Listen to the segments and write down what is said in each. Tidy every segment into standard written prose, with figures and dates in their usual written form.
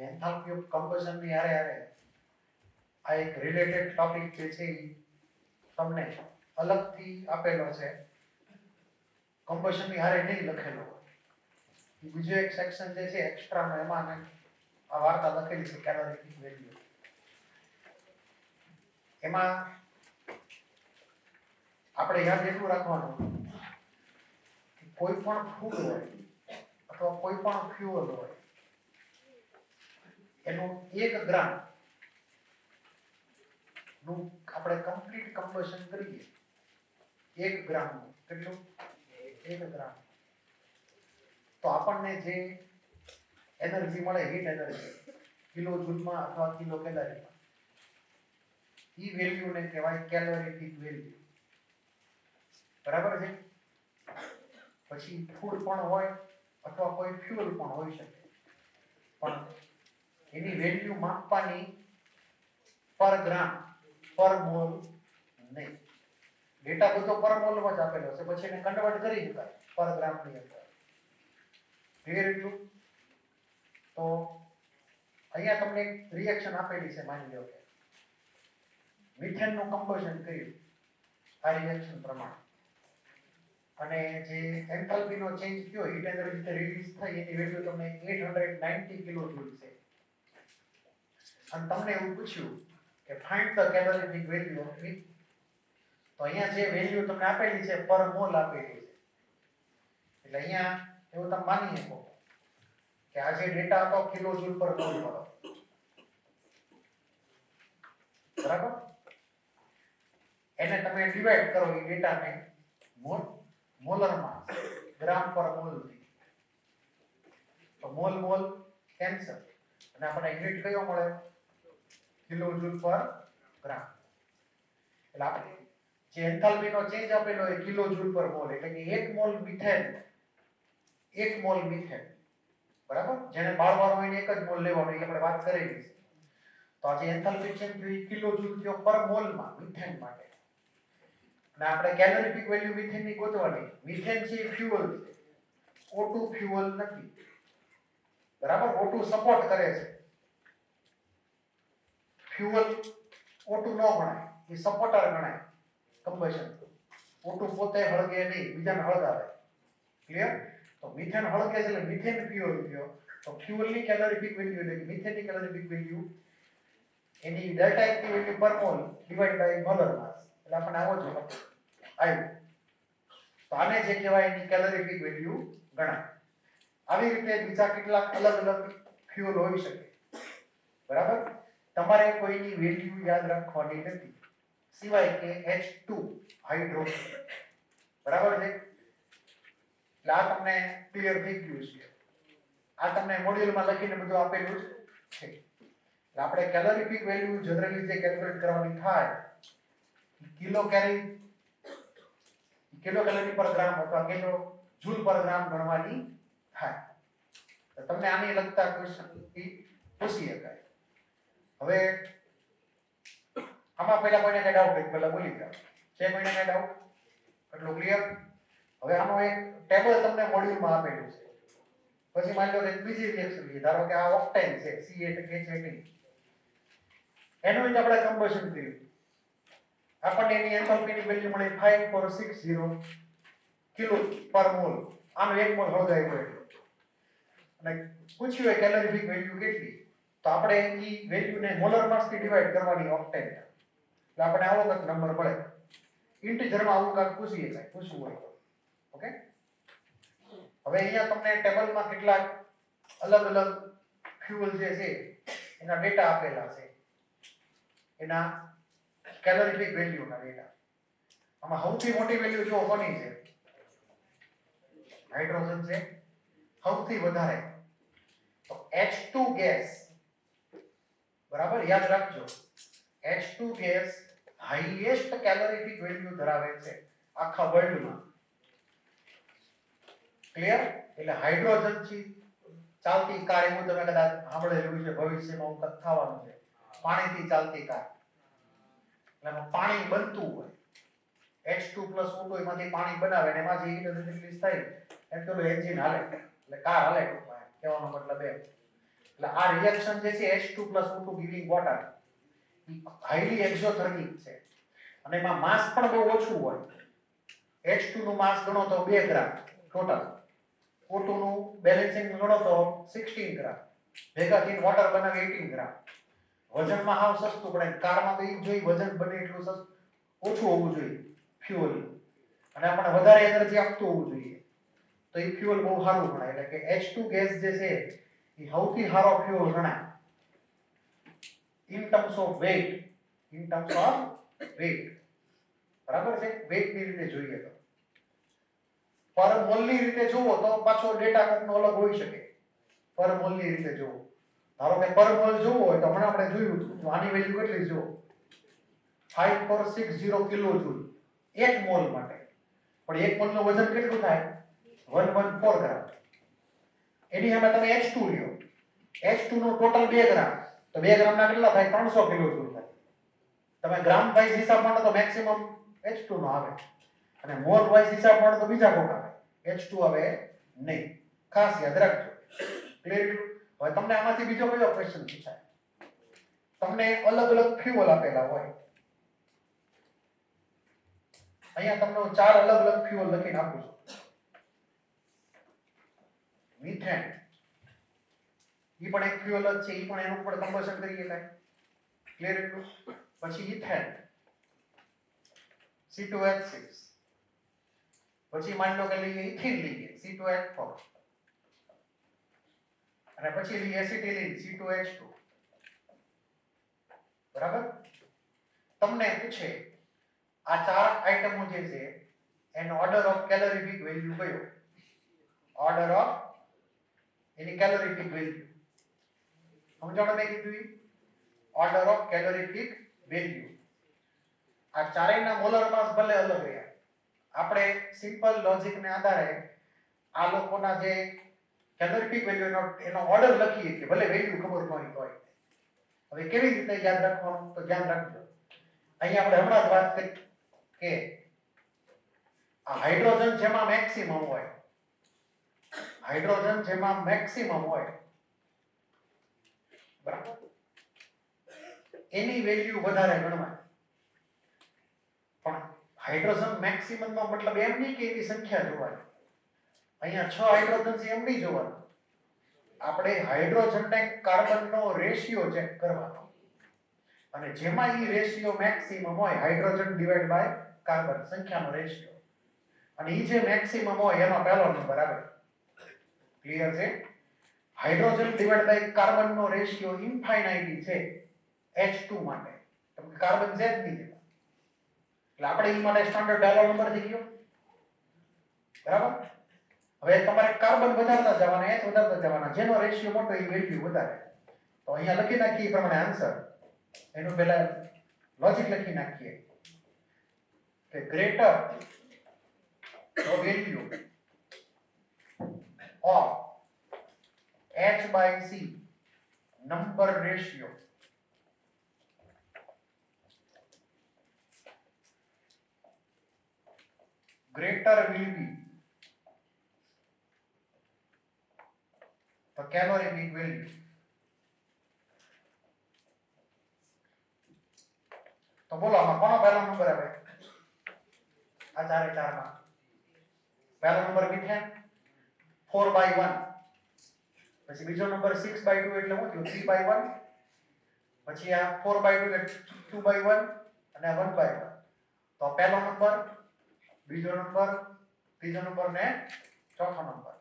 Enthalpy of combustion ની હારે હારે આ એક રિલેટેડ ટોપિક જે છે એ તમને અલગથી આપેલો છે, કમ્બશન ની હારે નહીં લખેલો હોય. બીજો એક સેક્શન જે છે એક્સ્ટ્રામાં, એમાં આ વાર્તા લખેલી છે કેલોરીફિક વેલ્યુ. એમાં આપણે યાદ એટલું રાખવાનું કે કોઈ પણ ફૂડ હોય અથવા કોઈ પણ ફ્યુઅલ હોય એનું 1 ગ્રામ નું આપણે કમ્પ્લીટ કમ્બશન કરીએ, 1 ગ્રામ નું કેટલું 1 ગ્રામ, તો આપણને જે એનર્જી મળે, હીટ એનર્જી કિલો જૂલમાં અથવા કિલો કેલરીમાં, ઈ વેલ્યુને કહેવાય કેલોરીફિક વેલ્યુ. બરાબર છે? પછી ફૂડ પણ હોય અથવા કોઈ ફ્યુઅલ પણ હોઈ શકે, પણ એની વેલ્યુ માપવાની પર ગ્રામ પર મોલ નહીં. ડેટા બધો પર મોલમાં જ આપેલો છે, પછી એને કન્વર્ટ કરી શકાય પર ગ્રામની અંદર. ક્લિયર એટલું? તો અહીંયા તમને રિએક્શન આપેલી છે, માની લો કે મિથેનનું કમ્બશન કર્યું આ રિએક્શન પ્રમાણે, અને જે એન્થાલ્પીનો ચેન્જ થયો, હીટ એનર્જી રિલીઝ થઈ, એની વેલ્યુ તમને 890 કિલો જૂલ છે. અને તમને એવું પૂછ્યું કે find the calorific value of મીથ, તો અહીંયા જે વેલ્યુ તમને આપેલી છે પર મોલ આપેલી છે. એટલે અહીંયા એવું તમે માની શકો કે આ જે ડેટા હતો કિલો જૂલ પર મોલ વાળો, બરાબર? એને તમે ડિવાઈડ કરો એ ડેટાને મોલર માસ, ગ્રામ પર મોલ થી, તો મોલ મોલ કેન્સલ અને આપણને યુનિટ કયો મળે? કિલો જૂલ પર ગ્રામ. એટલે આપણે જે એન્થાલ્પીનો ચેન્જ આપેલો એ કિલો જૂલ પર મોલ, એટલે કે 1 મોલ મિથેન, 1 મોલ મિથેન, બરાબર? જેને બાળવાનો હોય એક જ મોલ લેવાનો, એ આપણે વાત કરેલી છે. તો આ જે એન્થાલ્પી ચેન્જ થયો એ કિલો જૂલ થયો પર મોલમાં મિથેન માટે. અને આપણે કેલોરીફિક વેલ્યુ મિથેનની ગોતવાની. મિથેન છે ફ્યુઅલ છે, O2 ફ્યુઅલ નથી, બરાબર? O2 સપોર્ટ કરે છે, ફ્યુઅલ O2 ન ગણાય, એ સપોર્ટર ગણાય કમ્બશન. O2 પોતે હળગે નહીં, બીજાને હળગાવે. ક્લિયર? તો મિથેન હળગે છે એટલે મિથેન ફ્યુઅલ થયો. તો ફ્યુઅલની કેલોરીફિક વેલ્યુ એટલે મિથેનની કેલોરીફિક વેલ્યુ એની ડેલ્ટા F ની વેલ્યુ પર મોલ ડિવાઇડ બાય મોલર માસ, એટલે આપણને આવો જ આવ્યું. તો આને જે કહેવાય એની કેલોરીફિક વેલ્યુ ગણાય. આવી રીતે બીજા કેટલાક અલગ અલગ ફ્યુઅલ હોઈ શકે, બરાબર? તમારે કોઈની વેલ્યુ યાદ રાખવાની નથી, સિવાય કે H2 હાઇડ્રોજન, બરાબર છે? એટલે આ તમને ક્લિયર થઈ ગયું છે. આ તમને મોડ્યુલમાં લખીને બધું આપેલું છે. એટલે આપણે કેલોરીફિક વેલ્યુ જનરલી જે કેલ્ક્યુલેટ કરવાની થાય, કિલો કેલોરી પર ગ્રામ અથવા કિલો જૂલ પર ગ્રામ ગણવાની થાય. તો તમને આની લગતા ક્વેશ્ચન પૂછી શકાય. હવે આમાં પહેલા કોઈને કઈ ડાઉટ હોય પહેલા બોલી જાઓ. છે કોઈને કઈ ડાઉટ? એટલું ક્લિયર? હવે આનો એક ટેબલ તમને મોડ્યુલમાં આપેલું છે. પછી માની લો કે બીજી રિએક્શન લઈએ, ધારો કે આ ઓક્ટેન છે, C8H18, એનું જ આપણે કમ્બશન કર્યું, આપણને એની એન્થાલ્પીની વેલ્યુ મળી 5460 કિલો પર મોલ. આનો 1 મોલ હળગાવ્યો એટલો, અને પૂછ્યું હોય કેલોરીફિક વેલ્યુ કેટલી, તો આપણે ઈ વેલ્યુને મોલર માસ થી ડિવાઈડ કરવાની ઓક્ટેન, એટલે આપણે આવો કંઈક નંબર મળે. ઇન્ટીજરમાં આવું કાંઈક પૂછવું હોય. ઓકે? હવે અહીંયા તમને ટેબલમાં કેટલાક અલગ અલગ ફ્યુઅલ જે છે એના ડેટા આપેલા છે, એના કેલોરીફિક વેલ્યુના ડેટા. આમાં સૌથી મોટી વેલ્યુ જો કોની છે? હાઇડ્રોજન છે સૌથી વધારે. તો H2 ગેસ, બરાબર? યાદ રાખજો, H2 ગેસ હાઈએસ્ટ કેલોરીફિક વેલ્યુ ધરાવે છે આખા વર્લ્ડમાં. ક્લિયર? એટલે હાઇડ્રોજન થી ચાલતી કાર, એવું તમે કદાચ સાંભળેલું છે, ભવિષ્યમાં કંઈક થવાનું છે, પાણીથી ચાલતી કાર. એટલે પાણી બનતું હોય, H2 + O2 એમાંથી પાણી બનાવે અને એમાંથી હીટ રિલીઝ થાય, એમ પેલું એન્જિન હાલે, એટલે કાર હાલે. ટૂંકમાં કહેવાનો મતલબ એમ. એટલે આ રિએક્શન જે છે H2 O2 giving water highly exothermic છે અને એમાં માસ પણ બહુ ઓછું હોય. H2 નું માસ ગણો તો 2 ગ્રામ ટોટલ, O2 નું બેલેન્સિંગ ગણો તો 16 ગ્રામ, ભેગા થઈને વોટર બનાવે 18 ગ્રામ. વજનમાં હાવ સસ્તું પડે. કારમાં તો ઈ જોઈ વજન બને એટલું ઓછું હોવું જોઈએ ફ્યુઅલ, અને આપણે વધારે એનર્જી આપતું હોવું જોઈએ, તો એ ફ્યુઅલ બહુ સારું ગણાય. એટલે કે H2 ગેસ જે છે એ સૌથી સારો ફ્યુઅલ ગણાય ઇન ટર્મ્સ ઓફ વેઇટ. બરાબર છે? વેઇટ ની રીતે જોઈએ તો પર મોલ ની રીતે જુઓ તો પાછો ડેટા કોકનો અલગ હોઈ શકે. પર મોલ ની રીતે જુઓ, ધારો કે પર મોલ જોવું હોય તો હમણાં આપણે જોયું હતું, આની વેલ્યુ કેટલી જુઓ 5460 કિલો જૂલ એક મોલ માટે. પણ એક મોલ નું વજન કેટલું થાય 114 ગ્રામ. એની સામે તમે H2 લ્યો, H2 નું ટોટલ 2 ગ્રામ, તો 2 ગ્રામ ના કેટલા થાય 300 કિલો જૂલ થાય. તમે ગ્રામ વાઇઝ હિસાબ કરો તો મેક્સિમમ H2 નો આવે, અને મોલ વાઇઝ હિસાબ કરો તો બીજા કોક આવે, H2 આવે નહીં. ખાસ યાદ રાખજો. ક્લિયર? હવે તમને આમાંથી બીજો કયો ક્વેશ્ચન પૂછાય? તમને અલગ અલગ ફ્યુઅલ આપેલા હોય, અહીંયા તમને 4 અલગ અલગ ફ્યુઅલ લખીને આપું છું. મિથેન, ઈ પણ એક ફ્યુઅલ જ છે, ઈ પણ એનું પણ કમ્બશન કરી શકાય. ક્લિયર એટલું? પછી ઇથેન C2H6, પછી માની લો કે લઈએ ઇથિન લઈએ C2H4, અને પછી લઈએ એસિટિલિન C2H2. બરાબર? તમને પૂછે આ 4 આઇટમો જે છે એનો ઓર્ડર ઓફ કેલોરીફિક વેલ્યુ કયો? ઓર્ડર ઓફ એની કેલોરીફિક વેલ્યુ સમજાણો મેં કીધું? Order of calorific value. આ ચારેયના મોલર માસ ભલે અલગ રહ્યા, આપણે સિમ્પલ લોજિક ને આધારે આ લોકોના જે કેલોરીફિક વેલ્યુ એનો ઓર્ડર લખીએ કે ભલે વેલ્યુ ખબર ન હોય. હવે કેવી રીતે યાદ રાખવાનું? તો ધ્યાન રાખજો. અહીંયા આપણે હમણાં જ વાત કરી કે આ હાઇડ્રોજન જેમાં મેક્સિમમ હોય, હાઇડ્રોજન જેમાં મેક્સિમમ હોય, બરાબર, એની વેલ્યુ વધારે ગણવાય. પણ હાઇડ્રોજન મેક્સિમમ નો મતલબ એમ નહીં કે એની સંખ્યા જોવાની. અહીંયા 6 હાઇડ્રોજન છે એમ નહીં જોવાનું. આપણે હાઇડ્રોજન ને કાર્બન નો રેશિયો ચેક કરવાનો, અને જેમાં ઈ રેશિયો મેક્સિમમ હોય, હાઇડ્રોજન ડિવાઇડ બાય કાર્બન સંખ્યાનો રેશિયો, અને ઈ જે મેક્સિમમ હોય એનો પહેલો નંબર આવે. ક્લિયર છે? હાઇડ્રોજન ડિવાઇડ બાય કાર્બન નો રેશિયો ઇન્ફાઇનાઇટી છે H2 માટે. તમે કાર્બન છે જ નહીં, એટલે આપણે ઈ માટે સ્ટાન્ડર્ડ પહેલો નંબર થઈ ગયો. બરાબર? હવે તમારે કાર્બન વધારતા જવાના, H વધારતા જવાના, જેનો રેશિયો મોટો એ વેલ્યુ વધારે. તો અહીંયા લખી નાખીએ એ પ્રમાણે આન્સર. એનું પહેલા લોજિક લખી નાખીએ કે greater the value of H by C number ratio greater will be the calorific value. તો બોલો આમાં કોનો પહેલો નંબર આવે? આ ચારે ચારમાં પહેલો નંબર મિથેન 4/1, પછી બીજો નંબર 6/2 એટલે શું થયું 3/1, પછી આ 4/2 એટલે 2/1 અને 1/1. તો પહેલો નંબર, બીજો નંબર, ત્રીજો નંબર ને ચોથો number.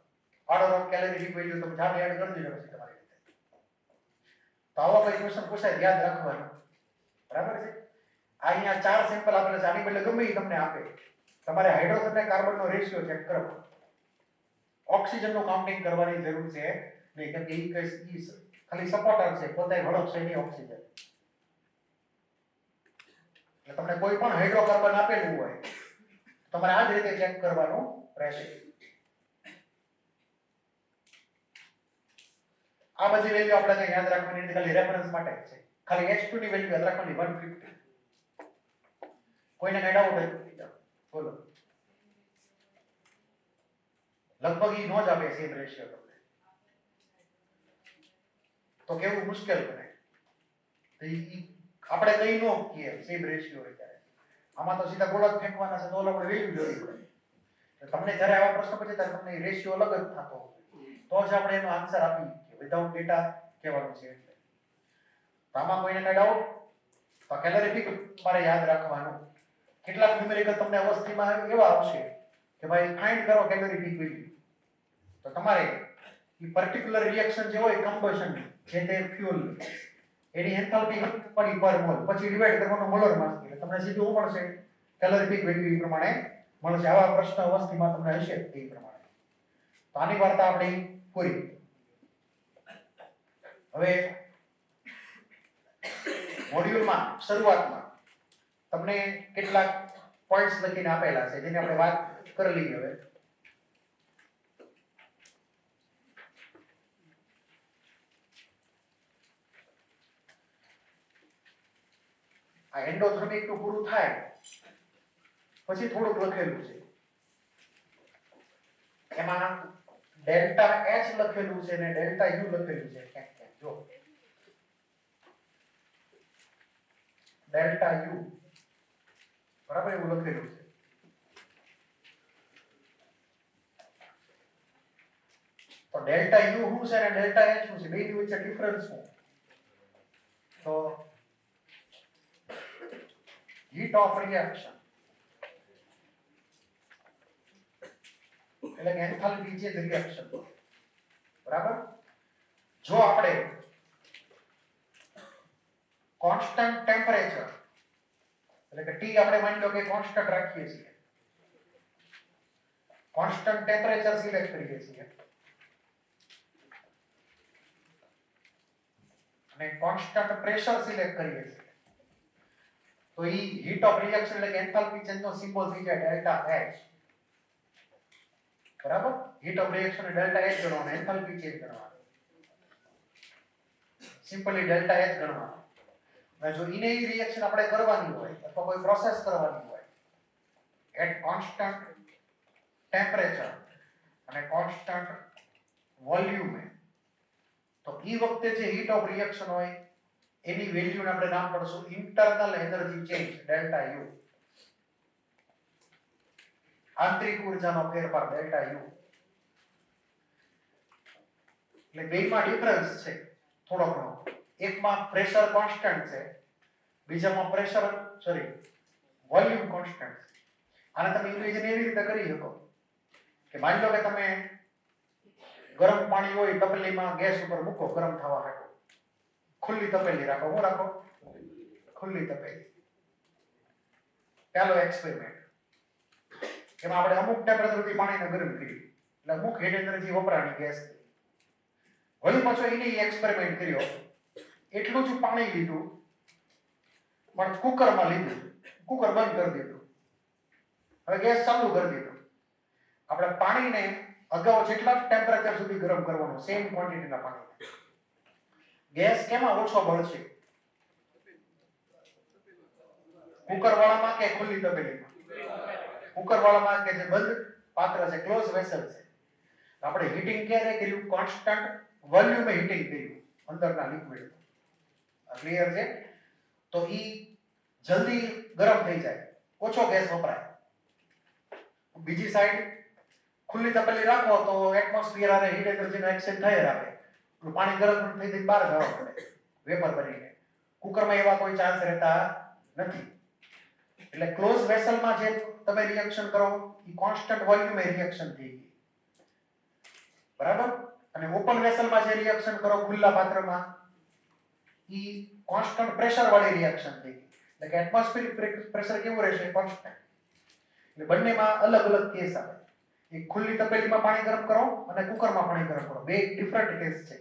Order of calorific value તમે જાતે એડ કરી દેજો પછી તમારી રીતે. તો આવો કોઈ ક્વેશ્ચન પૂછાય યાદ રાખવાનું. બરાબર છે? અહીંયા 4 સેમ્પલ આપેલા છે, આની બદલે ગમે એ તમને આપે. તમારે હાઇડ્રોજન અને કાર્બન નો રેશિયો ચેક કરો. ઓક્સિજન નું કાઉન્ટિંગ કરવાની જરૂર છે નહીં, કેમ કે ઈ ખાલી સપોર્ટર છે, પોતે હડપશે નહીં ઓક્સિજન. એટલે તમને કોઈ પણ હાઇડ્રોકાર્બન આપેલું હોય તમારે આ જ રીતે ચેક કરવાનું રહેશે. આ બધી વેલ્યુ આપણે કઈ યાદ રાખવાની નથી, ખાલી રેફરન્સ માટે છે. ખાલી H2 ની વેલ્યુ યાદ રાખવાની 150. કોઈને કઈ ડાઉટ હોય બોલો? લગભગ ઈ નો જ આપે સેમ રેશિયો તમને. તો કેવું મુશ્કેલ બને. તો આપણે કઈ નો કે સેમ રેશિયો હોય ત્યારે આમાં તો સીધા ગોળા ફેંકવાના છે તો આપણે વેલ્યુ જોવી પડે. તમને જ્યારે આવા પ્રશ્ન પૂછે ત્યારે તમને રેશિયો અલગ જ થતો તો જ આપણે એનો આન્સર આપી શકીએ વિધાઉટ ડેટા કહેવાનું છે એટલે. તો આમાં કોઈને કઈ ડાઉટ? તો કેલોરીફિક તમારે યાદ રાખવાનું. કેટલાક ન્યુમેરિકલ તમને અવસ્થિમાં એવા આવશે કે ભાઈ ફાઇન્ડ કરો કેલોરીફિક વેલ્યુ. તો તમારે એ પર્ટિક્યુલર રિએક્શન જે હોય કમ્બશન જે તે ફ્યુઅલ એની એન્થાલ્પી પડી પર મોલ પછી ડિવાઇડ કરવાનો મોલર માસ એટલે તમને સીધું મળશે કેલોરીફિક વેલ્યુ એ પ્રમાણે મળશે. આવા પ્રશ્ન અવસ્થિમાં તમને હશે એ પ્રમાણે. તો આની વાર્તા આપણી પૂરી. હવે મોડ્યુલમાં શરૂઆતમાં તમને કેટલાક પોઈન્ટ્સ લખીને આપેલા છે જેની આપણે વાત કરી લઈએ. હવે આ એન્ડોથર્મિક નું પૂરું થાય પછી થોડુંક લખેલું છે એમાં ડેલ્ટા એચ લખેલું છે અને ડેલ્ટા યુ લખેલું છે ક્યાંક ક્યાંક જો ડેલ્ટા યુ બરાબર એવું લખેલું છે. તો ડેલ્ટા યુ શું છે અને ડેલ્ટા એચ શું છે બેની વચ્ચે ડિફરન્સ શું? તો heat of reaction એટલે કે એન્થાલ્પી છે રિએક્શન બરાબર. જો આપણે કોન્સ્ટન્ટ ટેમ્પરેચર એટલે કે ટી આપણે માની લો કે કોન્સ્ટન્ટ રાખીએ છીએ, કોન્સ્ટન્ટ ટેમ્પરેચર સિલેક્ટ કરીએ છીએ અને કોન્સ્ટન્ટ પ્રેશર સિલેક્ટ કરીએ છીએ તો ઈ હીટ ઓફ રિએક્શન એટલે કે એન્થાલ્પી ચેન્જ નો સિમ્બોલ થઈ જાય ડેલ્ટા એચ બરાબર. હીટ ઓફ રિએક્શન ને ડેલ્ટા એચ ગણવાનું, એન્થાલ્પી ચેન્જ ગણવાનું, સિમ્પલી ડેલ્ટા એચ ગણવાનું. અને જો ઈને ઈ રિએક્શન આપણે કરવાની હોય અથવા કોઈ પ્રોસેસ કરવાની હોય એટ કોન્સ્ટન્ટ ટેમ્પરેચર અને કોન્સ્ટન્ટ વોલ્યુમે તો ઈ વખતે જે હીટ ઓફ રિએક્શન હોય એની વેલ્યુને આપણે નામ પડશું internal energy change delta U. આંતરિક ઊર્જાનો ફેરફાર ડેલ્ટા યુ. એટલે બેમાં ડિફરન્સ છે થોડો ઘણો. એકમાં પ્રેશર કોન્સ્ટન્ટ છે, બીજામાં વોલ્યુમ કોન્સ્ટન્ટ છે. આને તમે ઇમેજિન એવી રીતે કરી શકો કે માની લો કે તમે ગરમ પાણી હોય તપેલીમાં ગેસ ઉપર મૂકો ગરમ થવા માટે, ખુલ્લી તપેલી રાખો. હું રાખો? ખુલ્લી તપેલી. ચાલો એક્સપેરિમેન્ટ. એમાં આપણે અમુક ટેમ્પરેચર સુધી પાણીને ગરમ કર્યું એટલે અમુક હીટ એનર્જી વપરાણી ગેસ. વળી પાછો એને એક્સપેરિમેન્ટ કર્યો, એટલું જ પાણી લીધું પણ કુકરમાં લીધું, કુકર બંધ કરી દીધું, હવે ગેસ ચાલુ કરી દીધો. આપણે પાણીને અગાઉ જેટલા ટેમ્પરેચર સુધી ગરમ કરવાનું સેમ ક્વોન્ટિટીના પાણીને, ગેસ કેમાં ઓછો બળશે? કુકર વાળામાં કે ખુલ્લી તપેલીમાં? કુકર વાળામાં કે જે બંધ પાત્ર છે ક્લોઝ વેસલ છે. આપણે હીટિંગ ક્યારે કર્યું? કોન્સ્ટન્ટ વોલ્યુમે હીટિંગ કર્યું અંદરના લિક્વિડ. ક્લિયર છે? તો ઈ જલ્દી ગરમ થઈ જાય, ઓછો ગેસ વપરાય. બીજી સાઈડ ખુલ્લી તપેલી રાખો તો એટમોસ્ફિયર આરે હીટ એનર્જીનો એક્સચેન્જ થઈ રહે, પાણી ગરમ થઈ થઈ બહાર જવા પડે વેપર બનીને. કુકરમાં એવા કોઈ ચાન્સ રહેતા નથી. એટલે ક્લોઝ વેસલમાં જે તમે રિએક્શન કરો એ કોન્સ્ટન્ટ વોલ્યુમે રિએક્શન થઈ ગઈ બરાબર. અને ઓપન વેસલમાં જે રિએક્શન કરો ખુલ્લા પાત્રમાં ઈ કોન્સ્ટન્ટ પ્રેશર વાળી રિએક્શન થઈ ગઈ. એટલે કે એટમોસ્ફિયરિક પ્રેશર કેવું રહેશે? કોન્સ્ટન્ટ. એટલે બંનેમાં અલગ અલગ કેસ આવે. એક ખુલ્લી તપેલીમાં પાણી ગરમ કરો અને કુકરમાં પાણી ગરમ કરો, બે ડિફરન્ટ કેસ છે.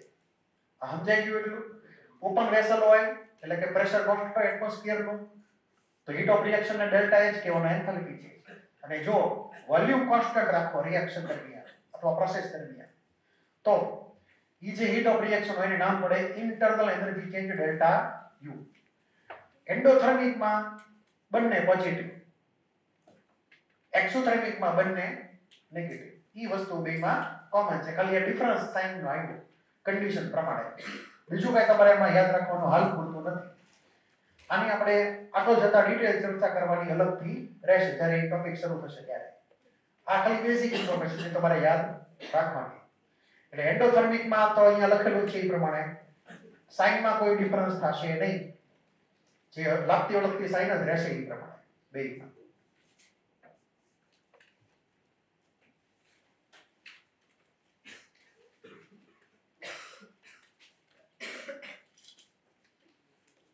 આ સમજાઈ ગયું? એટલું ઓપન વેસલ હોય એટલે કે પ્રેશર કોન્સ્ટન્ટ હોય એટમોસ્ફિયરનું તો હીટ ઓફ રિએક્શન ને ડેલ્ટા એચ કહેવાનો એન્થાલ્પી છે. અને જો વોલ્યુમ કોન્સ્ટન્ટ રાખો રિએક્શન દરમિયાન અથવા પ્રોસેસ દરમિયાન તો ઈ જે હીટ ઓફ રિએક્શન હોય એને નામ પડે internal energy change delta U. એન્ડોથર્મિકમાં બંને પોઝિટિવ, એક્સોથર્મિકમાં બંને નેગેટિવ. ઈ વસ્તુ બેમાં કોમન છે, ખાલી આ ડિફરન્સ સાઇનનો આવ્યો કન્ડિશન પ્રમાણે. બીજું કઈ તમારે એમાં યાદ રાખવાનું હાલ પૂરતું નથી. આની આપણે આગળ જતા ડિટેલ ચર્ચા કરવાની અલગથી રહેશે જ્યારે એ ટોપિક શરૂ થશે ત્યારે. આ ખાલી બેઝિક ઇન્ફોર્મેશન છે તમારે યાદ રાખવાની. એટલે એન્ડોથર્મિકમાં તો અહીંયા લખેલું છે એ પ્રમાણે સાઇનમાં કોઈ ડિફરન્સ થશે નહીં. જે લાગતી ઓળખતી સાઇન જ રહેશે એ પ્રમાણે બેયમાં.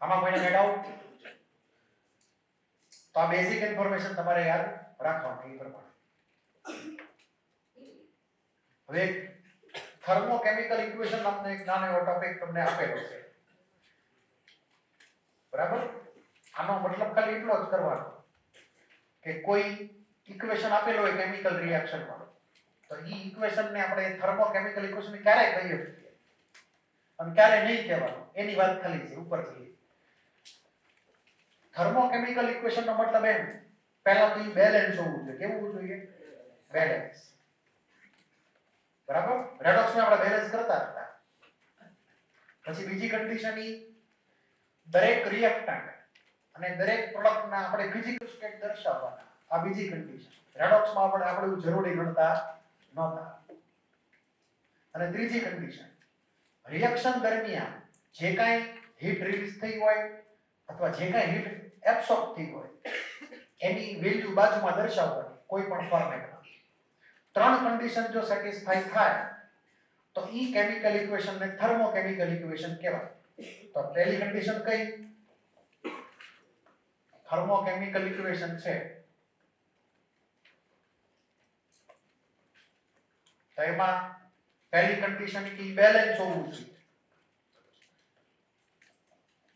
આમાં કોઈને કઈ ડાઉટ? તો આ બેઝિક ઇન્ફોર્મેશન તમારે યાદ રાખવાની એ પ્રમાણે. હવે થર્મોકેમિકલ ઇક્વેશન નામનો એક નાનો એવો ટોપિક તમને આપેલો છે, બરાબર? આનો મતલબ ખાલી એટલો જ કરવાનો કે કોઈ ઇક્વેશન આપેલો હોય કેમિકલ રિએક્શન વાળો, તો ઈ ઇક્વેશન ને આપણે થર્મોકેમિકલ ઇક્વેશન ક્યારે કહીએ અને ક્યારે નહીં કહેવાનું એની વાત ખાલી છે ઉપરથી. થર્મોકેમિકલ ઇક્વેશન નો મતલબ એમ પહેલા તો બેલેન્સ હોવું જોઈએ. કેવું હોવું જોઈએ? બેલેન્સ. બરાબર? રેડોક્સ માં આપણે બેલેન્સ કરતા હતા. પછી બીજી કન્ડિશન ઈ દરેક રિએક્ટન્ટ અને દરેક પ્રોડક્ટ ના આપણે ફિઝિકલ સ્ટેટ દર્શાવવાના. આ બીજી કન્ડિશન. રેડોક્સ માં આપણે જરૂરી ગણતા નહોતા. અને ત્રીજી કન્ડિશન રિએક્શન દરમિયાન જે કાંઈ હીટ રિલીઝ થઈ હોય અથવા જે કાંઈ હીટ એબ્સોર્બ થઈ હોય એની વેલ્યુ બાજુમાં દર્શાવવાની કોઈ પણ ફોર્મેટમાં. ત્રણ કન્ડિશન જો સેટિસ્ફાઈ થાય તો ઈ કેમિકલ ઇક્વેશન ને થર્મોકેમિકલ ઇક્વેશન કહેવાય. તો પહેલી કન્ડિશન કઈ? થર્મોકેમિકલ ઇક્વેશન છે તો એમાં પહેલી કન્ડિશન કી બેલેન્સ હોવું જોઈએ,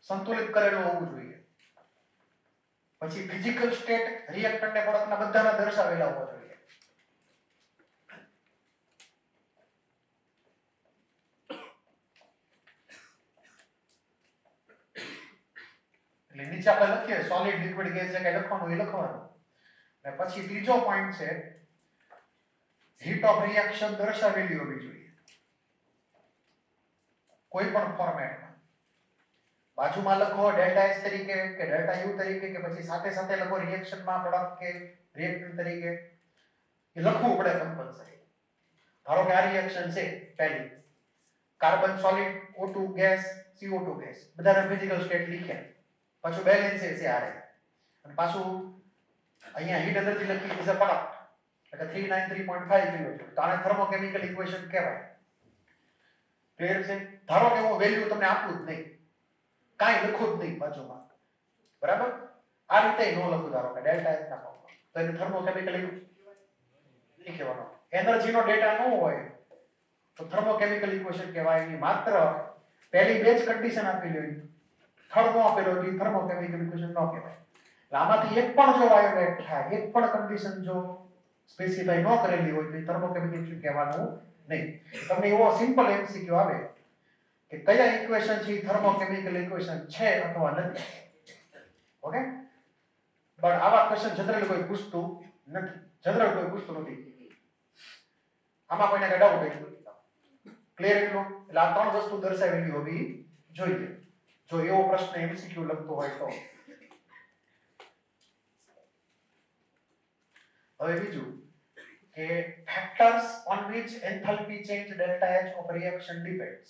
સંતુલિત કરેલું હોવું જોઈએ. પછી ફિઝિકલ સ્ટેટ રિએક્ટન્ટ ને પ્રોડક્ટના બધાના દર્શાવેલા હોવા જોઈએ. એટલે નીચે આપણે લખીએ સોલિડ લિક્વિડ ગેસ જે કઈ લખવાનું એ લખવાનું. અને પછી ત્રીજો પોઈન્ટ છે હીટ ઓફ રિએક્શન દર્શાવેલી હોવી જોઈએ કોઈ પણ ફોર્મેટમાં. બાજુમાં લખો ડેલ્ટા એસ તરીકે કે ડેલ્ટા યુ તરીકે કે પછી સાથે સાથે લખો રિએક્શનમાં પ્રોડક્ટ કે રિએક્ટન્ટ તરીકે. એ લખવું પડે કમ્પલસરી. ધારો કે આ રિએક્શન છે પહેલી carbon solid O2 gas CO2 gas બધાના ફિઝિકલ સ્ટેટ લખ્યા, પાછું બેલેન્સ છે આરે, અને પાછું અહીંયા હીટ એનર્જી લખી ઇઝ અ પ્રોડક્ટ એટલે 393.5 કિલો. તો આને થર્મોકેમિકલ ઇક્વેશન કહેવાય. ક્લિયર છે? ધારો કે હું વેલ્યુ તમને આપું જ નહીં, કાંઈ લખું જ નહીં બાજુમાં, બરાબર? આ રીતે ન લખું ધારો કે ડેલ્ટા એસ ના ફોર્મમાં, તો એને થર્મોકેમિકલ ઇક્વેશન કહેવાનો. એનર્જીનો ડેટા ન હોય તો થર્મોકેમિકલ ઇક્વેશન કહેવાય. એની માત્ર પહેલી બે જ કન્ડિશન આપેલી હોય, થર્મો આપેલો હોય થર્મોકેમિકલ ઇક્વેશન ન કહેવાય. એટલે આમાંથી એક પણ જો વાયોલેટ થાય, એક પણ કન્ડિશન જો સ્પેસિફાઈ ન કરેલી હોય તો થર્મોકેમિકલ ઇક્વેશન કહેવાનું નહીં. તમને એવો સિમ્પલ એમસીક્યુ આવે કે કયા ઇક્વેશન છે થર્મોકેમિકલ ઇક્વેશન છે અથવા નથી. ઓકે? પણ આવા ક્વેશ્ચન જનરલ કોઈ પૂછતું નથી. જનરલ કોઈ પૂછતું નથી. આમાં કોઈને કઈ ડાઉટ હોય? ક્લિયર એટલું? એટલે આ ત્રણ વસ્તુ દર્શાવેલી હોવી જોઈએ જો એવો પ્રશ્ન એમસીક્યુ લખતો હોય તો. હવે બીજું કે factors on which enthalpy change delta H of reaction depends.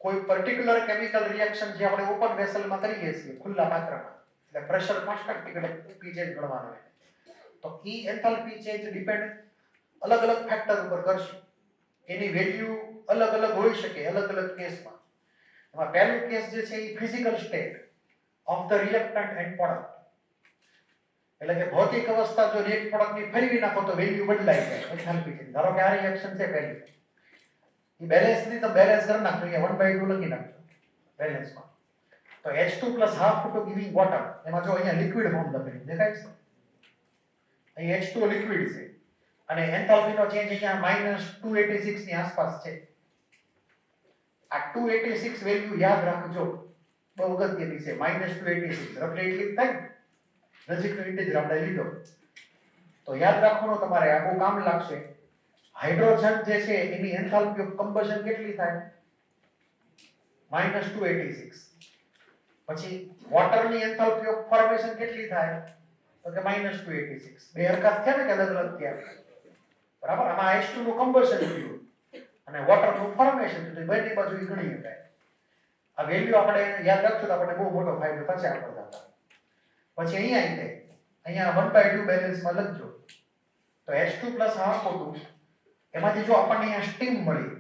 કોઈ પર્ટિક્યુલર કેમિકલ રિએક્શન જે આપણે ઓપન વેસલમાં કરીએ છીએ ખુલ્લા પાત્રમાં, એટલે પ્રેશર કોન્સ્ટન્ટ પી ચેન્જ ગણવાનો હોય, તો ઈ એન્થાલ્પી ચેન્જ ડિપેન્ડ અલગ અલગ ફેક્ટર ઉપર કરશે. એની વેલ્યુ અલગ અલગ હોઈ શકે અલગ અલગ કેસમાં. એમાં પહેલું કેસ જે છે એ physical state of the reactant and product. એટલે કે ભૌતિક અવસ્થા જો રિએક્ટ પ્રોડક્ટની ફેરવી નાખો તો વેલ્યુ બદલાઈ જાય એન્થાલ્પી ચેન્જ. ધારો કે આ રિએક્શન છે પહેલી, એ બેલેન્સ ની તો બેલેન્સ કરી નાખો, અહીંયા 1/2 લખી નાખજો બેલેન્સમાં. તો H2 + half to giving water, એમાં જો અહીંયા લિક્વિડ ફોર્મ લખેલું દેખાય છે, અહીં H2 લિક્વિડ છે અને એન્થાલ્પી નો ચેન્જ અહીંયા -286 ની આસપાસ છે. આ 286 વેલ્યુ યાદ રાખજો, બહુ અગત્યની છે. -286 રફલી એટલી થાય નજીકનો ઇન્ટિજર આપણે લીધો તો યાદ રાખવાનું તમારે, આ બહુ કામ લાગશે. હાઇડ્રોજન જે છે એની એન્થાલ્પી ઓફ કમ્બશન કેટલી થાય? -286. પછી વોટરની એન્થાલ્પી ઓફ ફોર્મેશન કેટલી થાય તો કે -286. બે હરકત થયા ને કે અલગ અલગ થયા, બરાબર. આમાં H2 નું કમ્બશન થયું અને વોટરનું ફોર્મેશન થયું, બંને બાજુ ઈ ગણી શકાય. આ વેલ્યુ આપણે યાદ રાખશું તો આપણે બહુ મોટો ફાયદો થશે આગળ જતા. પછી અહીંયા 1/2 બેલેન્સમાં લખજો તો H2 H2O એમાંથી જો આપણને અહીંયા સ્ટીમ મળી,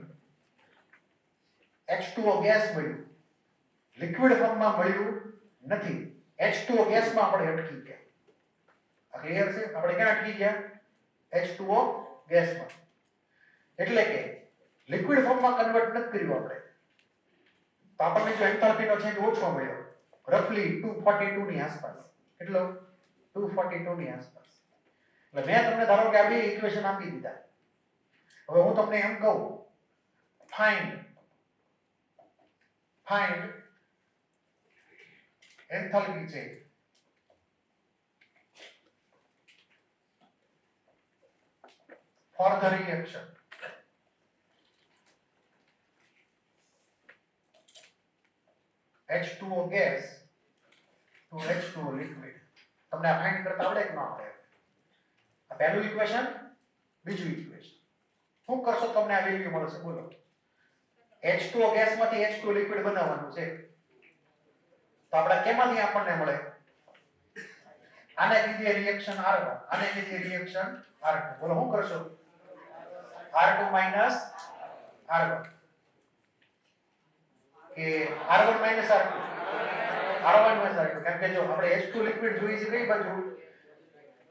H2O ગેસ મળ્યું, લિક્વિડ ફોર્મમાં મળ્યું નથી, H2O ગેસમાં આપણે અટકી ગયા. આ ક્લિયર છે? આપણે ક્યાં અટકી ગયા? H2O ગેસમાં. એટલે કે લિક્વિડ ફોર્મમાં કન્વર્ટ નથી કર્યું આપણે, તો આપણને જો એન્થાલ્પીનો ચેન્જ ઓછો મળ્યો, રફલી 242 ની આસપાસ. કેટલો? 242 ની આસપાસ. એટલે મેં તમને ધારો કે આ બે ઇક્વેશન આપી દીધા. હવે હું તમને એમ કહું find enthalpy change for the reaction H2O gas to H2O liquid. તમને આ ફાઇન્ડ કરતા આવડે કે ન આવડે? આ પહેલું ઇક્વેશન, બીજું ઇક્વેશન. શું કરશો તમને આ વેલ્યુ મળશે? બોલો. H2O ગેસમાંથી H2O લિક્વિડ બનાવવાનું છે, તો આપણે કેમાંથી આપણને મળે? આને કીધે રિએક્શન R1, આને કીધે રિએક્શન R2. બોલો શું કરશો? R2 minus R1 કે R1 minus R2, R1 minus R2. કેમ કે જો આપણે H2 લિક્વિડ જોઈએ છે કઈ બાજુ?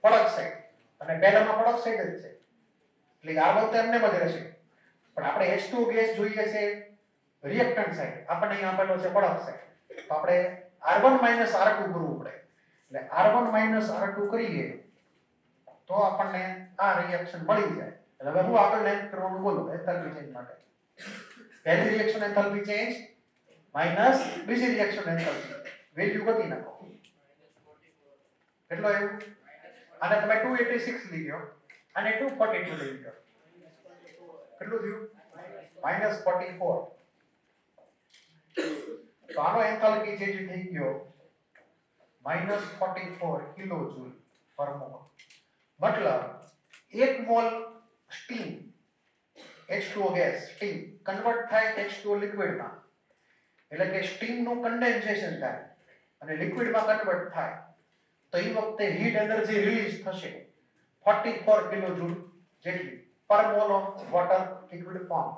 પ્રોડક્ટ સાઈડ, અને પહેલામાં પ્રોડક્ટ સાઈડ જ છે એટલે R1 તો એમને જ રહેશે. પણ આપણે H2 ગેસ જોઈએ છે રિએક્ટન્ટ સાઈડ, આપણને અહીં આપેલો છે પ્રોડક્ટ સાઈડ, તો આપણે R1 minus R2 કરવું પડે. એટલે R1 minus R2 કરીએ તો આપણને આ રિએક્શન મળી જાય. એટલે હવે હું આગળ લાઈન કરવાનું બોલો એન્થાલ્પી ચેન્જ માટે. પહેલી રિએક્શન એન્થાલ્પી ચેન્જ માઈનસ બીજી રિએક્શન એન્થાલ્પી, વેલ્યુ ગોતી નાખો. કેટલો આવ્યું? આને તમે 286 લઈ લો, આને 242 લઈ લો. કેટલું થયું? -44. તો આનો એન્થાલ્પી ચેન્જ થઈ ગયો -44 કિલોજૂલ પર મોલ. મતલબ 1 mall steam H2O gas steam convert થાય H2O લિક્વિડમાં, એટલે કે સ્ટીમનું કન્ડેન્સેશન થાય અને લિક્વિડમાં કન્વર્ટ થાય, તો એ વખતે હીટ એનર્જી રિલીઝ થશે 44 કિલોજૂલ જેટલી પર mall of water liquid form.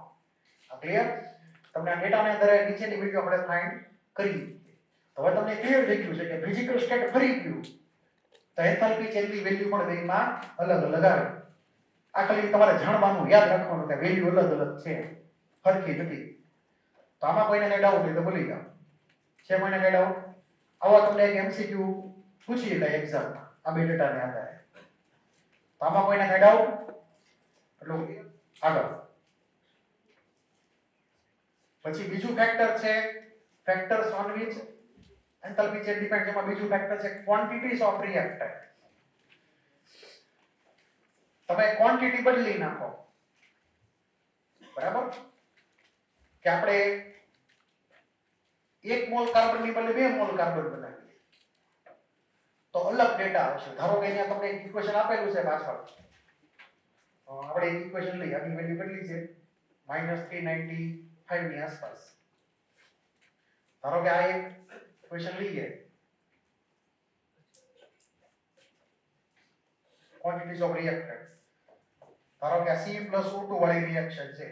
આ ક્લિયર? તમને આ ડેટાને આધારે નીચેની વિડિયો આપણે ફાઇન્ડ કરી. હવે તમને ક્લિયર થઈ ગયું છે કે ફિઝિકલ સ્ટેટ ફરી ગયું તો એન્થાલ્પી ચેન્જની વેલ્યુ પણ બેમાં અલગ અલગ આવે. આ ખાલી તમારે જાણવાનું, યાદ રાખવાનું કે વેલ્યુ અલગ અલગ છે, ફરકી નથી. તો આમાં કોઈને કઈ ડાઉટ હોય તો બોલી જાઓ. છે કોઈને કઈ ડાઉટ? આવો તમને એક MCQ પૂછી લે એક્ઝામમાં આ બે ડેટાને આધારે. તો આમાં કોઈને કઈ ડાઉટ? એટલું આગળ. પછી બીજું ફેક્ટર છે factors on which enthalpy change depend. જેમાં બીજું ફેક્ટર છે ક્વોન્ટિટીઝ ઓફ રિએક્ટન્ટ. તમે ક્વોન્ટિટી બદલી નાખો, બરાબર? કે આપણે 1 મોલ કાર્બનની બદલે 2 મોલ કાર્બન બનાવીએ તો અલગ ડેટા આવશે. ધારો કે અહીંયા તમને એક ઇક્વેશન આપેલું છે પાછળ, આપણે એક ઇક્વેશન લઈએ, આની વેલ્યુ કેટલી છે? -395 ની આસપાસ. ધારો કે આ એક ઇક્વેશન લઈએ, ક્વોન્ટિટીઝ ઓફ રિએક્ટન્ટ. ધારો કે આ C+O2 વાળી રિએક્શન છે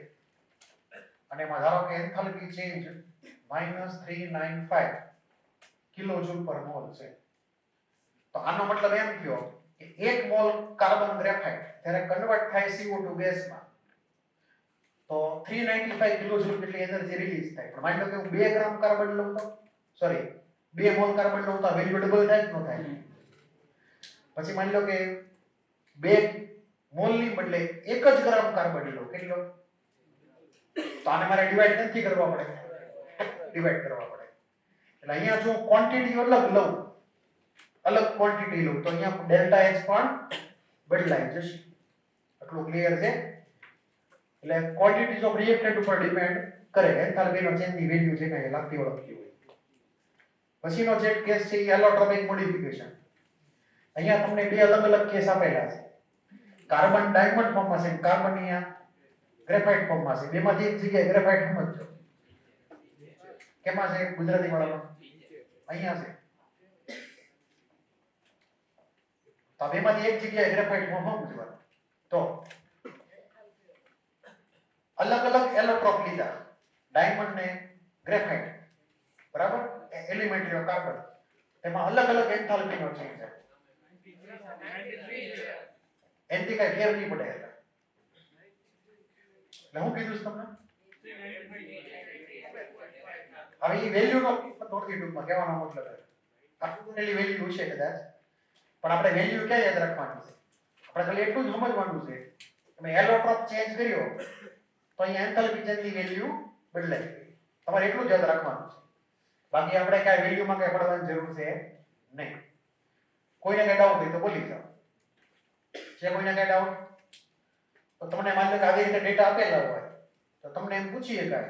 અને એમાં ધારો કે એન્થાલ્પી ચેન્જ -395 કિલોજૂલ પર મોલ છે. તો આનો મતલબ એમ થયો કે 1 મોલ કાર્બન ગ્રેફાઇટ જ્યારે કન્વર્ટ થાય CO2 ગેસમાં તો 395 કિલોજૂલ જેટલી એનર્જી રિલીઝ થાય. પણ માની લો કે હું 2 ગ્રામ કાર્બન લઉં તો, સોરી 2 મોલ કાર્બન લઉં તો વેલ્યુ ડબલ થાય કે ન થાય? પછી માની લો કે 2 મોલની બદલે 1 જ ગ્રામ કાર્બન લઉં, કેટલો? તો આને મારે ડિવાઈડ નથી કરવા પડે, ડિવાઈડ કરવા પડે. એટલે અહીંયા જો ક્વોન્ટિટી અલગ લઉં, અલગ ક્વોન્ટિટી લઉં તો અહીંયા ડેલ્ટા H પણ બદલાઈ જશે. આટલું ક્લિયર છે? એટલે ક્વોન્ટિટીઝ ઓફ રિએક્ટન્ટ ઉપર ડિપેન્ડ કરે એન્થાલ્પીનો ચેન્જની વેલ્યુ છે કે લાગતી ઓળખતી હોય. પછીનો જે કેસ છે એ એલોટ્રોપિક મોડિફિકેશન. અહીંયા તમને બે અલગ અલગ કેસ આપેલા છે. કાર્બન ડાયમંડ ફોર્મમાં છે, કાર્બન અહીંયા ગ્રેફાઇટ ફોર્મમાં છે. બેમાંથી એક જગ્યાએ ગ્રેફાઇટ સમજજો. કેમાં છે ગુજરાતી વાળામાં? અહીંયા છે. તો બેમાંથી એક જગ્યાએ ગ્રેફાઇટ ફોર્મ સમજવાનું. તો અલગ અલગ એલોટ્રોપ લીધા, ડાયમંડ ને ગ્રેફાઇટ, બરાબર? એલિમેન્ટરી ઓફ કાર્બન, એમાં અલગ અલગ એન્થાલ્પીનો ચેન્જ છે. એનથી કઈ ફેર નહીં પડે. એટલે હું કીધું તમને હવે એ વેલ્યુનો થોડી ટૂંકમાં કહેવાનો મતલબ છે આપણને વેલ્યુ છે કદાચ, પણ આપણે વેલ્યુ ક્યાં યાદ રાખવાની છે? આપણે ખાલી એટલું જ સમજવાનું છે કે મેં એલોટ્રોપ ચેન્જ કર્યો તો અહીંયા એન્થાલ્પી ચેન્જની વેલ્યુ બદલાઈ ગઈ. તમારે એટલું જ યાદ રાખવાનું છે. બાકી આપણે ક્યાં વેલ્યુમાં કઈ પડવાની જરૂર છે નહીં. કોઈને કઈ ડાઉટ હોય તો બોલી જાઓ. છે કોઈને કઈ ડાઉટ? તો તમને માની લો કે આવી રીતે ડેટા આપેલા હોય તો તમને એમ પૂછી શકાય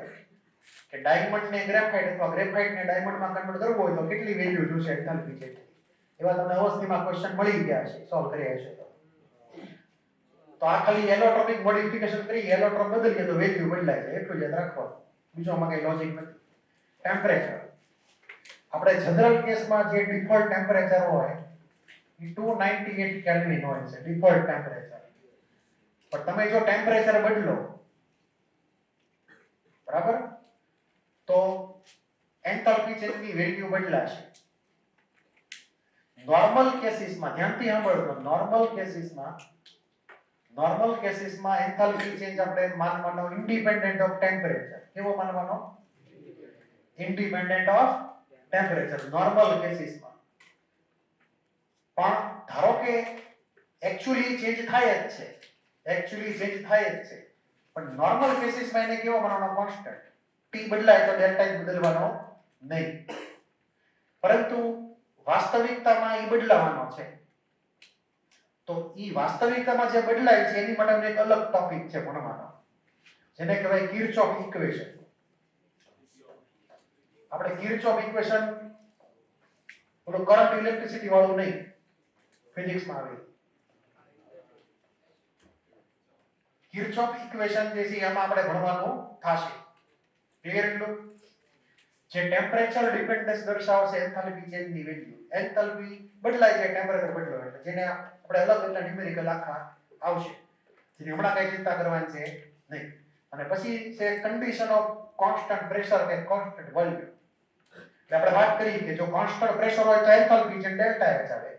કે ડાયમંડ ને ગ્રેફાઇટ અથવા ગ્રેફાઇટ ને ડાયમંડમાં કન્વર્ટ કરવું હોય તો કેટલી વેલ્યુ જોશે એન્થાલ્પી છે. એવા તમને અવસ્થિમાં ક્વેશ્ચન મળી ગયા છે, સોલ્વ કર્યા છે. તો આ ખાલી એલોટ્રોપિક મોડિફિકેશન કરી એલોટ્રોપ બદલીએ તો વેલ્યુ બદલાય છે, એટલું જ યાદ રાખવાનું. બીજો આમાં કઈ લોજિક નથી. ટેમ્પરેચર આપણે જનરલ કેસમાં જે ડિફોલ્ટ ટેમ્પરેચર હોય એ 298 કેલ્વિન હોય છે ડિફોલ્ટ ટેમ્પરેચર. પણ તમે જો ટેમ્પરેચર બદલો, બરાબર, તો એન્થાલ્પી ચેન્જની વેલ્યુ બદલાશે. નોર્મલ કેસીસમાં ધ્યાનથી સાંભળજો, નોર્મલ કેસીસમાં એન્થાલ્પી ચેન્જ આપણે માનવાનો ઇન્ડિપેન્ડન્ટ ઓફ ટેમ્પરેચર. કેવો માનવાનો? ઇન્ડિપેન્ડન્ટ ઓફ ટેમ્પરેચર નોર્મલ કેસીસમાં. પણ ધારો કે એક્ચ્યુઅલી ચેન્જ થાય જ છે, પણ નોર્મલ કેસીસમાં એને કેવો માનવાનો? કોન્સ્ટન્ટ. ટી બદલાય તો ડેલ્ટા બદલવાનો નહીં, પરંતુ વાસ્તવિકતામાં એ બદલાવાનો છે. તો એ વાસ્તવિકતામાં જે બદલાય છે એની માટે એક અલગ ટોપિક છે ભણવાનો, જેને કહેવાય કિર્ચોફ ઇક્વેશન. આપણે કિર્ચોફ ઇક્વેશન ઓલું કરંટ ઇલેક્ટ્રિસિટી વાળું નહીં, ફિઝિક્સમાં આવે કિર્ચોફ ઇક્વેશન જે છે એમાં આપણે ભણવાનું થશે. ક્લિયર? એટલું જે ટેમ્પરેચર ડિપેન્ડન્સ દર્શાવશે એન્થાલ્પી ચેન્જની વેલ્યુ. એન્થાલ્પી બદલાય છે ટેમ્પરેચર બદલો એટલે, જેને આપણે અલગ અલગ ન્યુમેરિકલ આખા આવશે, જેની હમણાં કઈ ચિંતા કરવાની છે નહીં. અને પછી છે કન્ડિશન ઓફ કોન્સ્ટન્ટ પ્રેશર કે કોન્સ્ટન્ટ વોલ્યુમ. એટલે આપણે વાત કરી કે જો કોન્સ્ટન્ટ પ્રેશર હોય તો એન્થાલ્પી ચેન્જ ડેલ્ટા એચ આવે,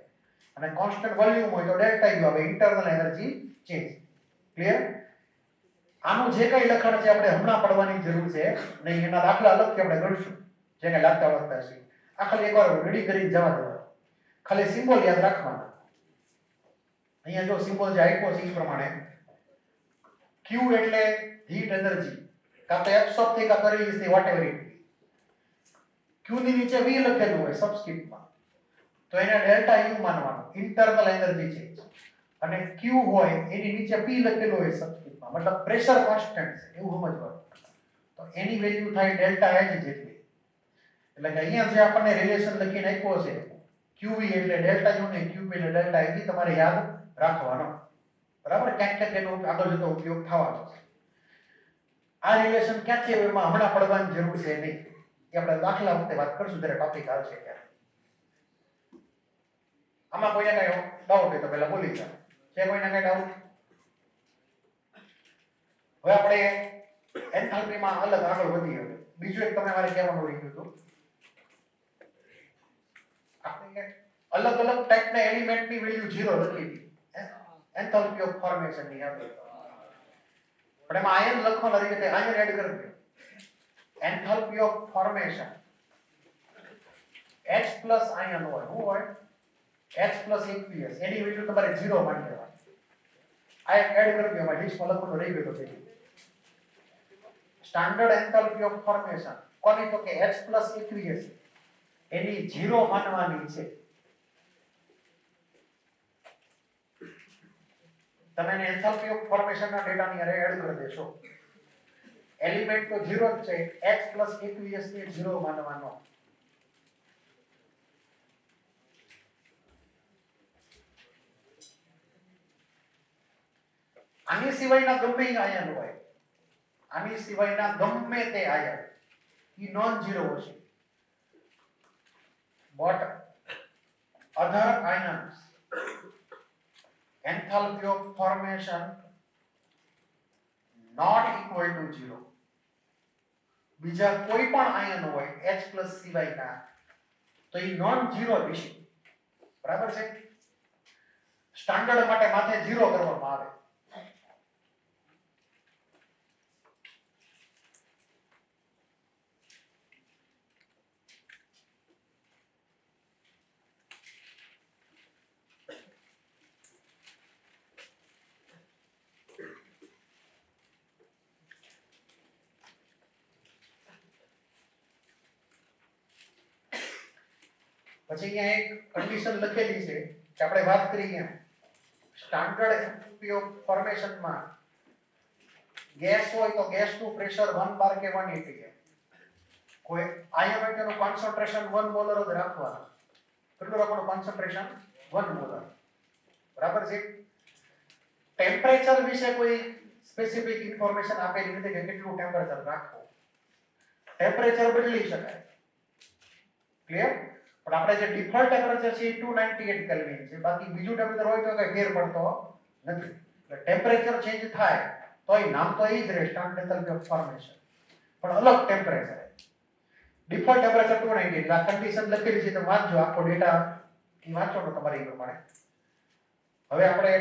અને કોન્સ્ટન્ટ વોલ્યુમ હોય તો ડેલ્ટા યુ આવે, ઇન્ટરનલ એનર્જી ચેન્જ. ક્લિયર? આનું જે કઈ લખાણ છે આપણે હમણાં પડવાની જરૂર છે નહીં, એના દાખલા અલગથી આપણે ગણશું જે કઈ લાગતા વળગતા છે. આ ખાલી એકવાર રેડી કરીને જવા દેવાનું, ખાલી સિમ્બોલ યાદ રાખવાના. અહીંયા જો સિમ્બોલ જે આપ્યો છે એ પ્રમાણે Q એટલે હીટ એનર્જી, કાં તો એબ્સોર્બ થઈ કાં તો રિલીઝ થઈ, વોટએવર ઇટ. Q ની નીચે V લખેલું હોય સબસ્ક્રિપ્ટમાં, તો એને ડેલ્ટા U માનવાનું, ઇન્ટરનલ એનર્જી ચેન્જ. અને Q હોય એની નીચે P લખેલું હોય સબસ્ક્રિપ્ટમાં, મતલબ પ્રેશર કોન્સ્ટન્ટ છે એવું સમજવાનું. તો એની વેલ્યુ થાય ડેલ્ટા H જેટલી. એટલે કે અહીંયા જે આપણને રિલેશન લખીને આપ્યો છે QV એટલે ડેલ્ટા U ને QP એટલે ડેલ્ટા H, તમારે યાદ રાખવાનો. બરાબર? ક્યાંક ક્યાંક એનો આગળ જતો ઉપયોગ થવાનો છે. આ રિલેશન ક્યાંથી એમાં હમણાં પડવાની જરૂર છે નહીં, એ આપણે દાખલા વખતે વાત કરશું જ્યારે ટોપિક આવશે ત્યારે. આમાં કોઈને કઈ ડાઉટ હોય તો પહેલા બોલી જાઓ. છે કોઈને કઈ ડાઉટ? હવે આપણે એન્થાલ્પીમાં અલગ આગળ વધીએ. બીજું એક તમે મારે કહેવાનું રહ્યું હતું, આપણે અલગ અલગ ટાઈપના એલિમેન્ટની વેલ્યુ 0 લખી હતી એન્થાલ્પી ઓફ ફોર્મેશન ની આપણે. પણ એમાં આયન લખવાના રીતે આયન એડ કરી દો. Enthalpy of formation H+ ion હોય, શું હોય? H+ aqueous, એની વેલ્યુ તમારે 0 માની લેવાની. આયન એડ કરી દો. એમાં લિસ્ટમાં લખવાનું રહી ગયું તો સ્ટાન્ડર્ડ એન્થાલ્પી ઓફ ફોર્મેશન કોની? તો કે H+ aqueous એની 0 માનવાની છે. તમે એને એન્થાલ્પી ઓફ ફોર્મેશન ના ડેટાની અરે એડ કરી દેશો. એલિમેન્ટ તો 0 જ છે, x + 21 ને 0 માનવાનો. આની સિવાયના ગમે તે આયન હોય, આની સિવાયના ગમે તે આયન ઈ નોન ઝીરો હશે. but other ions enthalpy of formation not equal to 0. બીજા કોઈ પણ આયન હોય H+ સિવાયના તો ઈ નોન ઝીરો હશે. બરાબર છે? સ્ટાન્ડર્ડ માટે માથે 0 કરવામાં આવે. પછી અહીંયા એક કન્ડિશન લખેલી છે કે આપણે વાત કરી સ્ટાન્ડર્ડ એન્ટ્રોપી ઓફ ફોર્મેશનમાં ગેસ હોય તો ગેસનું પ્રેશર 1 બાર કે 180 છે. કોઈ આયન હોય તેનું કોન્સન્ટ્રેશન 1 મોલર જ રાખવાનું. કેટલું રાખવાનું કોન્સન્ટ્રેશન? 1 મોલર. બરાબર છે? ટેમ્પરેચર વિશે કોઈ સ્પેસિફિક ઇન્ફોર્મેશન આપેલી નથી કે કેટલું ટેમ્પરેચર રાખવું. ટેમ્પરેચર બદલી શકાય. ક્લિયર? પણ આપણે જે ડિફોલ્ટ ટેમ્પરેચર છે એ 298 કેલ્વિન છે. બાકી બીજું ટેમ્પરેચર હોય તો કઈ ફેર પડતો નથી. એટલે ટેમ્પરેચર ચેન્જ થાય તો એ નામ તો એ જ રહે, સ્ટાન્ડર્ડ એન્થાલ્પી ઓફ ફોર્મેશન, પણ અલગ ટેમ્પરેચર. Default temperature 298. એટલે આ કન્ડિશન લખેલી છે તો વાંચજો, આખો ડેટા ઈ વાંચો તો તમારી પ્રમાણે. હવે આપણે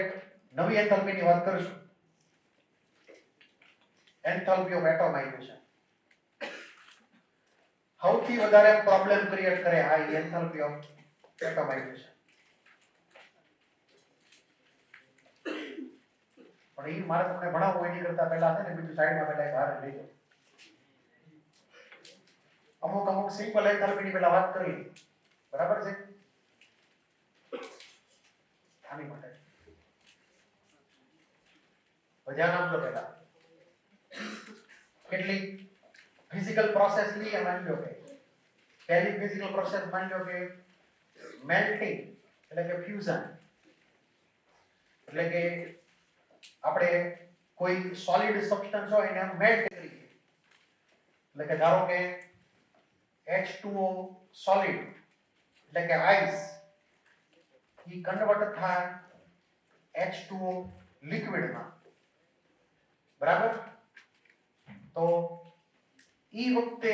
નવી એન્થાલ્પીની વાત કરીશું. Enthalpy of atomization. સૌથી વધારે પ્રોબ્લેમ ક્રિએટ કરે આ એન્થાલ્પી ઓફ એટોમાઇઝેશન. પણ એ મારે તમને ભણાવવું એની કરતા પહેલા છે ને બીજું સાઈડમાં પહેલા બહાર લઈ જાઓ. અમુક સિમ્પલ એન્થાલ્પીની પહેલા વાત કરી. બરાબર છે? આની માટે ધ્યાન આપજો. પહેલા કેટલી ફિઝિકલ પ્રોસેસ લઈએ. માની લો કે પહેલી ફિઝિકલ પ્રોસેસ માની લો કે મેલ્ટિંગ એટલે કે ફ્યુઝન. એટલે કે આપણે કોઈ સોલિડ સબસ્ટન્સ હોય એને મેલ્ટ કરીએ. એટલે કે ધારો કે H2O સોલિડ એટલે કે આઈસ ઈ કન્વર્ટ થાય H2O લિક્વિડમાં. બરાબર? તો ઈ વખતે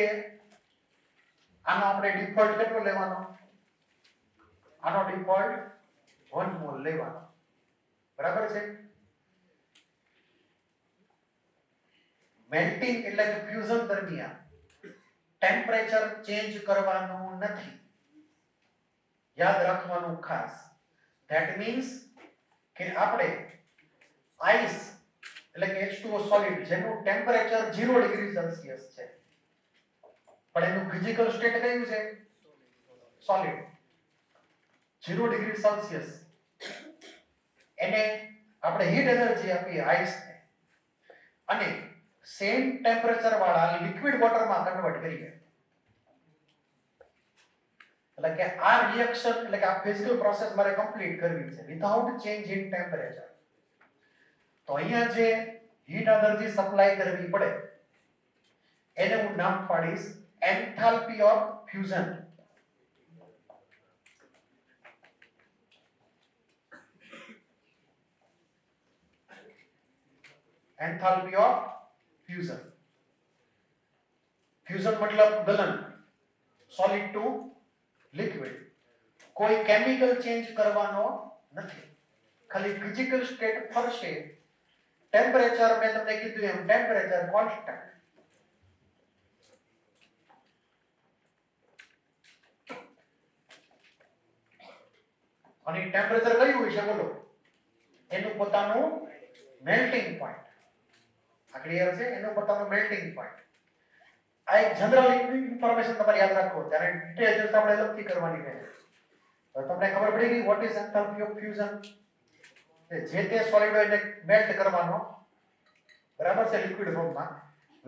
આનો આપણે ડિફોલ્ટ કેટલો લેવાનો? આનો ડિફોલ્ટ 1 મોલ લેવાનો. બરાબર છે? મેલ્ટિંગ એટલે કે ફ્યુઝન દરમિયાન ટેમ્પરેચર ચેન્જ કરવાનું નથી. યાદ રાખવાનું ખાસ. ધેટ મીન્સ કે આપણે આઈસ એટલે કે H2O સોલિડ જેનું ટેમ્પરેચર 0 ડિગ્રી સેલ્સિયસ છે, પણ એનું ફિઝિકલ સ્ટેટ કયું છે? સોલિડ. 0 degree Celsius. એને આપણે હીટ એનર્જી આપીએ આઈસને અને સેમ ટેમ્પરેચર વાળા લિક્વિડ વોટરમાં કન્વર્ટ કરીએ. એટલે કે આ રિએક્શન એટલે કે આ ફિઝિકલ પ્રોસેસ મારે કમ્પ્લીટ કરવી છે વિધાઉટ ચેન્જ ઇન ટેમ્પરેચર. તો અહીંયા જે હીટ એનર્જી સપ્લાય કરવી પડે એને હું નામ પાડીશ enthalpy of fusion. Enthalpy of fusion. Fusion મતલબ ગલન, સોલિડ ટુ લિક્વિડ. કોઈ કેમિકલ ચેન્જ કરવાનો નથી, ખાલી ફિઝિકલ સ્ટેટ ફરશે. ટેમ્પરેચર મેં તમને કીધું એમ ટેમ્પરેચર કોન્સ્ટન્ટ. અને ટેમ્પરેચર કયું હોય છે બોલો? એનું પોતાનું મેલ્ટિંગ પોઈન્ટ. આ ક્લિયર છે? એનું પોતાનું મેલ્ટિંગ પોઈન્ટ. આ એક જનરલ ઇન્ફોર્મેશન તમારે યાદ રાખો, ત્યારે ડિટેલ્સ આપણે અલગથી કરવાની છે. તો તમને ખબર પડી ગઈ what is enthalpy of fusion? જે તે સોલિડ હોય એને મેલ્ટ કરવાનો. બરાબર છે? લિક્વિડ ફોર્મમાં.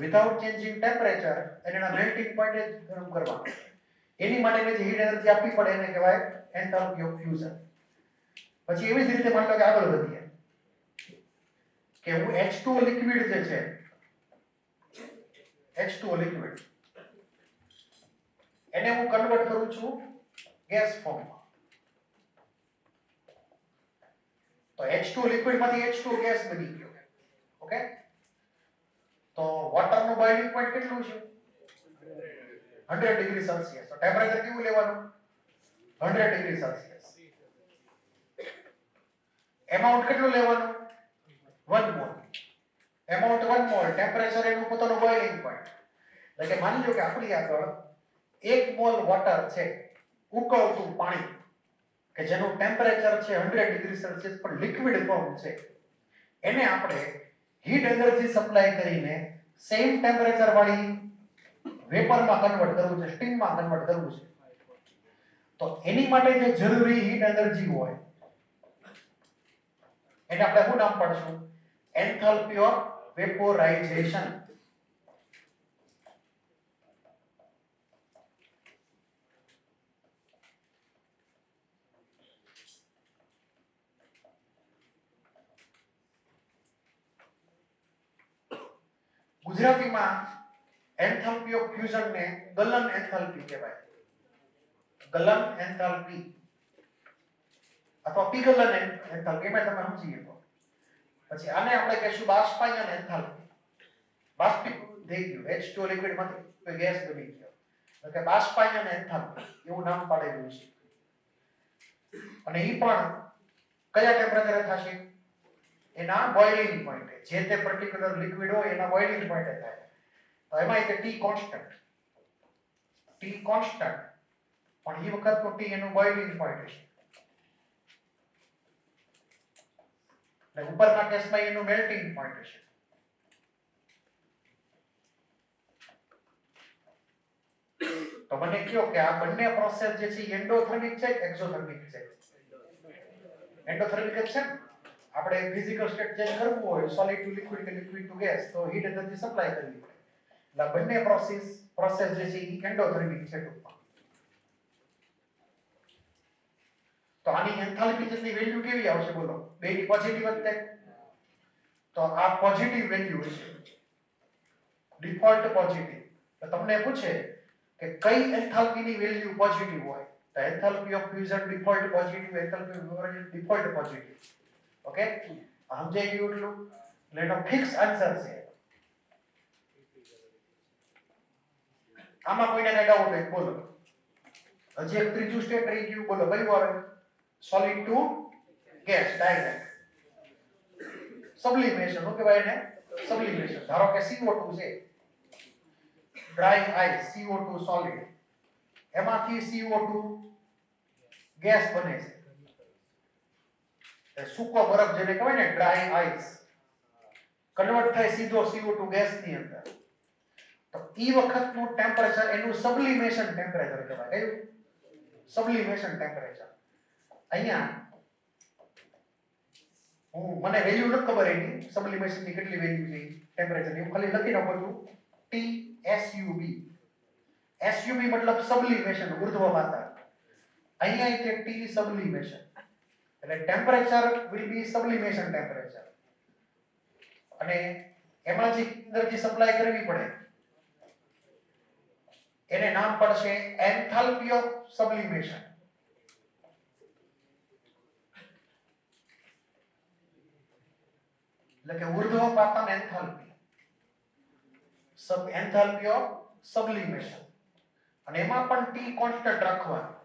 વિધાઉટ ચેન્જિંગ ટેમ્પરેચર અને એના મેલ્ટિંગ પોઈન્ટે જ ગરમ કરવાનું. એની માટેની જે હીટ એનર્જી આપવી પડે એને કહેવાય એન્થાલ્પી ઓફ ફ્યુઝન. પછી એવી જ રીતે માની લો કે આગળ વધીએ કે હું H2O લિક્વિડ જે છે H2O લિક્વિડ એને હું કન્વર્ટ કરું છું ગેસ ફોર્મમાં. તો H2O લિક્વિડ માંથી H2O ગેસ બની ગયો. ઓકે, તો વોટર નું બોઇલિંગ પોઈન્ટ કેટલું છે? 100 ડિગ્રી સેલ્સિયસ. તો ટેમ્પરેચર કેવું લેવાનું? 100 ડિગ્રી સેલ્સિયસ. એમાઉન્ટ કેટલું લેવાનું? 1 મોલ. એમાઉન્ટ 1 મોલ, ટેમ્પરેચર એનું પોતાનું બોઇલિંગ પોઈન્ટ. એટલે કે માની લો કે આપણી આગળ 1 મોલ વોટર છે, ઉકળતું પાણી, કે જેનું ટેમ્પરેચર છે 100 ડિગ્રી સેલ્સિયસ પણ લિક્વિડ ફોર્મ છે. એને આપણે હીટ એનર્જી સપ્લાય કરીને સેમ ટેમ્પરેચર વાળી વેપરમાં કન્વર્ટ કરવું છે, સ્ટીમમાં કન્વર્ટ કરવું છે. તો એની માટે જે જરૂરી હીટ એનર્જી હોય એને આપણે શું નામ પાડશું? Enthalpy of વેપોરાઇઝેશન. ગુજરાતીમાં એન્થાલ્પી ઓફ ફ્યુઝન ને ગલન એન્થાલ્પી કહેવાય. ગલન એન્થાલ્પી અથવા પીગલન એન્થાલ્પી, એમાં તમે સમજી શકો. પછી આને આપણે કહીશું બાષ્પાયન એન્થાલ્પી. બાષ્પી થઈ ગયું, H2O લિક્વિડ માંથી ગેસ બની ગયો, એટલે કે બાષ્પાયન એન્થાલ્પી એવું નામ પાડેલું છે. અને એ પણ કયા ટેમ્પરેચરે થશે? એના બોઇલિંગ પોઈન્ટે. જે તે પર્ટિક્યુલર લિક્વિડ હોય એના બોઇલિંગ પોઈન્ટે થાય. તો એમાં એક T કોન્સ્ટન્ટ, પણ એ વખતનો T એનું બોઇલિંગ પોઈન્ટ છે. અને ઉપરના કેસમાં એનું મેલ્ટિંગ પોઈન્ટ છે. તો મને કહો કે આ બંને પ્રોસેસ જે છે એન્ડોથર્મિક છે કે એક્ઝોથર્મિક છે? એન્ડોથર્મિક જ છે. આપણે ફિઝિકલ સ્ટેટ ચેન્જ કરવું હોય, સોલિડ ટુ લિક્વિડ કે લિક્વિડ ટુ ગેસ, તો હીટ એનર્જી સપ્લાય કરવી પડે. એટલે બંને પ્રોસેસ જે છે એ એન્ડોથર્મિક છે ટૂંકમાં. તો આની એન્થાલ્પી જેટલી વેલ્યુ કેવી આવશે બોલો? બેની પોઝિટિવ વધે. તો આ પોઝિટિવ વેલ્યુ છે, ડિફોલ્ટ પોઝિટિવ. તો તમને પૂછે કે કઈ એન્થાલ્પીની વેલ્યુ પોઝિટિવ હોય, તો enthalpy of fusion default positive, enthalpy of vaporization default positive. Okay, સમજાઈ ગયું એટલું? એટલે એનો ફિક્સ આન્સર છે. આમાં કોઈને કઈ ડાઉટ હોય બોલો? હજી એક ત્રીજું સ્ટેપ રહી ગયું, બોલો કયું આવે? Solid to gas direct sublimation. શું કહેવાય એને? સબ્લિમેશન. ધારો કે CO2 છે, ડ્રાય આઈસ, CO2 સોલિડ, એમાંથી CO2 ગેસ બને છે. સૂકો બરફ જેને કહેવાય ને, ડ્રાય આઈસ, કન્વર્ટ થાય સીધો CO2 ગેસ ની અંદર. તો ઈ વખતનું ટેમ્પરેચર એનું સબ્લિમેશન ટેમ્પરેચર કહેવાય. કયું? સબ્લિમેશન ટેમ્પરેચર. અહીંયા મને વેલ્યુ નથી ખબર એની સબ્લિમેશન ની કેટલી વેલ્યુ છે ટેમ્પરેચર ની, હું ખાલી લખી નાખું છું TSUB. SUB મતલબ સબ્લિમેશન, ઉર્ધ્વપાતન. અહીંયા છે T સબ્લિમેશન. એટલે ટેમ્પરેચર વિલ બી સબ્લિમેશન ટેમ્પરેચર. અને એમાં જે એનર્જી સપ્લાય કરવી પડે એને નામ પડશે એન્થાલ્પી ઓફ સબ્લિમેશન. એટલે કે ઉર્ધ્વપાતન એન્થાલ્પી, એન્થાલ્પી ઓફ સબ્લિમેશન. અને એમાં પણ T કોન્સ્ટન્ટ રાખવાનું.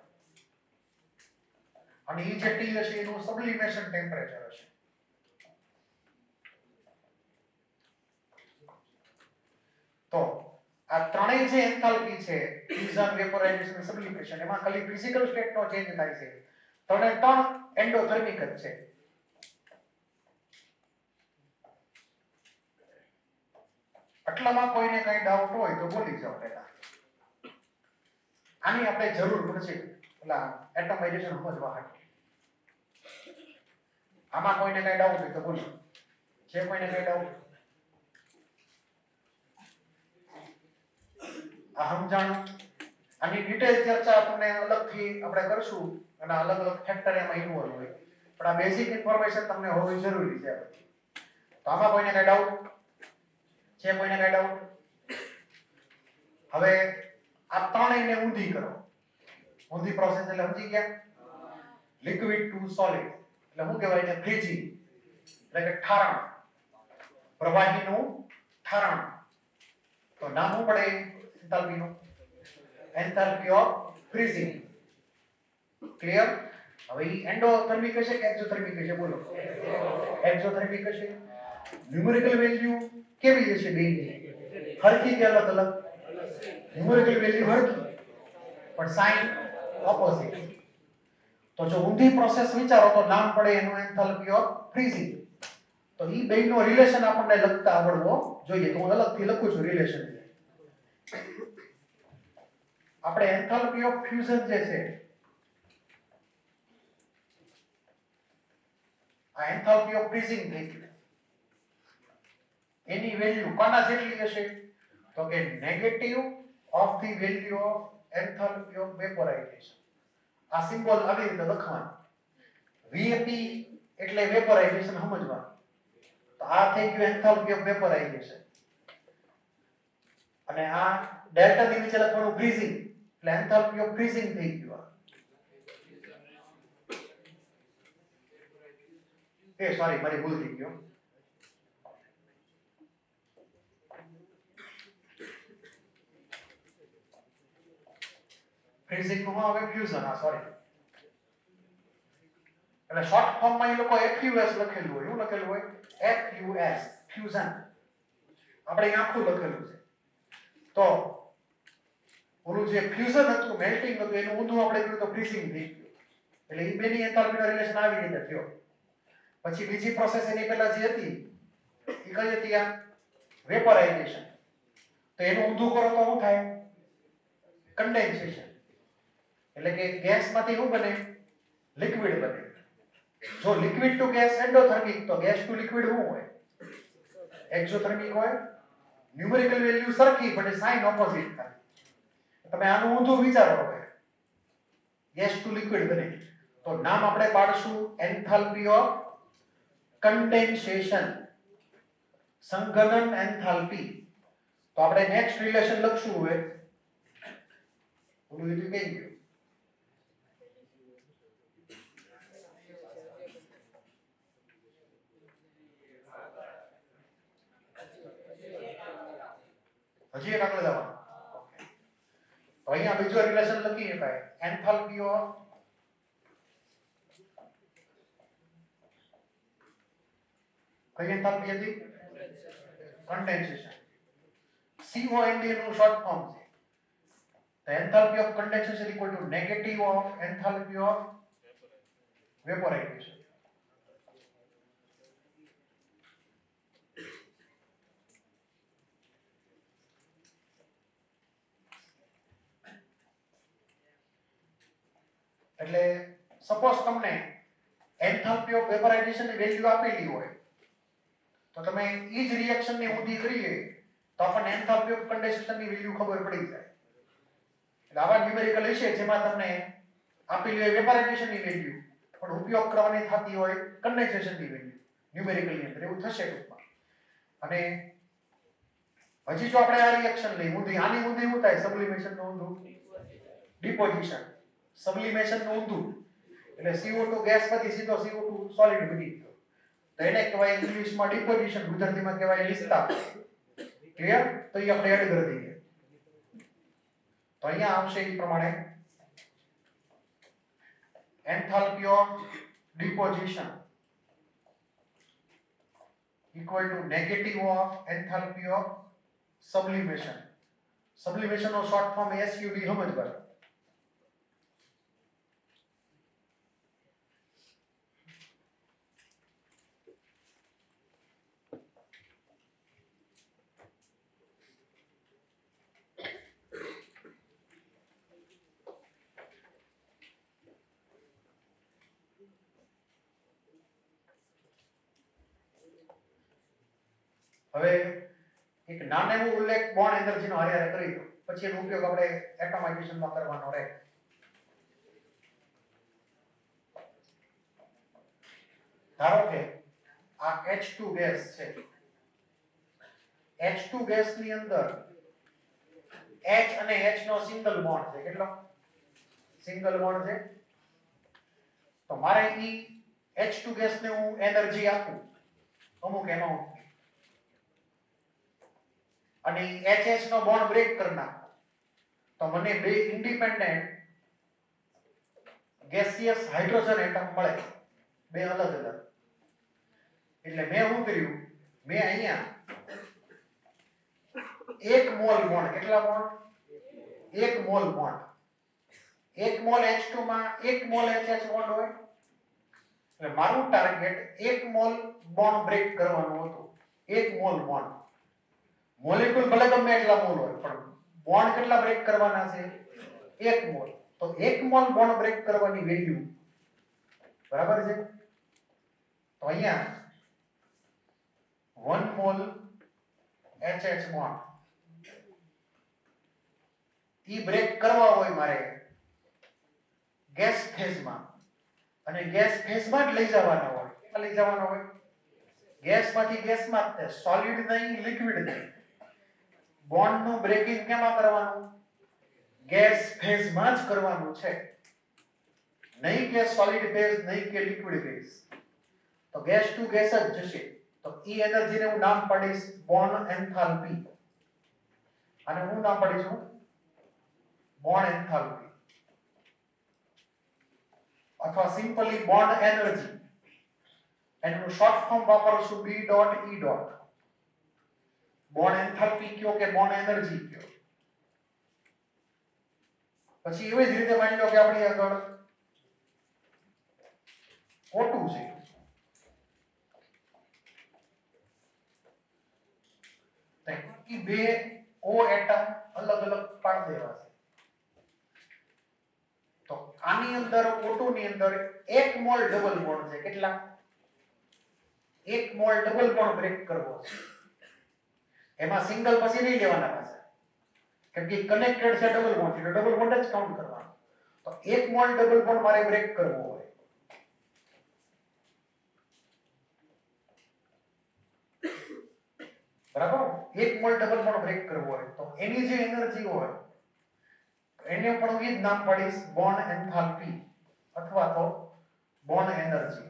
અને એ જે T હશે એનું સબ્લિમેશન ટેમ્પરેચર હશે. તો આ ત્રણેય જે એન્થાલ્પી છે, ફ્યુઝન, વેપોરાઇઝેશન, સબ્લિમેશન, એમાં ખાલી ફિઝિકલ સ્ટેટનો ચેન્જ થાય છે. ત્રણે ત્રણ એન્ડોથર્મિક જ છે. આટલામાં કોઈને કઈ ડાઉટ હોય તો બોલી જાઓ પહેલા. આની આપણે જરૂર પડશે પેલા એટમાઇઝેશન સમજવા માટે. આમાં કોઈને કઈ ડાઉટ હોય તો બોલો. છે કોઈને કઈ ડાઉટ? આ સમજાણું. આની ડિટેલ ચર્ચા આપણને અલગથી આપણે કરશું અને અલગ અલગ ફેક્ટર એમાં ઇન્વોલ્વ હોય, પણ આ બેઝિક ઇન્ફોર્મેશન તમને હોવી જરૂરી છે. તો આમાં કોઈને કઈ ડાઉટ છે? કોઈને કઈ ડાઉટ? હવે આ ત્રણેયને ઊંધી કરો. ઊંધી પ્રોસેસ એટલે સમજી ગયા? લિક્વિડ ટુ સોલિડ એટલે શું કહેવાય છે? ફ્રીઝિંગ એટલે કે ઠારણ, પ્રવાહીનું ઠારણ. તો નામ શું પડે એન્થાલ્પીનું? Enthalpy of freezing. ક્લિયર? હવે એન્ડોથર્મિક હશે કે એક્ઝોથર્મિક હશે? બોલો. એક્ઝોથર્મિક હશે. ન્યુમેરિકલ વેલ્યુ કેવી હશે? બેની હરખી કે અલગ અલગ? ન્યુમેરિકલ વેલ્યુ હરખી પણ સાઇન ઓપોઝિટ. તો જો ઊંધી પ્રોસેસ વિચારો તો નામ પડે એનું એન્થાલ્પી ઓફ ફ્રીઝિંગ. તો ઈ બેનો રિલેશન આપણને લખતા આવડવો જોઈએ. તો હું અલગથી લખું છું રિલેશન. આપણે એન્થાલ્પી ઓફ ફ્યુઝન જે છે, આ એન્થાલ્પી ઓફ ફ્રીઝિંગ થઈ ગયું, એની વેલ્યુ કોના જેટલી હશે? તો કે negative of the value of enthalpy of vaporization. આ સિમ્બોલ આવી રીતે લખવાનું. VAP એટલે વેપોરાઇઝેશન સમજવાનું. તો આ થઈ ગયું એન્થાલ્પી ઓફ વેપોરાઇઝેશન. અને આ ડેલ્ટા ની નીચે લખવાનું ફ્રીઝિંગ એટલે એન્થાલ્પી ઓફ ફ્રીઝિંગ થઈ ગયું. સોરી, મારી ભૂલ થઈ ગયો. ફ્રીઝિંગ નું હવે ફ્યુઝન. સોરી, એટલે શોર્ટ ફોર્મ માં એ લોકો FUS લખેલું હોય. શું લખેલું હોય? FUS, fusion. આપણે અહીં આખું લખેલું છે. તો ઓલું જે ફ્યુઝન હતું, મેલ્ટિંગ હતું, એનું ઊંધું આપણે કર્યું તો ફ્રીઝિંગ થઈ ગયું. એટલે એ બેની એન્થાલ્પીનો રિલેશન આવી રીતે થયો. પછી બીજી પ્રોસેસ એની પહેલા જે હતી એ કઈ હતી? આ વેપોરાઇઝેશન. તો એનું ઊંધું કરો તો શું થાય? કન્ડેન્સેશન. એટલે કે ગેસમાંથી શું બને? લિક્વિડ બને. જો લિક્વિડ ટુ ગેસ એન્ડોથર્મિક, તો ગેસ ટુ લિક્વિડ શું હોય? એક્ઝોથર્મિક હોય. ન્યુમેરિકલ વેલ્યુ સરખી પણ સાઇન ઓપોઝિટ થાય. તમે આનું ઊંધું વિચારો. હવે ગેસ ટુ લિક્વિડ બને તો નામ આપણે પાડશું એન્થાલ્પી ઓફ કન્ડેન્સેશન, સંઘનન એન્થાલ્પી. તો આપણે નેક્સ્ટ રિલેશન લખશું. હવે ઓલું કઈ ગયું? હજી એક આગળ જવાનું. તો અહીંયા બીજો રિલેશન લખી શકાય. એન્થાલ્પી ઓફ કઈ એન્થાલ્પી હતી? કન્ડેન્સેશન. COND નું શોર્ટ ફોર્મ છે. The enthalpy of condensation is equal to negative of enthalpy of vaporization. એટલે સપોઝ તમને એન્થાલ્પી ઓફ વેપોરાઇઝેશન ની વેલ્યુ આપેલી હોય તો તમે ઈ જ રિએક્શન ને ઊંધી કરીએ તો આપણને એન્થાલ્પી ઓફ કન્ડેન્સેશન ની વેલ્યુ ખબર પડી જાય. એટલે આવા ન્યુમેરિકલ હશે જેમાં તમને આપેલી હોય વેપોરાઇઝેશન ની વેલ્યુ પણ ઉપયોગ કરવાની થતી હોય કન્ડેન્સેશન ની વેલ્યુ ન્યુમેરિકલ ની અંદર. એવું થશે ટૂંકમાં. અને હજી જો આપણે આ રિએક્શન લઈ ઊંધી, આની ઊંધી શું થાય? સબ્લિમેશન નું ઊંધું ડિપોઝિશન. સબ્લિમેશન નું ઊંધું એટલે CO2 ગેસ માંથી સીધો CO2 સોલિડ બની ગયો. તો એને કહેવાય ઇંગ્લિશમાં ડિપોઝિશન, ગુજરાતીમાં કહેવાય વિસ્તાર. ક્લિયર? તો એ આપણે એડ કરી દઈએ. તો અહીંયા આવશે એ પ્રમાણે enthalpy of deposition equal to negative of enthalpy of sublimation. Sublimation નો શોર્ટ ફોર્મ SUD સમજવાનું. હવે એક નાનો એવો ઉલ્લેખ બોન્ડ એનર્જીનો હારે કરી દો. પછી એનો ઉપયોગ આપણે એટોમાઇઝેશનમાં કરવાનો રહે. ધારો કે આ H2 ગેસ છે. H2 ગેસની અંદર H અને H નો સિંગલ બોન્ડ છે. કેટલો? સિંગલ બોન્ડ છે. તો મારે ઈ H2 ગેસને હું એનર્જી આપું અમુક એમાઉન્ટ અને HH નો બોન્ડ બ્રેક કરી નાખો તો મને બે ઇન્ડિપેન્ડન્ટ ગેસિયસ હાઇડ્રોજન એટમ મળે, બે અલગ અલગ. એટલે મેં શું કર્યું, મેં અહીંયા 1 મોલ બોન્ડ, કેટલા bond? 1 mall bond. 1 mall H2 માં 1 મોલ HH બોન્ડ હોય. એટલે મારું ટાર્ગેટ 1 મોલ બોન્ડ બ્રેક કરવાનું હતું. 1 મોલ બોન્ડ. મોલેક્યુલ ભલે ગમે એટલા મોલ હોય પણ બોન્ડ કેટલા બ્રેક કરવાના છે? 1 મોલ. તો 1 મોલ બોન્ડ બ્રેક કરવાની વેલ્યુ બરાબર છે. તો અહીંયા 1 મોલ HH બોન્ડ ઈ બ્રેક કરવા હોય મારે ગેસ ફેઝમાં, અને ગેસ ફેઝમાં જ લઈ જવાના હોય. કેમાં લઈ જવાના હોય? ગેસમાંથી ગેસમાં જ, સોલિડ નહીં, લિક્વિડ નહીં. બોન્ડનું બ્રેકિંગ કેમાં કરવાનું? ગેસ ફેઝમાં જ કરવાનું છે. નહીં કે સોલિડ ફેઝ, નહીં કે લિક્વિડ ફેઝ. તો ગેસ ટુ ગેસ જ જશે. તો ઈ એનર્જીને હું નામ પાડીશ બોન્ડ એન્થાલ્પી. અને હું નામ પાડીશું બોન્ડ એન્થાલ્પી અથવા સિમ્પલી બોન્ડ એનર્જી. એનું શોર્ટ ફોર્મ વાપરશું B dot E dot. Bond enthalpy કયો કે બોન્ડ એનર્જી કયો. પછી એવી જ રીતે માની લો કે આપણી આગળ O2 છે. ઈ બે O એટમ અલગ અલગ પાડી દેવા છે. તો આની અંદર O2 ની અંદર 1 મોલ ડબલ બોન્ડ છે. કેટલા? 1 મોલ ડબલ બોન્ડ બ્રેક કરવો છે. એમાં સિંગલ પછી નહીં લેવાના પાછા, કેમ કે કનેક્ટેડ છે ડબલ બોન્ડ, એટલે ડબલ બોન્ડ જ કાઉન્ટ કરવાનો. તો 1 મોલ ડબલ બોન્ડ મારે બ્રેક કરવો હોય, બરાબર? 1 મોલ ડબલ બોન્ડ બ્રેક કરવો હોય તો એની જે એનર્જી હોય એને પણ હું જ નામ પાડીશ બોન્ડ એન્થાલ્પી અથવા તો bond energy.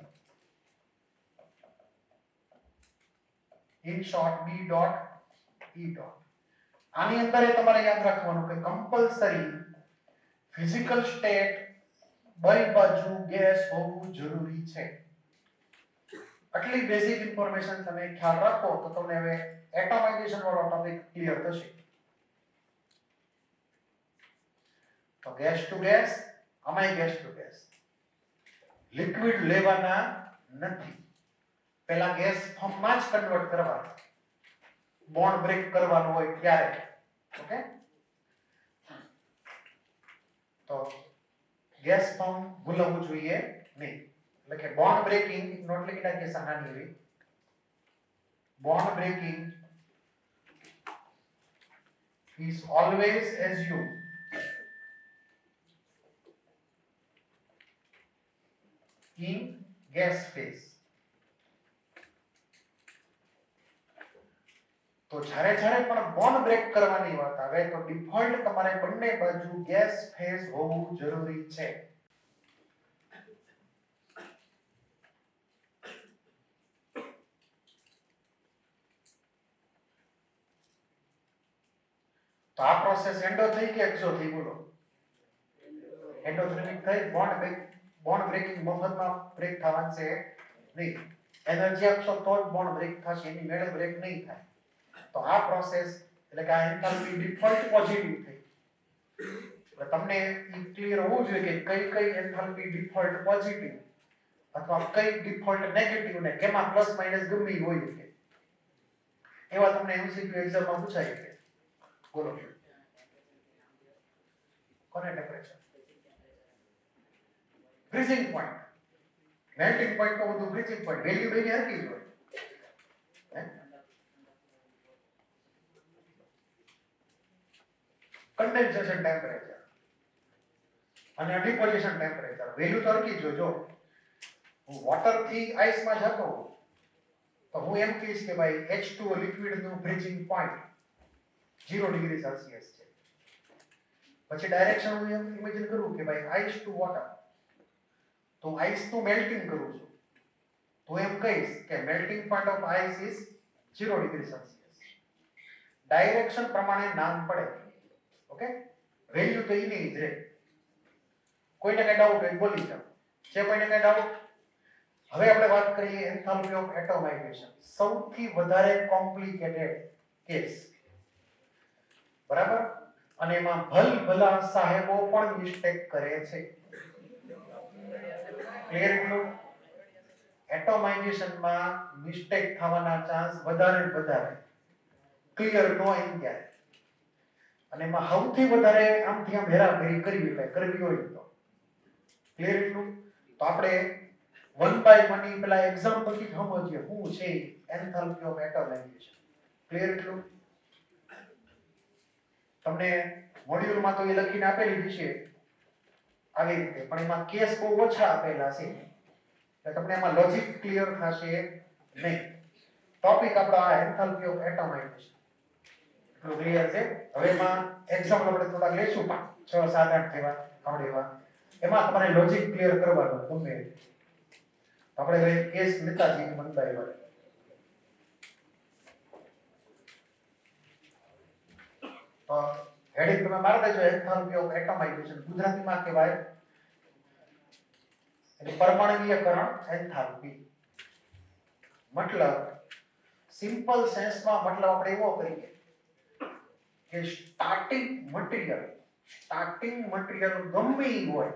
In short B dot E dot. આની અંદર તમારે યાદ રાખવાનું કે કમ્પલસરી ફિઝિકલ સ્ટેટ બરી બાજુ ગેસ હોવું જરૂરી છે. આટલી બેઝિક ઇન્ફોર્મેશન તમે ખ્યાલ રાખો તો તમને હવે એટોમાઇઝેશન વાળો ટોપિક ક્લિયર થશે. તો ગેસ ટુ ગેસ, આમાંય ગેસ ટુ ગેસ. લિક્વિડ લેવાના નથી. પહેલા ગેસ ફોર્મમાં જ કન્વર્ટ કરવાનું. બોન્ડ બ્રેક કરવાનું હોય ત્યારે. ઓકે? તો ગેસ ફોર્મ ભૂલવું જોઈએ નહીં. એટલે કે બોન્ડ બ્રેકિંગ નોટ લખી નાખીએ સામાન્ય એવી. Bond breaking is always assumed in gas phase. તો જ્યારે પણ બોન્ડ બ્રેક કરવાની વાત આવે તો ડિફોલ્ટ તમારે બંને બાજુ ગેસ ફેઝ હોવું જરૂરી છે. તો આ પ્રોસેસ એન્ડો થઈ કે એક્સો થઈ? બોલો. એન્ડોથર્મિક થઈ. બોન્ડ બ્રેકિંગ મફતમાં બ્રેક થવાનું છે નહીં. એનર્જી આપશો તો જ બોન્ડ બ્રેક થશે, એની મેળે બ્રેક નહીં થાય. તો આ પ્રોસેસ એટલે કે આ એન્થાલ્પી ડિફોલ્ટ પોઝિટિવ થઈ. એટલે તમને ક્લિયર હોવું જોઈએ કે કઈ એન્થાલ્પી ડિફોલ્ટ પોઝિટિવ અથવા કઈ ડિફોલ્ટ નેગેટિવ ને કેમાં પ્લસ માઈનસ ગમે હોય કે એવા તમને એમસીક્યુ એક્ઝામમાં પૂછાય છે. બોલો. કોને temperature? Freezing point, melting point તો બધું ફ્રીઝિંગ પોઈન્ટ વેલ્યુ બેની હરકી જ હોય. કન્ડેન્સેશન ટેમ્પરેચર અને ડિપોઝિશન ટેમ્પરેચર વેલ્યુ તો સરખી જ જો હું વોટર થી આઈસ માં જતો તો હું એમ કહીશ કે ભાઈ H2O લિક્વિડ નું બ્રીચિંગ પોઈન્ટ 0 ડિગ્રી સેલ્સિયસ છે. પછી ડાયરેક્શન હું એમ ઇમેજિન કરું કે ભાઈ આઈસ ટુ વોટર, તો આઈસ નું મેલ્ટિંગ કરું છું તો એમ કહીશ કે melting point of ice is 0 degree Celsius. Direction પ્રમાણે નામ પડે. ઓકે, વેલ્યુ તો એની જ રહે. કોઈને કઈ ડાઉટ હોય બોલી જાઓ. છે કોઈને કઈ ડાઉટ? હવે આપણે વાત કરીએ એન્થાલ્પી ઓફ એટોમાઇઝેશન, સૌથી વધારે કોમ્પ્લિકેટેડ કેસ. બરાબર? અને એમાં ભલભલા સાહેબો પણ મિસ્ટેક કરે છે. ક્લિયર એટલું? એટોમાઇઝેશનમાં મિસ્ટેક થવાના ચાન્સ વધારે વધારે. ક્લિયર નો ઇન્ડિયા. અને એમાં સૌથી વધારે આમથી આમ હેરાફેરી કરવી હોય તો ક્લિયર એટલું? તો આપણે વન બાય વન પેલા એક્ઝામ્પલ થી સમજીએ શું છે એન્થાલ્પી ઓફ એટોમાઇઝેશન. ક્લિયર એટલું? તમને મોડ્યુલમાં તો એ લખીને આપેલી જ છે આવી રીતે, પણ એમાં કેસ બહુ ઓછા આપેલા છે એટલે તમને એમાં લોજિક ક્લિયર થશે નહીં. ટોપિક આપણો આ એન્થાલ્પી ઓફ એટોમાઇઝેશન. એટલું ક્લિયર છે? હવે એમાં એક્ઝામ્પલ આપણે થોડાક લઈશું 6 7 8 જેવા આવડે એવા. એમાં તમારે લોજિક ક્લિયર કરવાનું ગમે. આપણે હવે કેસ લેતા જઈએ વન બાય વન. તો હેડિંગ તમે મારી દેજો એન્થાલ્પી ઓફ એટોમાઇઝેશન. ગુજરાતીમાં કહેવાય પરમાણુકીયકરણ એન્થાલ્પી. મતલબ સિમ્પલ સેન્સમાં મતલબ આપણે એવો કરીએ કે સ્ટાર્ટિંગ મટીરીયલ ગમે ઈ હોય,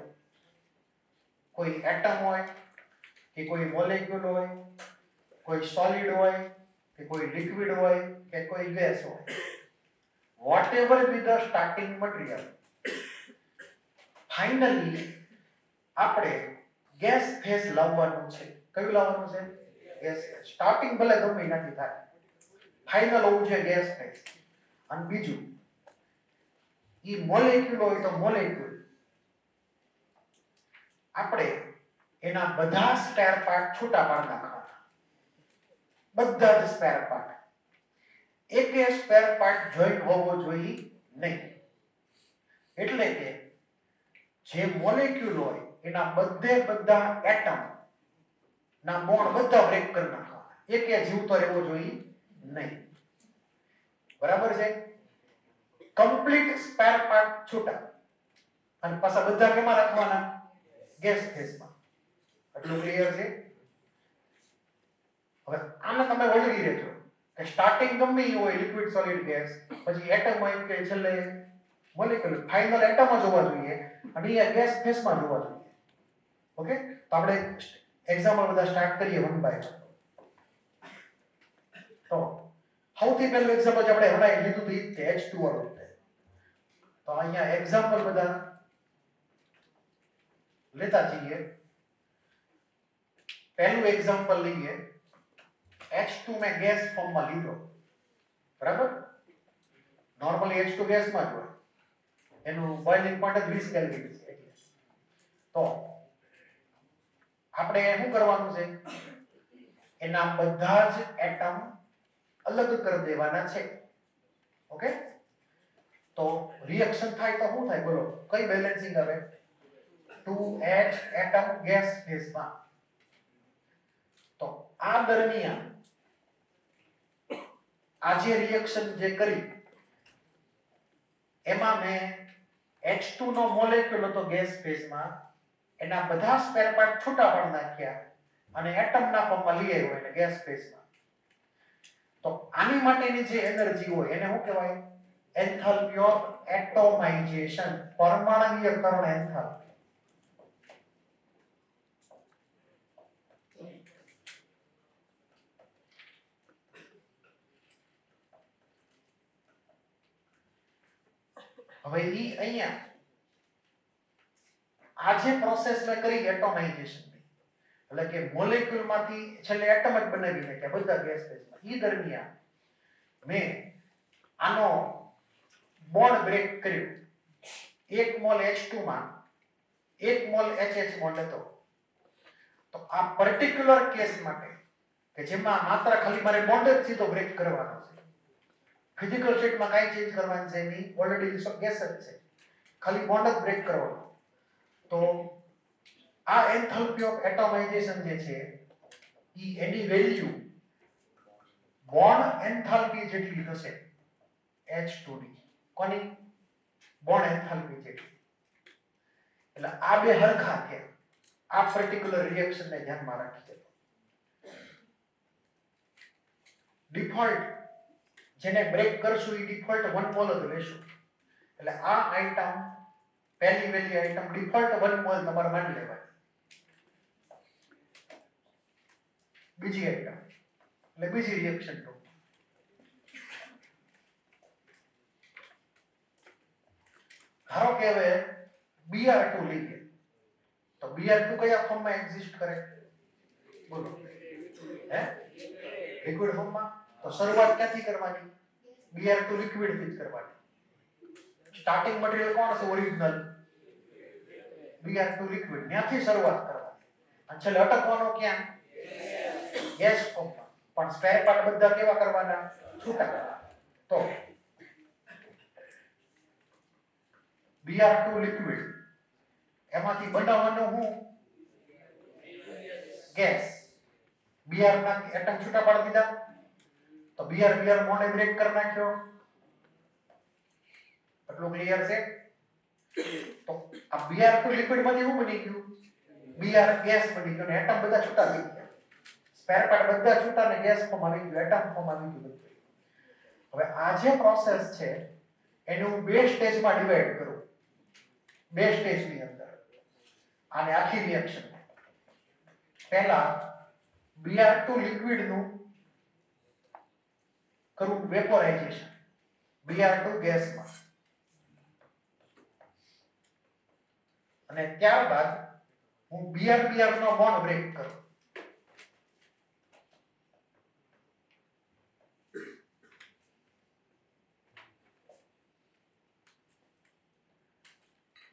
કોઈ એટમ હોય કે કોઈ મોલેક્યુલ હોય, કોઈ સોલિડ હોય કે કોઈ લિક્વિડ હોય કે કોઈ ગેસ હોય, whatever be the starting material, finally આપણે ગેસ ફેઝ લાવવાનું છે. કયું લાવવાનું છે? Gas phase. સ્ટાર્ટિંગ ભલે ગમે નથી થાય, ફાઇનલ હોવું છે ગેસ ફેઝ. અને બીજું ઈ મોલેક્યુલ હોય તો મોલેક્યુલ આપણે એના બધા સ્પેર પાર્ટ છૂટા પાડી નાખવાના. બધા જ સ્પેર પાર્ટ. એકે સ્પેર પાર્ટ જોઈન્ટ હોવો જોઈએ નહીં. એટલે કે જે મોલેક્યુલ હોય એના બધા એટમ ના બોન્ડ બધા બ્રેક કરી નાખવાના. એકે જીવતો રહેવો જોઈએ નહીં. બરાબર છે? કમ્પ્લીટ સ્પેર પાર્ટ છૂટા અને પાછા બધા કેમાં રાખવાના? ગેસ ફેઝમાં. એટલું ક્લિયર છે? હવે આને તમે વળગી રહેજો કે સ્ટાર્ટિંગ ગમે ઈ હોય, લિક્વિડ સોલિડ ગેસ, પછી એટમ હોય કે છેલ્લે મોલેક્યુલ, ફાઇનલ એટમ જ હોવા જોઈએ અને એ ગેસ ફેઝમાં હોવા જોઈએ. ઓકે, તો આપણે એક્ઝામ્પલ બધા સ્ટાર્ટ કરીએ વન બાય વન. તો સૌથી પહેલું એક્ઝામ્પલ જે આપણે હમણાં લીધું હતું એ H2O વાળું. તો અહીંયા એક્ઝામ્પલ બધા લેતા જઈએ. પહેલું એક્ઝામ્પલ લઈએ. H2 મેં ગેસ ફોર્મમાં લીધો. બરાબર? નોર્મલી H2 ગેસમાં જ હોય. એનું બોઇલિંગ પોઈન્ટ 20 કેલ્વિન છે. તો આપણે શું કરવાનું છે? એના બધા જ એટમ અલગ કરી દેવાના છે. ઓકે, તો રિએક્શન થાય તો શું થાય બોલો? કઈ બેલેન્સિંગ આવે? 2H એટમ ગેસ ફેઝમાં. તો આ દરમિયાન આ જે રિએક્શન જે કરી એમાં મેં H2 નો મોલેક્યુલ હતો ગેસ ફેઝમાં, એના બધા સ્પેર પાર્ટ છૂટા પાડી નાખ્યા અને એટમના ફોર્મમાં લઈ આવ્યો એટલે ગેસ ફેઝમાં. તો આની માટેની જે એનર્જી હોય એને શું કહેવાય? એન્થાલ્પી ઓફ એટોમાઇઝેશન, પરમાણુકીયકરણ એન્થાલ્પી. હવે ઈ અહીંયા આ જે પ્રોસેસ મેં કરી એટોમાઇઝેશન ની, એટલે કે મોલેક્યુલ માંથી છેલ્લે એટમ જ બનાવી નાખ્યા બધા ગેસ ફેઝમાં. ઈ દરમિયાન મેં આનો બોન્ડ બ્રેક કર્યું, 1 મોલ H2 માં 1 મોલ HH બોન્ડ હતો, તો આ પર્ટિક્યુલર કેસ માટે કે જેમાં માત્ર ખાલી મારે બોન્ડ જ સીધો બ્રેક કરવાનો છે, ફિઝિકલ સ્ટેટમાં કાંઈ ચેન્જ કરવાનું છે નહીં, ઓલરેડી ગેસ જ છે, ખાલી બોન્ડ જ બ્રેક કરવાનો, તો આ એન્થાલ્પી ઓફ એટોમાઇઝેશન જે છે ઈ એની વેલ્યુ બોન્ડ એન્થાલ્પી જેટલી થશે H2D, કોની? બોન્ડ એન્થાલ્પી જેટલી. એટલે આ બે હરખા થયા. આ પર્ટિક્યુલર રિએક્શન ને ધ્યાનમાં રાખીએ. ડિફોલ્ટ જેને બ્રેક કરશું એ ડિફોલ્ટ 1 મોલ જ લેશું. એટલે આ આઈટમ પહેલી વેલ્યુ આઈટમ ડિફોલ્ટ 1 મોલ તમારે માની લેવાની. બીજી આઈટમ એટલે બીજી રિએક્શન તો ધારો કે હવે Br2 લઈએ તો Br2 કયા ફોર્મમાં એક્ઝિસ્ટ કરે? બોલો. હે? લિક્વિડ ફોર્મમાં. તો શરૂઆત ક્યાંથી કરવાની? Br2 લિક્વિડ થી જ કરવાની. સ્ટાર્ટિંગ મટીરીયલ કોણ છે? Original Br2 liquid. ત્યાંથી શરૂઆત કરવાની અને છેલ્લે અટકવાનો ક્યાં? ગેસ ફોર્મમાં. પણ સ્પેર પાર્ટ બધા કેવા કરવાના? છૂટા. તો Br2 લિક્વિડ એમાંથી બનાવવાનું હું ગેસ. Br ના એટમ છૂટા પાડી દીધા તો Br મોને બ્રેક કરી નાખ્યો. એટલું ક્લિયર છે? તો આ Br2 લિક્વિડ માંથી શું બની ગયું? Br ગેસ બની ગયો ને એટમ બધા છૂટા થઈ ગયા. સ્પેર પાર્ટ બધા છૂટા ને ગેસ ફોર્મ આવી ગયું, એટમ ફોર્મ આવી ગયું. હવે આ જે પ્રોસેસ છે એને હું બે સ્ટેજમાં ડિવાઈડ કરું. બે સ્ટેજની અંદર આને આખી રિએક્શન પહેલા Br2 લિક્વિડ નું કરું વેપોરાઇઝેશન Br2 ગેસમાં, અને ત્યારબાદ હું Br નો બોન્ડ બ્રેક કરું.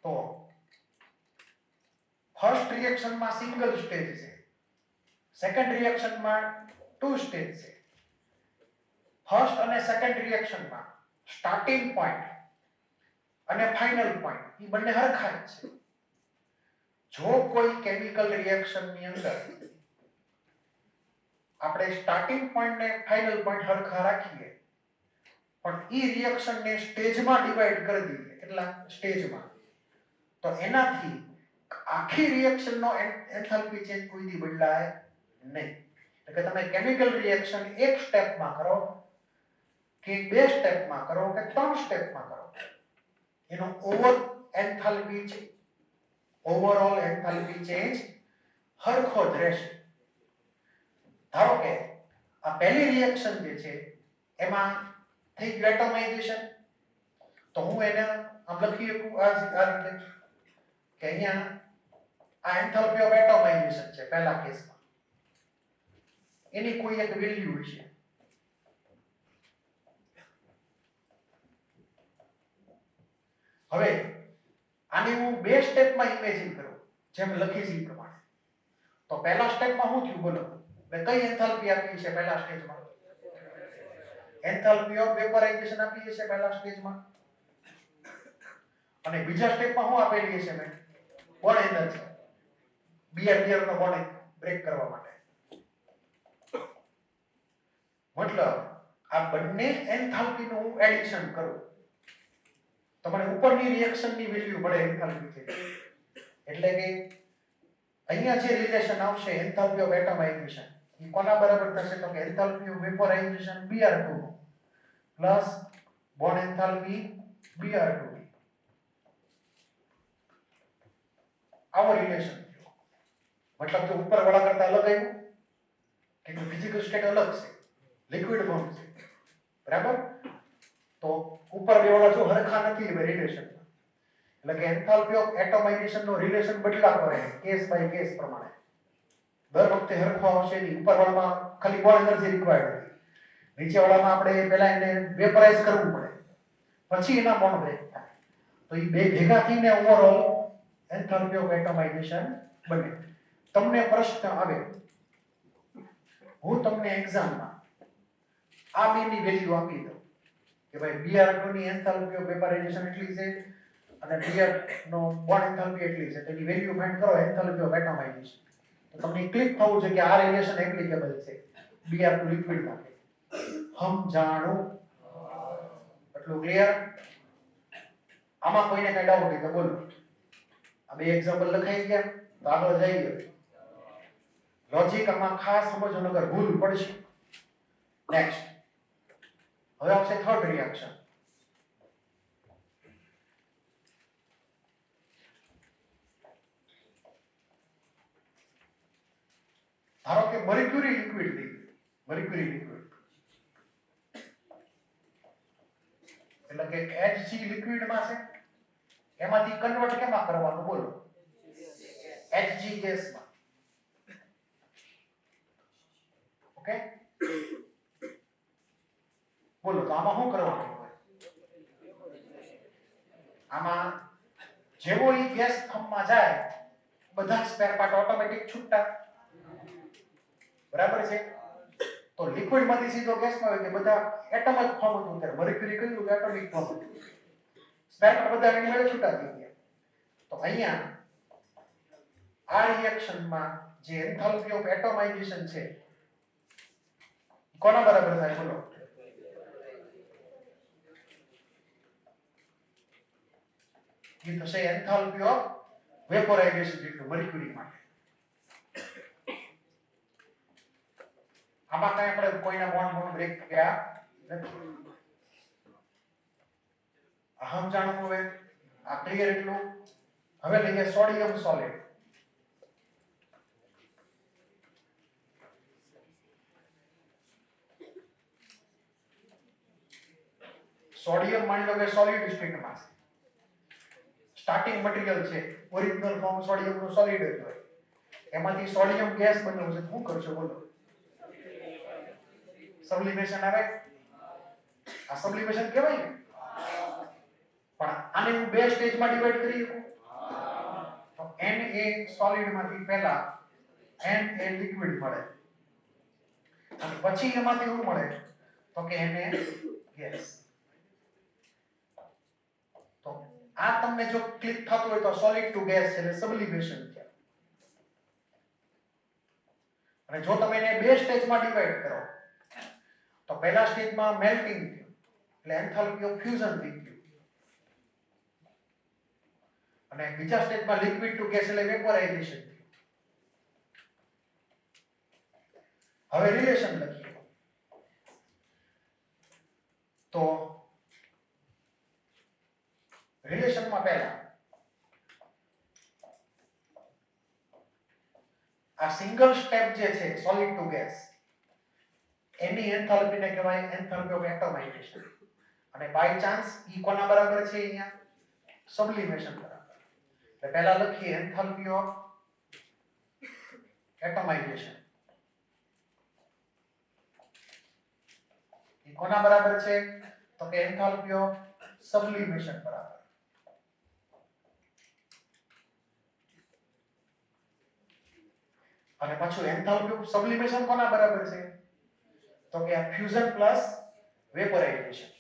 તો ફર્સ્ટ રિએક્શનમાં સિંગલ સ્ટેજ છે, સેકન્ડ રિએક્શનમાં 2 સ્ટેજ છે. ફર્સ્ટ અને સેકન્ડ રિએક્શનમાં સ્ટાર્ટિંગ પોઈન્ટ અને ફાઇનલ પોઈન્ટ એ બંને હરખા જ છે. જો કોઈ કેમિકલ રિએક્શનની અંદર આપણે સ્ટાર્ટિંગ પોઈન્ટ ને ફાઇનલ પોઈન્ટ હરખા રાખીએ પણ ઈ રિએક્શનને સ્ટેજમાં ડિવાઈડ કરી દઈએ, એટલા સ્ટેજમાં, તો એનાથી આખી રિએક્શનનો એન્થાલ્પી ચેન્જ કોઈ દી બદલાય નહીં. એટલે કે તમે કેમિકલ રિએક્શન એક સ્ટેપમાં કરો કે 2 સ્ટેપમાં કરો કે 3 સ્ટેપમાં કરો, એનો ઓવરઓલ એન્થાલ્પી ચેન્જ હરખો જ રહેશે. ધારો કે આ પહેલી રિએક્શન જે છે એમાં થઈ ગયું એટોમાઇઝેશન, તો હું એને આમ લખી શકું આ રીતે કે અહીંયા આ એન્થાલ્પી ઓફ એટોમાઇઝેશન છે પહેલા કેસમાં, એની કોઈ એક વેલ્યુ છે. હવે આને હું 2 સ્ટેપમાં ઇમેજિન કરું જેમ લખી છે એ પ્રમાણે. તો પહેલા સ્ટેપમાં શું થયું બોલો? મેં કઈ એન્થાલ્પી આપી છે પહેલા સ્ટેજમાં? એન્થાલ્પી ઓફ વેપોરાઇઝેશન આપી છે પહેલા સ્ટેજમાં. અને બીજા સ્ટેપમાં શું આપેલી છે મેં? Bond energy. Br નો બોન્ડ બ્રેક કરવા માટે. મતલબ આ બંને એન્થાલ્પીનું હું એડિશન કરું તો મને ઉપરની રિએક્શનની વેલ્યુ મળે એન્થાલ્પી છે. એટલે કે અહીંયા જે રિલેશન આવશે એન્થાલ્પી ઓફ એટોમાઇઝેશન એ કોના બરાબર થશે? તો કે enthalpy of vaporization Br2 plus bond enthalpy Br2. આવો રિલેશન થયો. મતલબ જો ઉપર વાળા કરતા અલગ આવ્યું કે ફિઝિકલ સ્ટેટ અલગ છે, લિક્વિડ ફોર્મ છે, બરાબર? તો ઉપર બે વાળા જો હરખા નથી રિલેશનમાં, એટલે કે એન્થાલ્પી ઓફ એટોમાઇઝેશન નો રિલેશન બદલાતો રહે કેસ બાય કેસ પ્રમાણે. દર વખતે હરખો આવશે નહીં. ઉપર વાળામાં ખાલી બોન્ડ એનર્જી રિક્વાયર્ડ હતી, નીચે વાળામાં આપણે પહેલા એને વેપરાઇઝ કરવું પડે, પછી એના બોન્ડ બ્રેક થાય તો એ બે ભેગા થઈને ઓવરઓલ એન્થાલ્પી ઓફ એટમાઇઝેશન બને. તમને પ્રશ્ન આવે, હું તમને એક્ઝામમાં આ બેની વેલ્યુ આપી દઉં કે ભાઈ Br2 ની એન્થાલ્પી ઓફ વેપરાઇઝેશન એટલી છે અને Br નો બોન્ડ એન્થાલ્પી એટલી છે, તેની વેલ્યુ ફાઇન્ડ કરો એન્થાલ્પી ઓફ એટમાઇઝેશન. તો તમને ક્લિક થવું છે કે આ રિલેશન એપ્લિકેબલ છે Br2 લિક્વિડ માટે. સમજાણું? એટલું ક્લિયર? આમાં કોઈને કઈ ડાઉટ હોય તો બોલો. આ બે એક્ઝામ્પલ લખાઈ ગયા તો આગળ જઈએ. લોજિક આમાં ખાસ સમજો નગર ભૂલ પડશે. નેક્સ્ટ, હવે આવશે થર્ડ રિએક્શન. ધારો કે મર્ક્યુરી લિક્વિડ થઈ ગયું. મર્ક્યુરી લિક્વિડ એટલે કે Hg લિક્વિડમાં છે, એમાંથી કન્વર્ટ કેમાં કરવાનું બોલો? Hg ગેસમાં. ઓકે, બોલો તો આમાં શું કરવાનું હોય? આમાં જેવો ઈ ગેસ ફોર્મમાં જાય બધા સ્પેર પાર્ટ ઓટોમેટિક છૂટતા, બરાબર છે? તો લિક્વિડ માંથી સીધો ગેસમાં હોય કે બધા એટમ જ ફોર્મ હતું. ત્યારે મર્ક્યુરી કયું કે એટોમિક ફોર્મ હતું. સ્પેર પાર્ટ બધા એની મેળે છૂટા થઈ ગયા. તો અહીંયા આ રિએક્શનમાં જે એન્થાલ્પી ઓફ એટમાઇઝેશન છે કોના બરાબર થાય બોલો? એ થશે એન્થાલ્પી ઓફ વેપોરાઇઝેશન જેટલું મર્ક્યુરી માટે. આમાં કઈ આપણે કોઈના બોન્ડ બ્રેક થયા નથી. અહમ જાણવું હવે આ ક્લિયર એટલું. હવે લઈએ સોડિયમ સોલિડ. સોડિયમ માની લો કે સોલિડ સ્ટેટમાં છે, સ્ટાર્ટિંગ મટીરીયલ છે, ઓરિજિનલ ફોર્મ સોડિયમનું સોલિડ જ હોય, એમાંથી સોડિયમ ગેસ બન્યું છે. શું કરશો બોલો? સબ્લિમેશન આવે. આ સબ્લિમેશન કહેવાય ને. પણ આને હું બે સ્ટેજમાં ડિવાઈડ કરી શકું. તો Na સોલિડ માંથી પહેલા Na લિક્વિડ મળે અને પછી એમાંથી શું મળે તો કે Na ગેસ. તો આ તમને જો ક્લિક થતું હોય તો સોલિડ ટુ ગેસ એટલે સબ્લિમેશન છે. અને જો તમે એને બે સ્ટેજમાં ડિવાઈડ કરો તો પહેલા સ્ટેજમાં મેલ્ટિંગ થયું એટલે એન્થાલ્પી ઓફ ફ્યુઝન થઈ ગયું, અને બીજા સ્ટેજમાં લિક્વિડ ટુ ગેસ એટલે વેપોરાઇઝેશન થયું. હવે રિલેશન લખીએ તો રિલેશનમાં પહેલા આ સિંગલ સ્ટેપ જે છે સોલિડ ટુ ગેસ એની એન્થાલ્પીને કહેવાય એન્થાલ્પી ઓફ એટમાઇઝેશન. અને બાય ચાન્સ ઈ કોના બરાબર છે? અહીંયા સબ્લિમેશન બરાબર. એટલે પહેલા લખીએ એન્થાલ્પી ઓફ એટમાઇઝેશન. ઈ કોના બરાબર છે તો કે એન્થાલ્પી ઓફ સબ્લિમેશન બરાબર. અને પાછું એન્થાલ્પી ઓફ સબ્લિમેશન કોના બરાબર છે તો કે ફ્યુઝન પ્લસ વેપોરાઇઝેશન.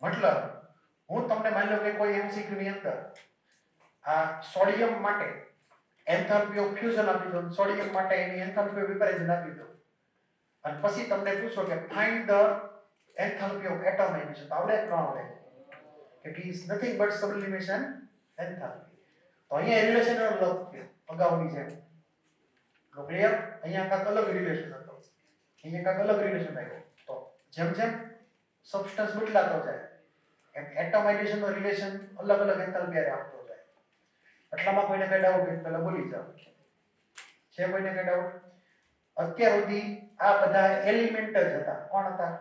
મતલબ હું તમને માની લો કે કોઈ એમસીક્યુ ની અંદર આ સોડિયમ માટે એન્થાલ્પી ઓફ ફ્યુઝન આપી દો, સોડિયમ માટે એની એન્થાલ્પી ઓફ વેપરાઇઝેશન આપી દો, અને પછી તમને પૂછો કે ફાઇન્ડ ધ એન્થાલ્પી ઓફ એટમાઇઝેશન. આવડે કે ન આવડે? કે ઇઝ નથિંગ બટ સબ્લિમેશન એન્થાલ્પી. તો અહીંયા રિલેશન લખ્યો અગાઉની જેમ. તો ક્લિયર? અહીંયા કાંઈક અલગ રિલેશન હતો, અહીંયા કાંઈક અલગ રિલેશન આવ્યો. તો જેમ જેમ સબસ્ટન્સ બદલાતો જાય એમ એટમાઇઝેશન નો રિલેશન અલગ અલગ એન્થાલ્પી આરે આપતો જાય. એટલામાં કોઈને કઈ ડાઉટ હોય પહેલા બોલી જાઓ. છે કોઈને કઈ ડાઉટ? અત્યાર સુધી આ બધા એલિમેન્ટ જ હતા. કોણ હતા?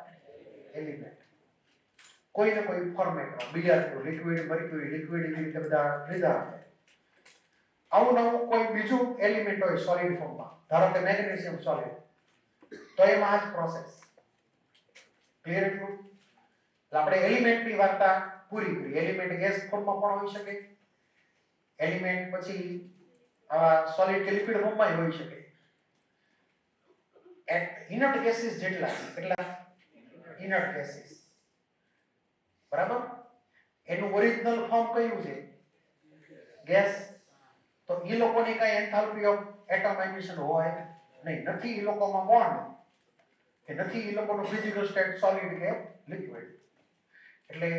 એલિમેન્ટ. કોઈ ને કોઈ ફોર્મેટમાં બીજા લિક્વિડ મર્ક્યુરી લિક્વિડ એવી રીતે બધા લીધા છે. આવું નવું કોઈ બીજું એલિમેન્ટ હોય સોલિડ ફોર્મમાં, ધારો કે મેગ્નેશિયમ સોલિડ, તો એમાં આ જ પ્રોસેસ. ક્લિયર એટલું? આપણે એલિમેન્ટની વાર્તા પૂરી કરી. એલિમેન્ટ ગેસ ફોર્મમાં પણ હોઈ શકે, એલિમેન્ટ પછી આવા સોલિડ કે લિક્વિડ ફોર્મમાં હોઈ શકે. ઇનર્ટ ગેસીસ જેટલા કેટલા ઇનર્ટ ગેસીસ, બરાબર, એનું ઓરિજિનલ ફોર્મ કયું છે? ગેસ. તો એ લોકોની કઈ એન્થાલ્પી ઓફ એટમાઇઝેશન હોય નહીં, નથી એ લોકોમાં બોન્ડ કે નથી એ લોકોનું ફિઝિકલ સ્ટેટ સોલિડ કે લિક્વિડ. એટલે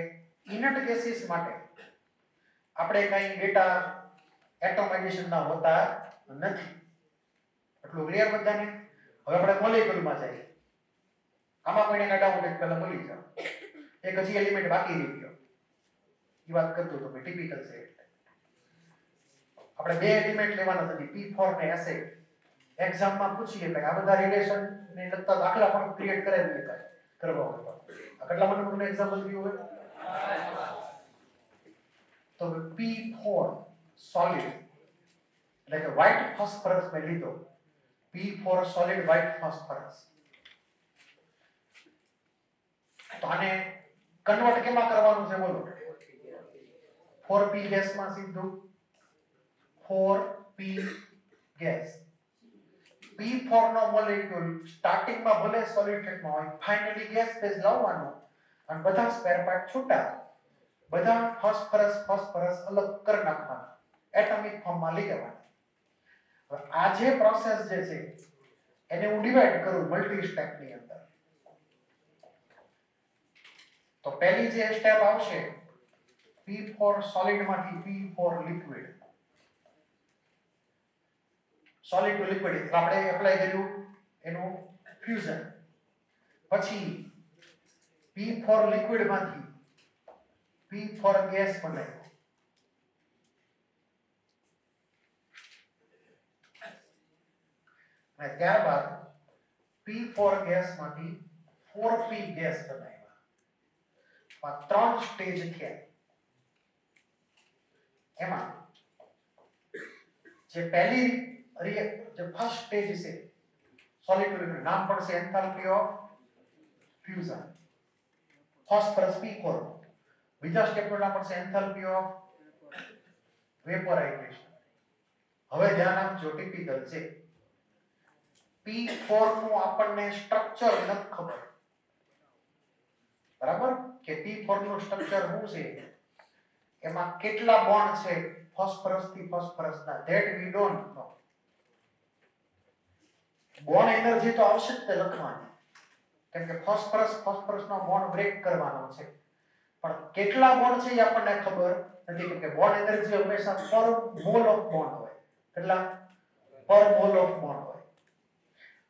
ઇનર્ટ ગેસીસ માટે આપણે કઈ ડેટા એટમાઇઝેશન ના હોતા નથી. એટલું ક્લિયર બધાને? હવે આપણે મોલેક્યુલમાં જઈએ. આમાં કોઈને કઈ ડાઉટ હોય પહેલા બોલી જાઓ. એક હજી એલિમેન્ટ બાકી રહી ગયો, એ વાત કરતો તો કે ટિપિકલ છે. આપણે બે એલિમેન્ટ લેવાના છે, P4 ને SA. એક્ઝામમાં પૂછીએ કે આ બધા રિલેશન ને લગતા દાખલા પણ ક્રિએટ કરાવી શકાય કરવા હોય તો. આ કેટલા નંબરનું એક્ઝામ્પલ દીધું હોય? તો P4 સોલિડ એટલે કે વ્હાઇટ ફોસ્ફરસ મેં લીધો. P4 solid white phosphorus. તો આને કન્વર્ટ કેમાં કરવાનું છે બોલો? 4p ગેસમાં સીધું 4p ગેસ. P4 નો મોલેક્યુલ સ્ટાર્ટિંગમાં ભલે સોલિડ સ્ટેટમાં હોય, ફાઇનલી ગેસ ફેઝ લાવવાનો અને બધા સ્પેર પાર્ટ છૂટા, બધા ફોસ્ફરસ અલગ કરી નાખવાના, એટમિક ફોર્મમાં લઈ જવાના. હવે આ જે પ્રોસેસ જે છે એને હું ડિવાઇડ કરું મલ્ટી સ્ટેપની અંદર. તો પહેલી જે સ્ટેપ આવશે P4 સોલિડ માંથી P4 liquid, solid to liquid આપણે એપ્લાય કર્યું એનું ફ્યુઝન. પછી P4 લિક્વિડ માંથી P4 ગેસ બનાવ્યો. અને ત્યારબાદ P4 ગેસ માંથી 4p ગેસ બનાવ્યા. આ ત્રણ સ્ટેજ થયા. એમાં જે પહેલી જે ફર્સ્ટ સ્ટેજ છે સોલિડ ટુ લિક્વિડ, નામ પડશે enthalpy of fusion, phosphorus P4. બીજા સ્ટેપનું નામ પડશે એન્થાલ્પી ઓફ વેપોરાઇઝેશન. હવે ધ્યાન આપજો, ટિપિકલ છે. P4 નું આપણને સ્ટ્રક્ચર નથી ખબર, બરાબર, કે P4 નું સ્ટ્રક્ચર શું છે, એમાં કેટલા બોન્ડ છે ફોસ્ફરસ થી ફોસ્ફરસના, that we don't know. Bond energy તો આવશે જ તે લખવાની, કેમ કે ફોસ્ફરસનો બોન્ડ બ્રેક કરવાનો છે, પણ કેટલા બોન્ડ છે એ આપણને ખબર નથી, કેમ કે બોન્ડ એનર્જી હંમેશા પર મોલ ઓફ બોન્ડ હોય. કેટલા? પર મોલ ઓફ બોન્ડ હોય.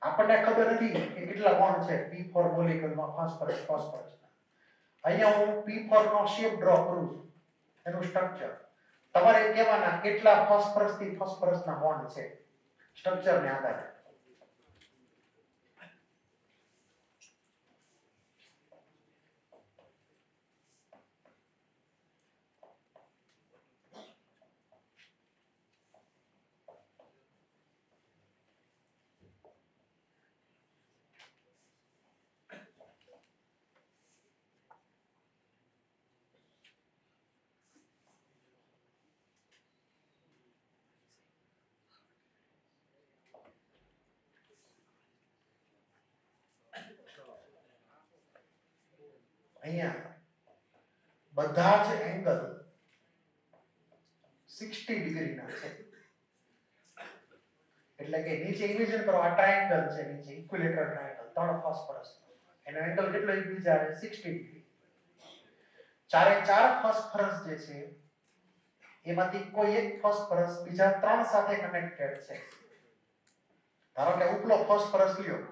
આપણને ખબર નથી કે કેટલા બોન્ડ છે P4 મોલેક્યુલમાં ફોસ્ફરસના. અહીંયા હું P4 નો શેપ ડ્રો કરું છું, એનું સ્ટ્રક્ચર. તમારે કહેવાના કેટલા ફોસ્ફરસ થી ફોસ્ફરસના બોન્ડ છે સ્ટ્રક્ચરને આધારે. અહીંયા બધા જ એંગલ 60 ડિગ્રીના છે. એટલે કે નીચે ઇમેજિન કરો, આ ટ્રાયેંગલ છે, નીચે ઇક્વિલેટરલ ટ્રાયેંગલ, ત્રણ ફોસ્ફરસ, એનો એંગલ કેટલો એકબીજા 60 ડિગ્રી. ચારે ચાર ફોસ્ફરસ જે છે એમાંથી કોઈ એક ફોસ્ફરસ બીજા ત્રણ સાથે કનેક્ટેડ છે. ધારો કે ઉપલો ફોસ્ફરસ લ્યો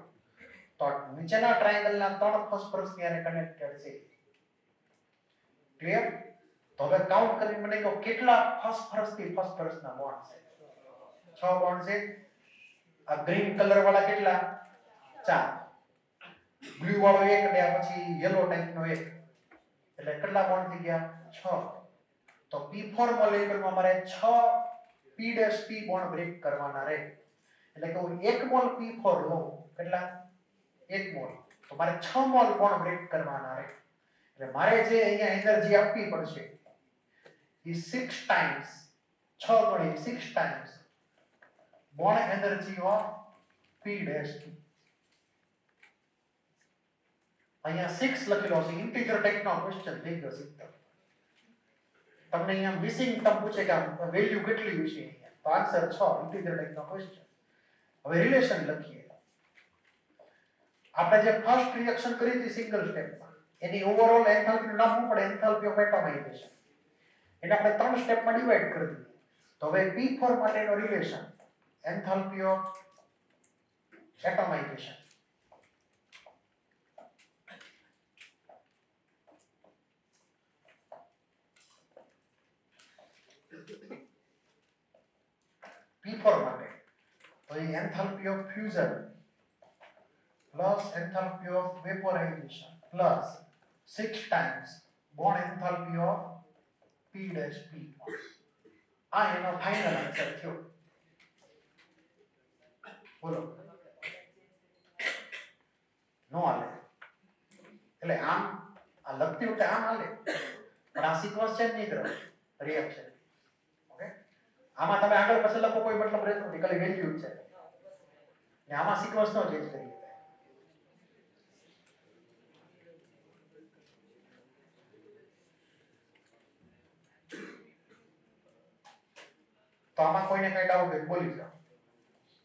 તો નીચેના ટ્રાયેંગલના ત્રણ ફોસ્ફરસ ત્યારે કનેક્ટેડ છે. ક્લિયર? તો હવે કાઉન્ટ કરીને મને કહો કેટલા ફોસ્ફરસ થી ફોસ્ફરસના બોન્ડ છે? 6 બોન્ડ છે. આ ગ્રીન કલર વાળા કેટલા? 4. બ્લુ વાળો એક, અને પછી યલો ટાઈપનો એક. એટલે કેટલા બોન્ડ થઈ ગયા 6. તો P4 મોલેક્યુલમાં મારે 6 P' બોન્ડ બ્રેક કરવાના રહે. એટલે કે હું 1 મોલ P4 લઉં, કેટલા 1 મોલ, તો મારે 6 મોલ બોન્ડ બ્રેક કરવાના રહે. એટલે મારે જે અહીંયા એનર્જી આપવી પડશે એ 6 ટાઈમ્સ 6 ગણી 6 times bond energy of P'. અહીંયા 6 લખેલો છે, ઇન્ટિજર ટાઈપનો ક્વેશ્ચન થઈ ગયો છે. તમને અહીંયા મિસિંગ ટર્મ પૂછે કે આ વેલ્યુ કેટલી હશે, તો આન્સર 6, ઇન્ટિજર ટાઈપનો ક્વેશ્ચન. હવે રિલેશન લખીએ. આપણે જે ફર્સ્ટ રિએક્શન કરી હતી સિંગલ સ્ટેપમાં, એની ઓવરઓલ એન્થાલ્પીનું નામ શું પડે? Enthalpy of atomization. એને આપણે 3 સ્ટેપમાં ડિવાઈડ કરી દીધું. તો હવે P4 માટેનો રિલેશન એન્થાલ્પી ઓફ એટમાઇઝેશન. P4 માટે તો એ enthalpy of fusion plus enthalpy of vaporization plus 6 times bond enthalpy of P'. આ એનો ફાઇનલ આન્સર થયો. બોલો, નો હાલે? એટલે આમ આ લખતી વખતે આમ હાલે, પણ આ સિક્વન્સ ચેન્જ નહીં કરો રિએક્શન. ઓકે, આમાં તમે આગળ પાછળ લખો કોઈ મતલબ રહેતો નથી, ખાલી વેલ્યુ જ છે. ને આમાં સિક્વન્સ નો ચેન્જ કરી. તો આમાં કોઈને કઈ ડાઉટ હોય બોલી જાઓ.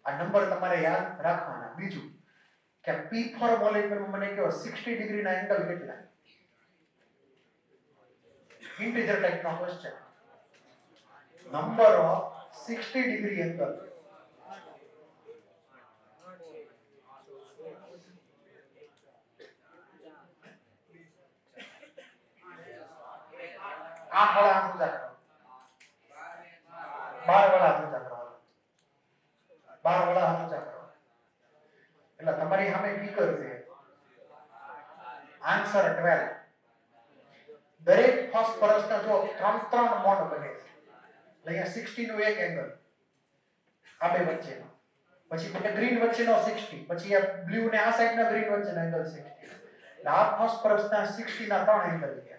આ નંબર તમારે યાદ રાખવાના. બીજું કે P4 મોલેક્યુલમાં મને કહો 60 ડિગ્રીના એંગલ કેટલા? ઇન્ટિજર ટાઈપનો question. Number of 60 degree angle. આ વાળા ઊંચા કરો, 12 વાળા ઊંચા કરો, 12 વાળા ઊંચા કરો. એટલે તમારી સામે ફિગર છે, આન્સર 12. દરેક ફોસ્ફરસના જો 3 બોન્ડ બને છે. એટલે અહીંયા 60 નું એક એંગલ આ બે વચ્ચેનો, પછી પેલા ગ્રીન વચ્ચેનો 60, પછી આ બ્લુ ને આ સાઈડના ગ્રીન વચ્ચેનો એંગલ 60. એટલે આ ફોસ્ફરસના 60 ના 3 એંગલ છે.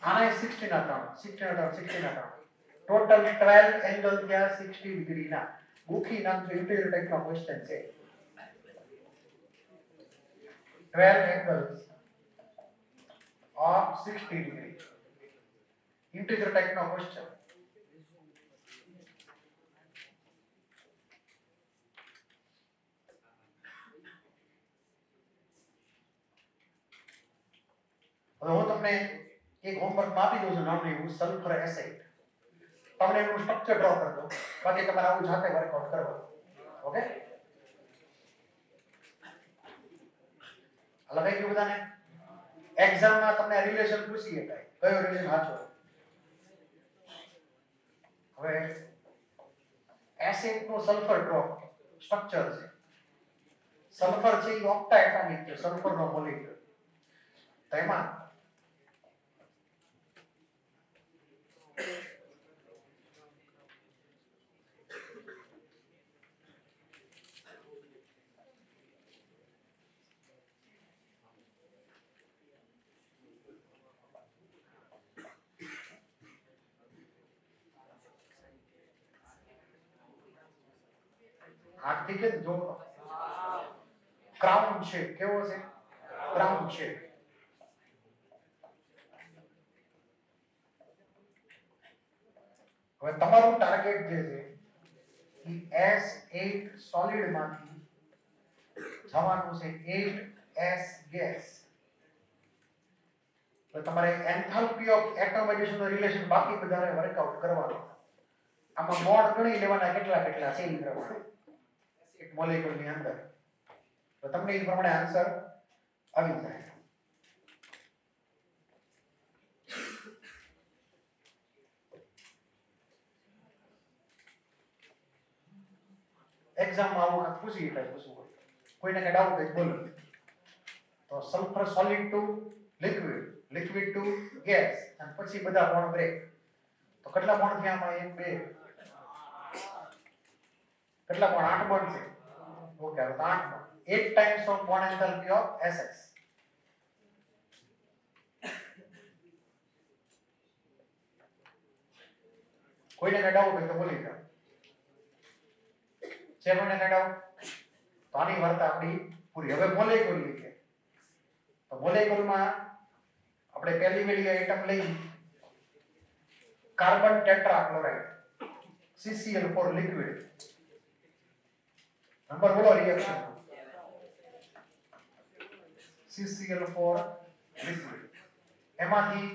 આના 60 ના 3, 60 ના 3, 60 ના 3. ટોટલ 12 એંગલ થયા 60 ડિગ્રીના. ગુખી નામ જો ઇન્ટિજર ટાઈપનો ક્વેશ્ચન છે. 12 angles of 60 degree. Integer type no question. હવે હું તમને એક હોમવર્ક આપી દઉં છું, નામ લેવું સલ્ફર એસિડ. તમને એનું સ્ટ્રક્ચર ડ્રો કરી દો, બાકી તમારે આવું જાતે વર્કઆઉટ કરવાનું. ઓકે, લખાઈ ગયું બધાને? એક્ઝામમાં તમને રિલેશન પૂછી શકાય, કયો રિલેશન સાચો. હવે એસિડ નું સલ્ફર ડ્રોપ સ્ટ્રક્ચર છે. સલ્ફર છે એ ઓક્ટા એટમિક છે, સલ્ફર નો મોલેક્યુલ. તો એમાં આર્ટિક જો ક્રાઉન શેપ કેવો છે? Crown shape. હવે તમારું ટાર્ગેટ જે છે એ S8 સોલિડ માંથી જવાનું છે 8S ગેસ. તો તમારે એન્થાલ્પી ઓફ એટમાઇઝેશન નો રિલેશન બાકી બધાને વર્કઆઉટ કરવાનો. આમાં બોન્ડ ગણી લેવાના કેટલા કેટલા છે એ પ્રમાણે એક મોલેક્યુલ ની અંદર. તો તમને એ પ્રમાણે આન્સર આવી જાય. એક્ઝામ માં આવું કાંઈક પૂછી શકાય, પૂછવું હોય કોઈને કઈ ડાઉટ હોય બોલો. તો sulphur solid to liquid liquid to gas અને પછી બધા બોન્ડ બ્રેક. તો કેટલા બોન્ડ થયા આમાં? 1 2 કેટલા બોન્ડ? 8 બોન્ડ છે. ઓકે, તો 8 bond. 8 times of bond enthalpy of SS. કોઈને કઈ ડાઉટ હોય તો બોલી જાઓ. છે કોઈને કઈ ડાઉટ? તો આની વાર્તા આપણી પૂરી. હવે મોલેક્યુલ લીધે. તો મોલેક્યુલમાં આપણે પહેલી વેલી આઇટમ લઈ carbon tetrachloride CCl4 liquid. Number બોલો રિએક્શન. CCl4 liquid. એમાંથી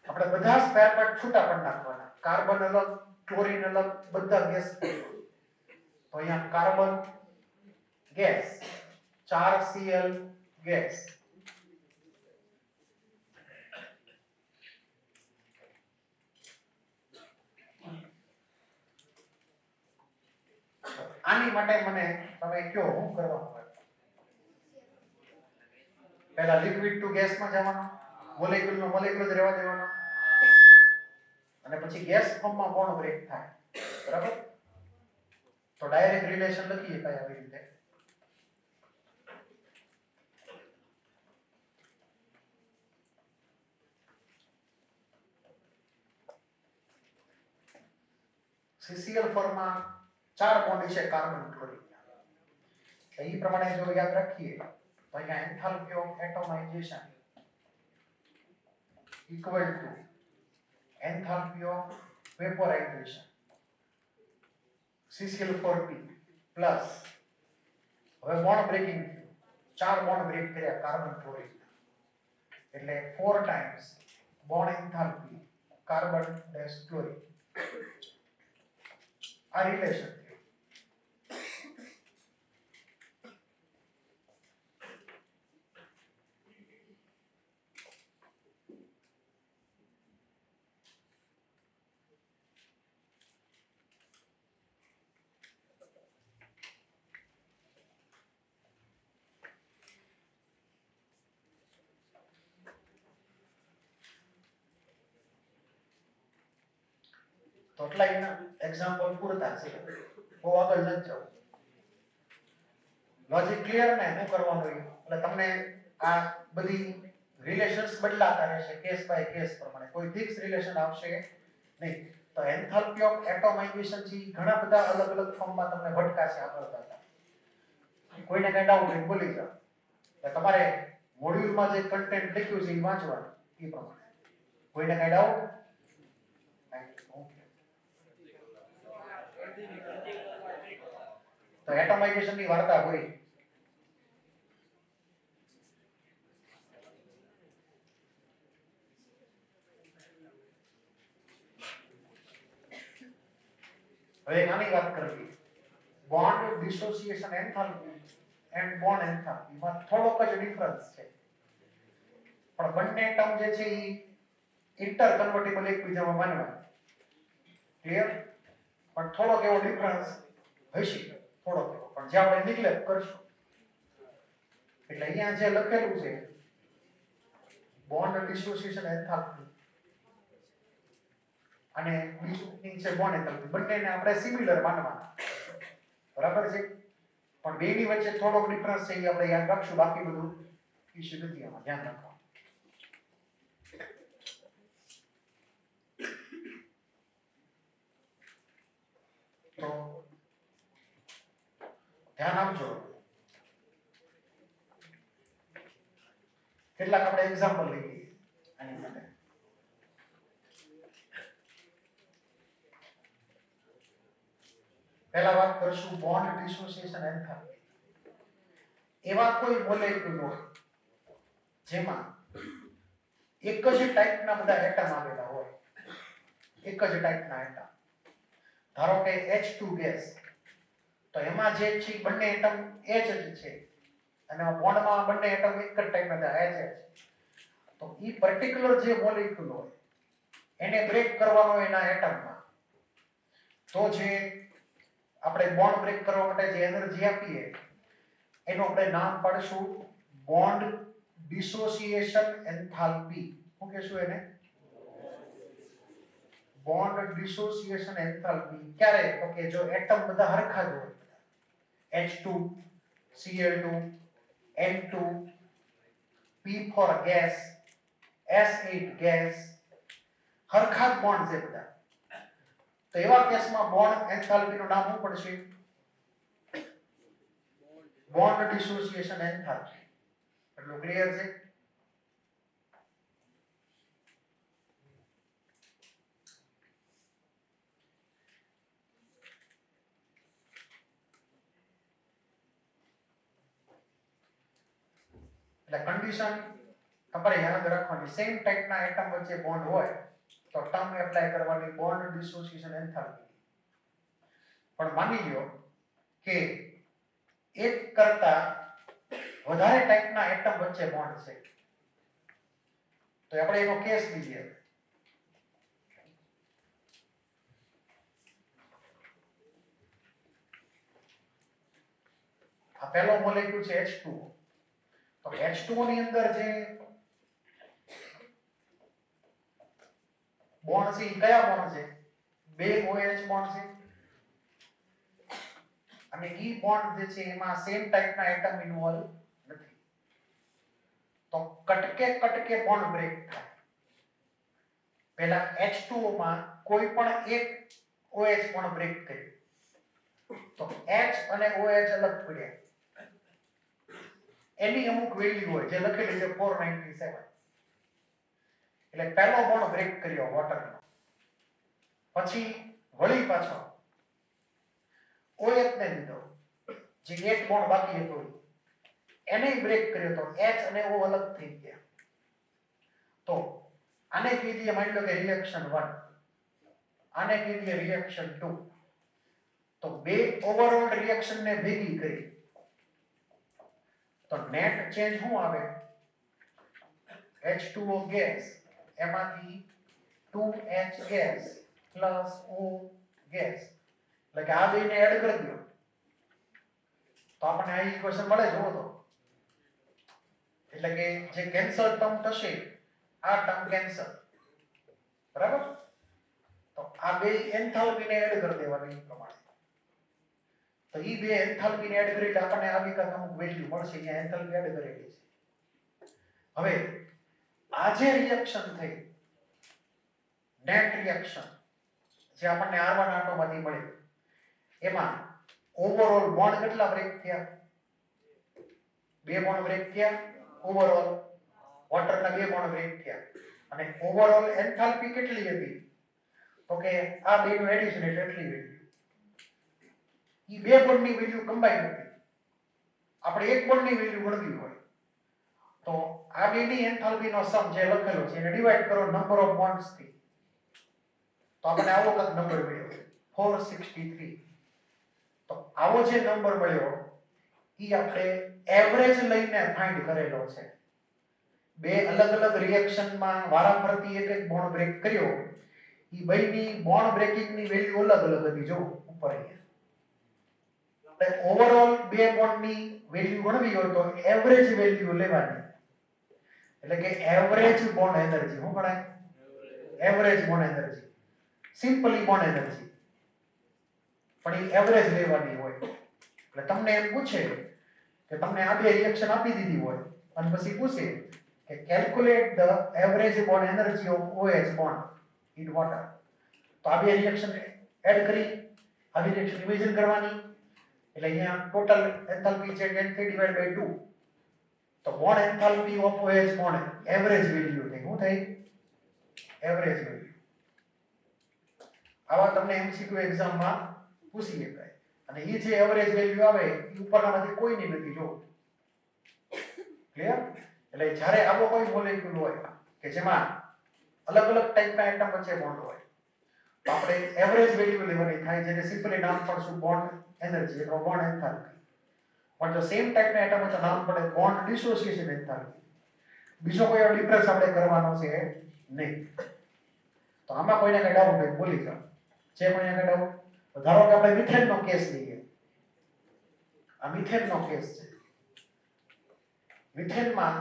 આપણે બધા સ્પેર પાર્ટ છૂટા કરી નાખવાના. કાર્બન અલગ, ક્લોરીન અલગ, બધા ગેસ. તો અહીંયા કાર્બન ગેસ, 4Cl ગેસ. આની માટે મને તમે કયો હું કરવાનું હોય? પહેલા લિક્વિડ ટુ ગેસ માં જવાનું, મોલેક્યુલ નો મોલેક્યુલ જ રહેવા દેવાનો, અને પછી ગેસ ફોર્મમાં બોન્ડ બ્રેક થાય. બરાબર? તો ડાયરેક્ટ રિલેશન લખીએ કઈ આવી રીતે. CCl4 માં 4 બોન્ડ છે કાર્બન ક્લોરીન. તો એ પ્રમાણે જો યાદ રાખીએ તો અહીંયા enthalpy of atomization equal to enthalpy of vaporization CCl4p plus હવે બોન્ડ બ્રેકિંગ 4 બોન્ડ બ્રેક કર્યા કાર્બન ક્લોરીન એટલે 4 times bond enthalpy carbon dash chlorine. આ રિલેશન તો એટલા એના એક્ઝામ્પલ પૂરતા છે. બહુ આગળ ન જાઓ. લોજિક ક્લિયર ને? શું કરવાનું એટલે તમને આ બધી રિલેશન્સ બદલાતા રહેશે કેસ બાય કેસ પ્રમાણે. કોઈ ફિક્સ રિલેશન આવશે નહીં. તો એન્થાલ્પી ઓફ એટોમાઇઝેશન થી ઘણા બધા અલગ અલગ ફોર્મમાં તમને ભટકાશે આગળ જતા. કોઈને કઈ ડાઉટ હોય બોલી જાઓ. તમારે મોડ્યુલમાં જે કન્ટેન્ટ લખ્યું છે એ વાંચવાનું એ પ્રમાણે. કોઈને કઈ ડાઉટ? તો એટોમાઇઝેશન ની વાર્તા હોય. હવે આની વાત કરવી. Bond dissociation enthalpy and bond enthalpy માં થોડોક જ ડિફરન્સ છે. પણ બંને ટર્મ જે છે એ ઇન્ટર કન્વર્ટિબલ એકબીજામાં માનવા. ક્લિયર? પણ થોડોક એવો ડિફરન્સ હશે. થોડોક એવો પણ જે આપણે નિગ્લેક્ટ કરશું. એટલે અહીંયા જે લખેલું છે બોન્ડ ડિસોસિએશન એન્થાલ્પી અને બીજું છે બોન્ડ એન્થાલ્પી, બંનેને આપણે સિમિલર માનવાના. બરાબર છે? પણ બેની વચ્ચે થોડોક ડિફરન્સ છે એ આપણે યાદ રાખશું. બાકી બધું ઇશ્યુ નથી, આમાં ધ્યાન રાખવાનું. તો ધ્યાન આપજો. કેટલાક આપણે એક્ઝામ્પલ લઈએ આની માટે. પહેલા વાત કરશું બોન્ડ ડિસોસિએશન એન્થાલ્પી. એવા કોઈ મોલેક્યુલ હોય જેમાં એક જ ટાઈપના બધા એટમ આવેલા હોય. એક જ ટાઈપના એટમ. ધારો કે H2 ગેસ. તો એમાં જે છે બંને એટમ H જ છે અને બોન્ડમાં બંને એટમ એક જ ટાઈપના છે H. તો ઈ પર્ટિક્યુલર જે મોલેક્યુલ હોય એને બ્રેક કરવાનો એના એટમમાં. તો જે આપણે બોન્ડ બ્રેક કરવા માટે જે એનર્જી આપીએ એનું આપણે નામ પાડશું બોન્ડ ડિસોસિએશન એન્થાલ્પી. શું કહેશું એને? બોન્ડ ડિસોસિએશન એન્થાલ્પી ક્યારે? તો કે જો એટમ બધા હરખા જ હોય, H2 Cl2 N2 P4 gas S8 gas, હરખા જ બોન્ડ છે બધા. તો એવા કેસમાં બોન્ડ એન્થાલ્પી નું નામ શું પડશે? Bond dissociation enthalpy. એટલું ક્લિયર છે? એટલે કન્ડિશન તમારે યાદ રાખવાની, સેમ ટાઈપના એટમ વચ્ચે બોન્ડ હોય તો ટર્મ એપ્લાય કરવાની બોન્ડ ડિસોસિએશન એન્થાલ્પી. પણ માની લ્યો કે એક કરતા વધારે ટાઈપના એટમ વચ્ચે બોન્ડ છે, તો આપણે એનો કેસ લઈએ. આ પહેલો મોલેક્યુલ છે H2O. તો H2O ની અંદર જે બોન્ડ છે એ કયા બોન્ડ છે? બે OH બોન્ડ છે, અને ઈ બોન્ડ જે છે એમાં સેમ ટાઈપના એટમ ઇન્વોલ્વ નથી. તો કટકે બોન્ડ બ્રેક થાય. પહેલા H2O માં કોઈ પણ એક OH બોન્ડ બ્રેક કર્યું તો H અને OH અલગ પડ્યા. એની અમુક વેલ્યુ હોય જે લખેલી છે 497. એટલે પહેલો બોન્ડ બ્રેક કર્યો વોટરનો, પછી વળી પાછો OH ને લીધો, જે એક બોન્ડ બાકી હતો એને બ્રેક કર્યો તો H અને O અલગ થઈ ગયા. તો આને કીધીએ માની લો કે રિએક્શન 1, આને કીધીએ રિએક્શન 2. તો બે ઓવરઓલ રિએક્શન ને ભેગી કરી તો નેટ ચેન્જ શું આવે? H2O ગેસ એમાંથી 2H gas plus O gas, એટલે કે આ બેને એડ કરી દો તો આપણને આ ઇક્વેશન મળે. જુઓ તો, એટલે કે જે કેન્સલ ટર્મ થશે આ ટર્મ કેન્સલ, બરાબર? તો આ બે એન્થાલ્પીને એડ કરી દેવાની પ્રમાણે. તો ઈ બે એન્થાલ્પીને એડ કરી એટલે આપણને આવી કાંઈક અમુક વેલ્યુ મળશે. અહીંયા એન્થાલ્પી એડ કરેલી છે. હવે આ જે રિએક્શન થઈ નેટ રિએક્શન જે આપણને R1 R2 માંથી મળે, એમાં ઓવરઓલ બોન્ડ કેટલા બ્રેક થયા? બે બોન્ડ બ્રેક થયા ઓવરઓલ. વોટરના બે બોન્ડ બ્રેક થયા. અને ઓવરઓલ એન્થાલ્પી કેટલી હતી? તો કે આ બેનું એડિશન એટલે એટલી વેલ્યુ. ઈ બે બોન્ડની વેલ્યુ કમ્બાઈન હતી. આપણે એક બોન્ડની વેલ્યુ ગણવી હોય તો આ બેની એન્થાલ્પીનો સમ જે લખેલો છે એને ડિવાઈડ કરો નંબર ઓફ બોન્ડ્સ થી, તો આપણે આવો કંઈક નંબર મળ્યો 463. તો આવો જે નંબર મળ્યો ઈ આપણે એવરેજ લઈને ફાઇન્ડ કરેલો છે. બે અલગ અલગ રિએક્શનમાં વારાફરતી એક એક બોન્ડ બ્રેક કર્યો, ઈ બેની બોન્ડ બ્રેકિંગની વેલ્યુ અલગ અલગ હતી. જો ઉપર અહીંયા આપણે ઓવરઓલ બે બોન્ડની વેલ્યુ ગણવી હોય તો એવરેજ વેલ્યુ લેવાની, એટલે કે એવરેજ બોન્ડ એનર્જી. શું ગણાય? Average bond energy, simply bond energy, પણ એ એવરેજ લેવાની હોય. એટલે તમને એમ પૂછે કે તમને આ બે રિએક્શન આપી દીધી હોય અને પછી પૂછે કે calculate the average bond energy of OH bond in water. તો આ બે રિએક્શન એડ કરી આવી રિએક્શન ઇમેજિન કરવાની. એટલે અહીંયા ટોટલ એન્થાલ્પી છે 10 / 2. તો bond enthalpy of OH bond average value થઈ. શું થઈ? Average value. આવા તમને MCQ એક્ઝામમાં પૂછી શકાય. અને એ જે એવરેજ વેલ્યુ આવે એ ઉપરનામાંથી કોઈની નથી. જો ક્લિયર? એટલે જ્યારે આવો કોઈ મોલેક્યુલ હોય કે જેમાં અલગ અલગ ટાઈપના એટમ વચ્ચે બોન્ડ હોય તો આપણે એવરેજ વેલ્યુ લેવાની થાય, જેને સિમ્પલી નામ પડશું બોન્ડ એનર્જી અથવા બોન્ડ એન્થાલ્પી. પણ જો સેમ ટાઈપના એટમ વચ્ચે નામ પડે બોન્ડ ડિસોસિએશન એન્થાલ્પી. બીજો કોઈ ડિફરન્સ આપણે કરવાનો છે નહીં. તો આમાં કોઈને કઈ ડાઉટ હોય બોલી જાઓ. છે કોઈને કઈ ડાઉટ? ધારો કે આપણે મિથેનનો કેસ લઈએ. આ મિથેનનો કેસ છે. મિથેનમાં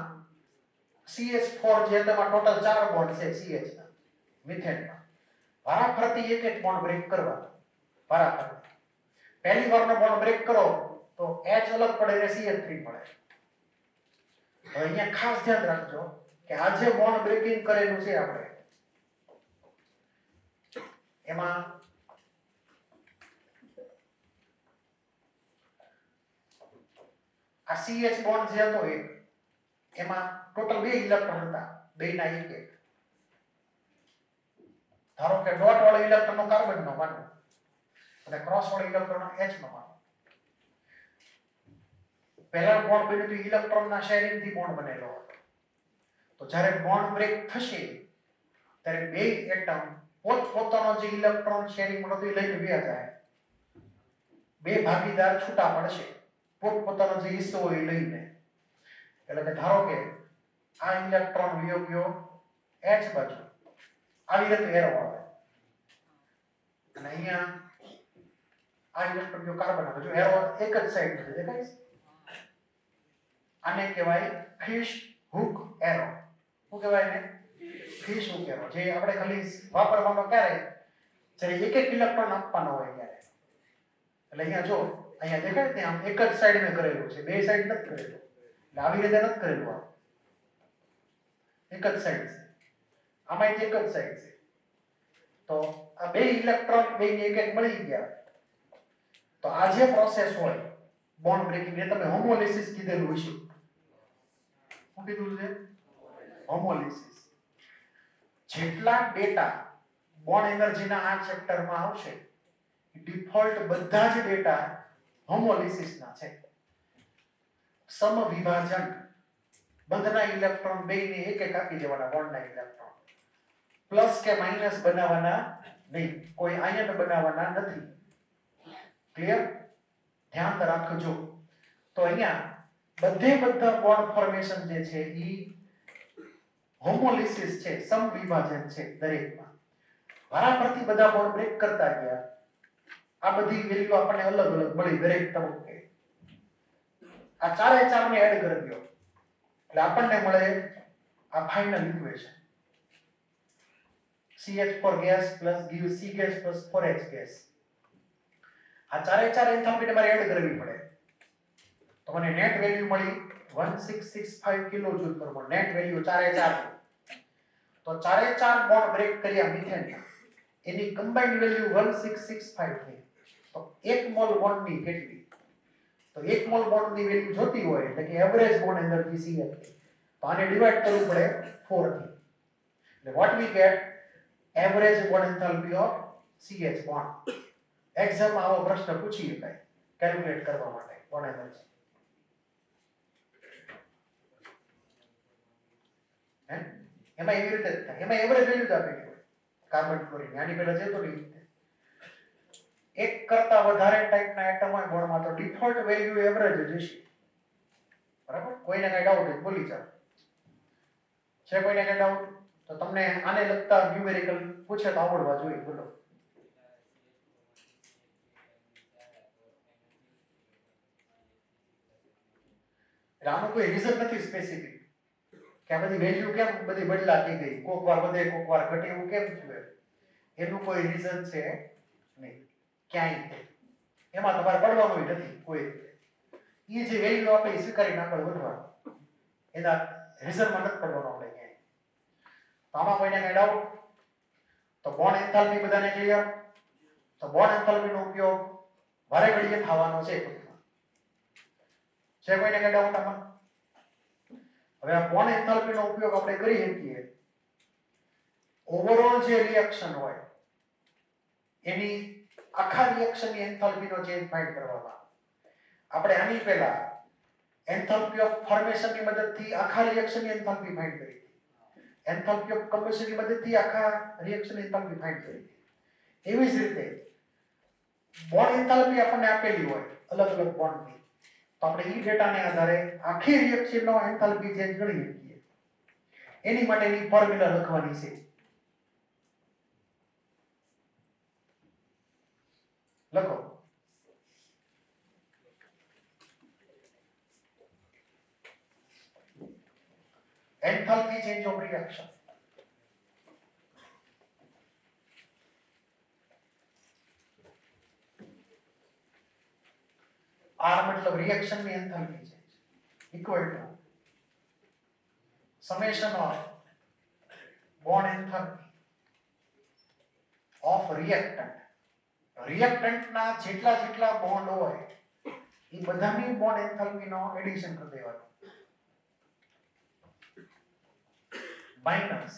CH4 જે તેમાં ટોટલ 4 બોન્ડ છે CH ના મિથેનમાં વારાફરતી એક એક બોન્ડ બ્રેક કરવા વારાફરતી પહેલી વારનો બોન્ડ બ્રેક કરો તો H અલગ પડે ને CH3 મળે. હવે અહીંયા ખાસ ધ્યાન રાખજો કે આ જે બોન્ડ બ્રેકિંગ કરેલું છે આપણે એમાં આ CH બોન્ડ જે હતો એમાં ટોટલ 2 ઇલેક્ટ્રોન હતા, બેના એક એક. ધારો કે ડોટ વાળો ઇલેક્ટ્રોન નો કાર્બન નો માનો અને ક્રોસ વાળો ઇલેક્ટ્રોન નો H નો માનો. પહેલા બોન્ડ બન્યો તો ઇલેક્ટ્રોન ના શેરિંગ થી બોન્ડ બનેલો હતો. તો જ્યારે બોન્ડ બ્રેક થશે ત્યારે બે એટમ પોતપોતાનો જે ઇલેક્ટ્રોન શેરિંગ મળતો એ લઈને વ્યા જાય. બે ભાગીદાર છૂટા પડશે પોતપોતાનો જે હિસ્સો હોય એ લઈને. એટલે કે ધારો કે આ ઇલેક્ટ્રોન વયો ગયો H બાજુ, આવી રીતે એરો આવે અને અહીંયા આ ઇલેક્ટ્રોન ગયો કાર્બન બાજુ, એરો એક જ સાઈડ છે દેખાય છે. આને કહેવાય ફિશ હુક એરો. શું કહેવાય ને? Fish hook arrow. જે આપણે ખાલી વાપરવાનો ક્યારે જ્યારે એક એક ઇલેક્ટ્રોન આપવાનો હોય ત્યારે. એટલે અહીંયા જો અહીંયા દેખાય ને આમ એક જ સાઈડ મેં કરેલું છે, બે સાઈડ નથી કરેલું. એટલે આવી રીતે નથી કરેલું, આ એક જ સાઈડ છે, આમાં એક જ સાઈડ છે. તો આ બે ઇલેક્ટ્રોન બેને એક એક મળી ગયા. તો આ જે પ્રોસેસ હોય બોન્ડ બ્રેકિંગ એ તમે હોમોલિસિસ કીધેલું હશે. શું કીધું છે? હોમોલિસિસ. જેટલા ડેટા બોન્ડ એનર્જીના આ ચેપ્ટરમાં આવશે ડિફોલ્ટ બધા જ ડેટા હોમોલિસિસના છે. સમવિભાજન, બંધના ઇલેક્ટ્રોન બેને એક એક આપી દેવાના બોન્ડના ઇલેક્ટ્રોન. પ્લસ કે માઈનસ બનાવવાના નહીં, કોઈ આયન બનાવવાના નથી. ક્લિયર? ધ્યાન રાખજો. તો અહીંયા બધા બોન્ડ ફોર્મેશન જે છે ઈ હોમોલિસિસ છે, સમવિભાજન છે દરેકમાં. વારાફરતી બધા બોન્ડ બ્રેક કરતા ગયા. આ બધી વેલ્યુ આપણને અલગ અલગ મળી દરેક તબક્કે. આ ચારે ચારને એડ કરી દો એટલે આપણને મળે આ final equation. CH4 gas plus gives C gas plus 4H gas. આ ચારે ચાર એન્થાલ્પી તમારે એડ કરવી પડે. તો મને નેટ વેલ્યુ મળી 1665 કિલોજૂલ પર મોલ. નેટ વેલ્યુ ચારે ચાર. તો ચારે ચાર બોન્ડ બ્રેક કર્યા મિથેનના. એની કમ્બાઇન્ડ વેલ્યુ 1665 થઈ. તો 1 મોલ બોન્ડની કેટલી? તો 1 મોલ બોન્ડની વેલ્યુ જોતી હોય એટલે કે એવરેજ બોન્ડ એનર્જી CH. તો આને ડિવાઇડ કરવું પડે 4 થી. એટલે what we get average bond enthalpy of CH bond. Exam આવો પ્રશ્ન પૂછી શકાય કેલ્ક્યુલેટ કરવા માટે બોન્ડ એનર્જી. એમાં એવી રીતે થાય. એમાં એવરેજ વેલ્યુ જ આપેલી હોય કાર્બન ક્લોરીન. આની પહેલા જે તો રીતે એક કરતા વધારે ટાઈપના એટમ હોય બોન્ડમાં તો ડિફોલ્ટ વેલ્યુ એવરેજ જ હશે. બરાબર? કોઈને કઈ ડાઉટ હોય બોલી જાઓ. છે કોઈને કઈ ડાઉટ? તો તમને આને લગતા ન્યુમેરિકલ પૂછે તો આવડવા જોઈએ. બોલો. આનું કોઈ રીઝન નથી સ્પેસિફિક કે આ બધી વેલ્યુ કેમ બધી બદલાતી ગઈ, કોક વાર વધે કોક વાર ઘટે, એવું કેમ થયું? એનું કોઈ રીઝન છે નહીં ક્યાંય. એમાં તમારે પડવાનું નથી કોઈ રીતે. એ જે વેલ્યુ આપણે સ્વીકારીને આગળ વધવાનું, એના રીઝનમાં નથી પડવાનું આપણે ક્યાંય. તો આમાં કોઈને કઈ ડાઉટ? તો બોન્ડ એન્થાલ્પી બધાને ક્લિયર? તો બોન્ડ એન્થાલ્પીનો ઉપયોગ વારે ઘડીએ થવાનો છે. છે કોઈને કઈ ડાઉટ આમાં? હવે આ બોન્ડ એન્થાલ્પીનો ઉપયોગ આપણે કરી શકીએ ઓવરઓલ જે રિએક્શન હોય એની આખા રિએક્શનની એન્થાલ્પીનો ચેન્જ ફાઇન્ડ કરવામાં. આપણે આની પહેલા એન્થાલ્પી ઓફ ફોર્મેશનની મદદથી આખા રિએક્શનની એન્થાલ્પી ફાઇન્ડ કરી હતી. એન્થાલ્પી ઓફ કમ્બશનની મદદથી આખા રિએક્શનની એન્થાલ્પી ફાઇન્ડ કરી હતી. એવી જ રીતે બોન્ડ એન્થાલ્પી આપણને આપેલી હોય અલગ અલગ બોન્ડની, તો આપણે ઈ ડેટાને આધારે આખી રિએક્શનનો એન્થાલ્પી ચેન્જ ગણી શકીએ. એની માટેની ફોર્મ્યુલા લખવાની છે. લખો. Enthalpy change of reaction. R मतलब रिएक्शन में enthalpy change equal to summation of bond enthalpy of reactant. Reactant ना જેટલા જેટલા બોન્ડ હોય એ બધાની બોન્ડ એન્થાલ્પી નો એડિશન કરી દેવાનો minus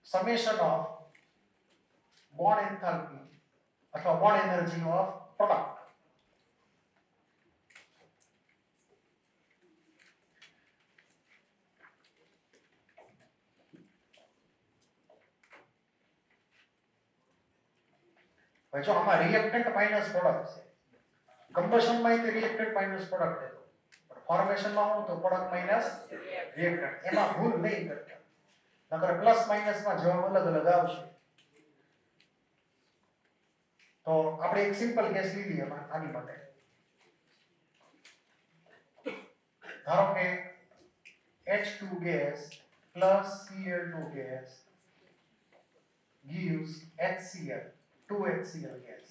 summation of bond enthalpy અથવા બોન્ડ એનર્જી ઓફ પ્રોડક્ટ. જો આમાં રિએક્ટન્ટ માઈનસ પ્રોડક્ટ છે, કમ્બશન માં તે રિએક્ટન્ટ માઈનસ પ્રોડક્ટ છે, પણ ફોર્મેશન માં હું તો પ્રોડક્ટ માઈનસ રિએક્ટન્ટ. એમાં ભૂલ નહીં કરતા, નકર પ્લસ માઈનસ માં જવાબ અલગ અલગ આવશે. તો આપણે એક સિમ્પલ કેસ લીધી એમાં આની માટે. ધારો કે H2 gas plus Cl2 gas gives HCl 2HCl gas.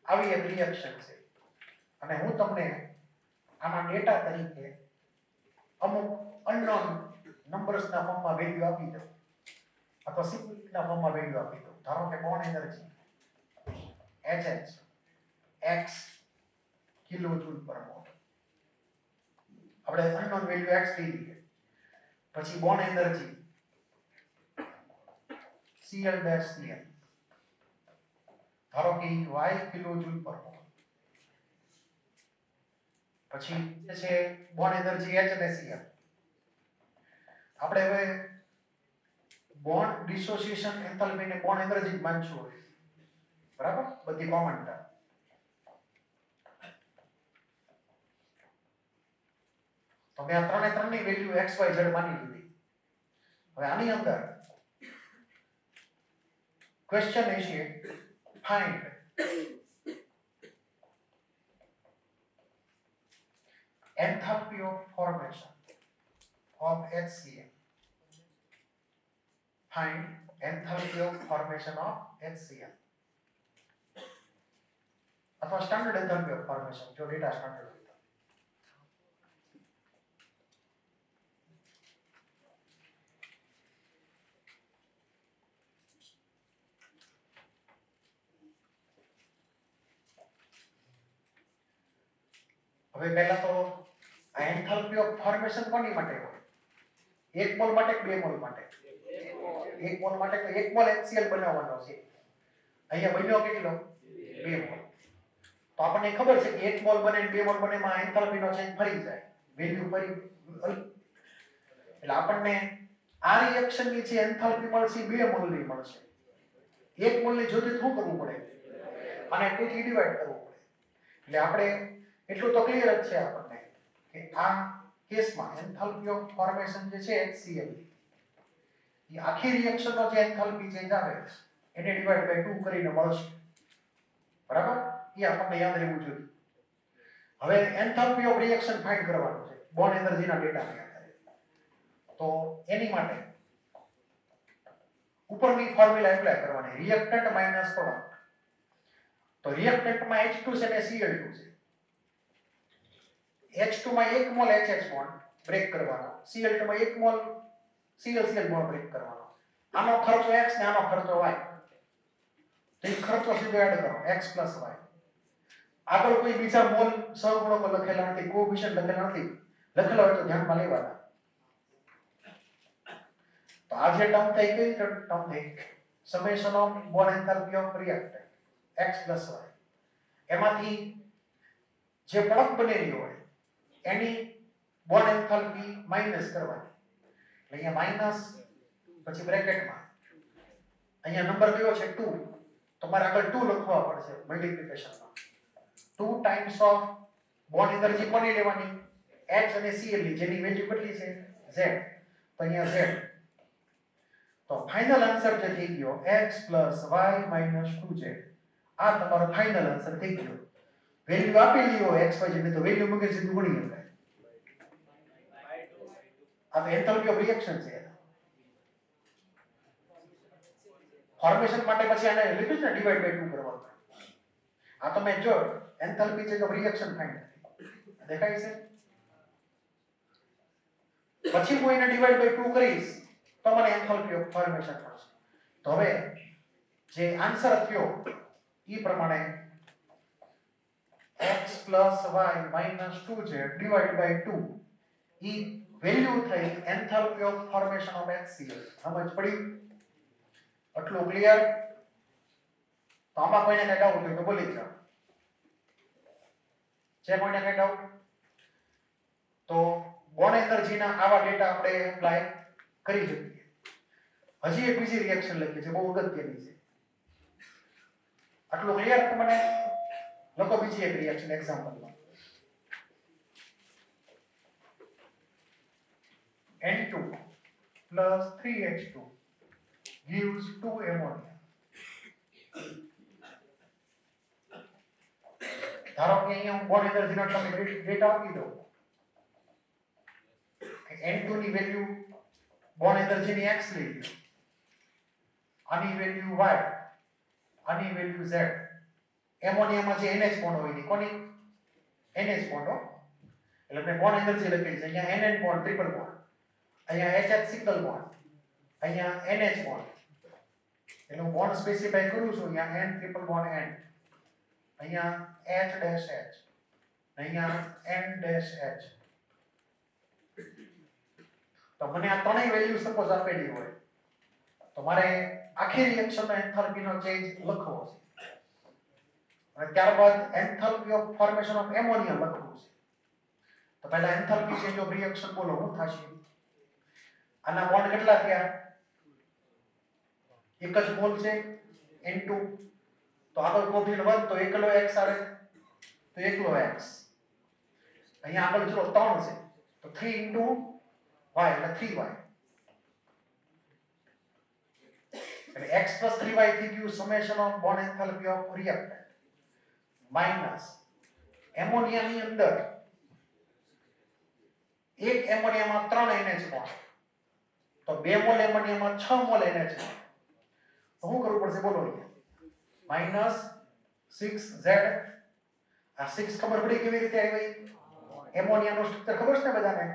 આવી એક રિએક્શન છે અને હું તમને આમાં ડેટા તરીકે અમુક અનનોન નંબર્સના ફોર્મમાં વેલ્યુ આપી દઉં અથવા સિમ્પલના ફોર્મમાં વેલ્યુ આપી દઉં. ધારો કે બોન્ડ એનર્જી HH x કિલોજૂલ પર મોલ. આપણે અનનોન વેલ્યુ x લઈ લઈએ. પછી bond energy Cl dash Cl ધારો કે y કિલોજૂલ પર મોલ. પછી છે બોન્ડ એનર્જી H અને Cl. આપણે હવે બોન્ડ ડિસોસિએશન એન્થાલ્પી ને બોન્ડ એનર્જી માનશું હોય, બરાબર, બધી કોમન ટર્મ. તો મેં આ ત્રણે ત્રણની વેલ્યુ x y z માની લીધી. હવે આની અંદર ક્વેશ્ચન એ છે find enthalpy of formation of HCl. Find enthalpy of formation of HCl. અથવા સ્ટાન્ડર્ડ enthalpy of formation જો ડેટા સ્ટાન્ડર્ડ હોય. હવે પહેલા તો આ એન્થાલ્પી ઓફ ફોર્મેશન કોની માટે હોય? 1 મોલ માટે કે 2 મોલ માટે? 1 મોલ માટે તો 1 મોલ HCl બનાવવાનો છે. અહીંયા બન્યો કેટલો? 2 મોલ. તો આપણને ખબર છે કે 1 મોલ બને અને 2 મોલ બને માં એન્થાલ્પી નો ચેન્જ ફરી જાય, વેલ્યુ ફરી. એટલે આપણને આ રિએક્શન ની જે એન્થાલ્પી મળશે 2 મોલ ની મળશે. 1 મોલ ની જોતી શું કરવું પડે? અને 2 થી ડિવાઇડ કરવું પડે. એટલે આપણે એટલું તો ક્લિયર જ છે આપણને કે આ કેસમાં એન્થાલ્પી ઓફ ફોર્મેશન જે છે HCl એ આખી રિએક્શન નો જે એન્થાલ્પી ચેન્જ આવે એને ડિવાઇડ બાય 2 કરીને મળશે, બરાબર. એ આપણને યાદ રહેવું જોઈએ. હવે એન્થાલ્પી ઓફ રિએક્શન ફાઇન્ડ કરવાનું છે બોન્ડ એનર્જીના ડેટાને આધારે. તો એની માટે ઉપરની ફોર્મ્યુલા એપ્લાય કરવાની, રિએક્ટન્ટ માઈનસ પ્રોડક્ટ. તો રિએક્ટન્ટમાં H2 છે ને Cl2 છે. H2 માં 1 મોલ HH બોન્ડ બ્રેક કરવાનો, Cl2 માં 1 મોલ Cl બોન્ડ બ્રેક કરવાનો. આનો ખર્ચો x ને આનો ખર્ચો y. તો એ ખર્ચો સીધો એડ કરો x y. આગળ કોઈ બીજા મોલ સહગુણકો લખેલા નથી, કોએફિશિયન્ટ લખેલા નથી. લખેલા હોય તો ધ્યાનમાં લેવાના. તો આ જે ટર્મ થઈ ગઈ ટર્મ થઈ summation of bond enthalpy of reactant x y. એમાંથી જે પ્રોડક્ટ બનેલી હોય એની બોન્ડ એન્થાલ્પી માઈનસ કરવાની. એટલે અહીંયા માઈનસ પછી બ્રેકેટમાં અહીંયા નંબર કયો છે 2, તમારે આગળ 2 લખવા પડશે મલ્ટીપ્લિકેશનમાં. 2 ટાઈમ્સ ઓફ બોન્ડ એનર્જી કોની લેવાની? H અને Cl ની, જેની વેલ્યુ કેટલી છે? Z. તો અહીંયા Z. તો ફાઇનલ આન્સર જે થઈ ગયો x y 2z. આ તમારો ફાઇનલ આન્સર થઈ ગયો. વેલ્યુ આપેલી હોય x y z ને તો વેલ્યુ મૂકે સીધું ગણી શકાય. આ તો એન્થાલ્પી ઓફ રિએક્શન છે. ફોર્મેશન માટે પછી આને લીધું છે ડિવાઇડ બાય 2 કરવાનું. આ તો મેં જો એન્થાલ્પી છે તો રિએક્શન ફાઇન્ડ દેખાય છે. પછી હું એને ડિવાઇડ બાય 2 કરીશ તો મને એન્થાલ્પી ઓફ ફોર્મેશન મળશે. તો હવે જે આન્સર થયો એ પ્રમાણે x y 2z divide by 2 ઈ વેલ્યુ થઈ enthalpy of formation of HCl. સમજ પડી? આટલું ક્લિયર? તો આમાં કોઈને કઈ ડાઉટ હોય તો બોલી જાઓ. છે કોઈને કઈ ડાઉટ? તો બોન્ડ એનર્જીના આવા ડેટા આપણે એપ્લાય કરી શકીએ. હજી એક બીજી રિએક્શન લખી છે, બહુ અગત્યની છે. આટલું ક્લિયર તમને? લખો બીજી એક reaction એક્ઝામ્પલમાં. N2 plus 3H2 gives 2 ammonia. ધારો કે અહીંયા હું બોન્ડ એનર્જીનો તમને ડેટા આપી દઉં. N2 ની વેલ્યુ બોન્ડ એનર્જીની x લઈ લો. આની વેલ્યુ y, આની વેલ્યુ z. એમોનિયામાં જે NH બોન્ડ હોય ની કોની? NH બોન્ડ હો. એટલે મેં બોન્ડ એનર્જી લખી છે. અહીંયા NN બોન્ડ ટ્રિપલ બોન્ડ. અહીંયા HH સિંગલ બોન્ડ. અહીંયા NH બોન્ડ. એટલે હું બોન્ડ સ્પેસિફાઈ કરું છું. અહીંયા N ટ્રિપલ બોન્ડ N. અહીંયા H ડેશ H. અહીંયા N ડેશ H. તો મને આ ત્રણેય વેલ્યુ સપોઝ આપેલી હોય તો મારે આખી રિએક્શનનો એન્થાલ્પીનો ચેન્જ લખવો છે. અને ત્યારબાદ enthalpy of formation of ammonia લખવું છે. તો પહેલા એન્થાલ્પી ચેન્જ ઓફ રિએક્શન બોલો શું થશે? આના બોન્ડ કેટલા થયા? એક જ મોલ છે N2. તો આગળ કોફિલ વધ તો એકલો x આવે તો એકલો x. અહીંયા આગળ ચલો 3 છે તો 3 into y એટલે 3y. એટલે x plus 3y થઈ ગયું summation of bond enthalpy of reactant minus એમોનિયાની અંદર એક એમોનિયામાં 3 NH બોન્ડ તો 2 મોલ એમોનિયામાં 6 મોલ NH બોન્ડ. તો શું કરવું પડશે બોલો? અહીંયા -6z. આ 6 ખબર પડી કેવી રીતે આવી? એમોનિયાનું સ્ટ્રક્ચર ખબર છે ને બધાને?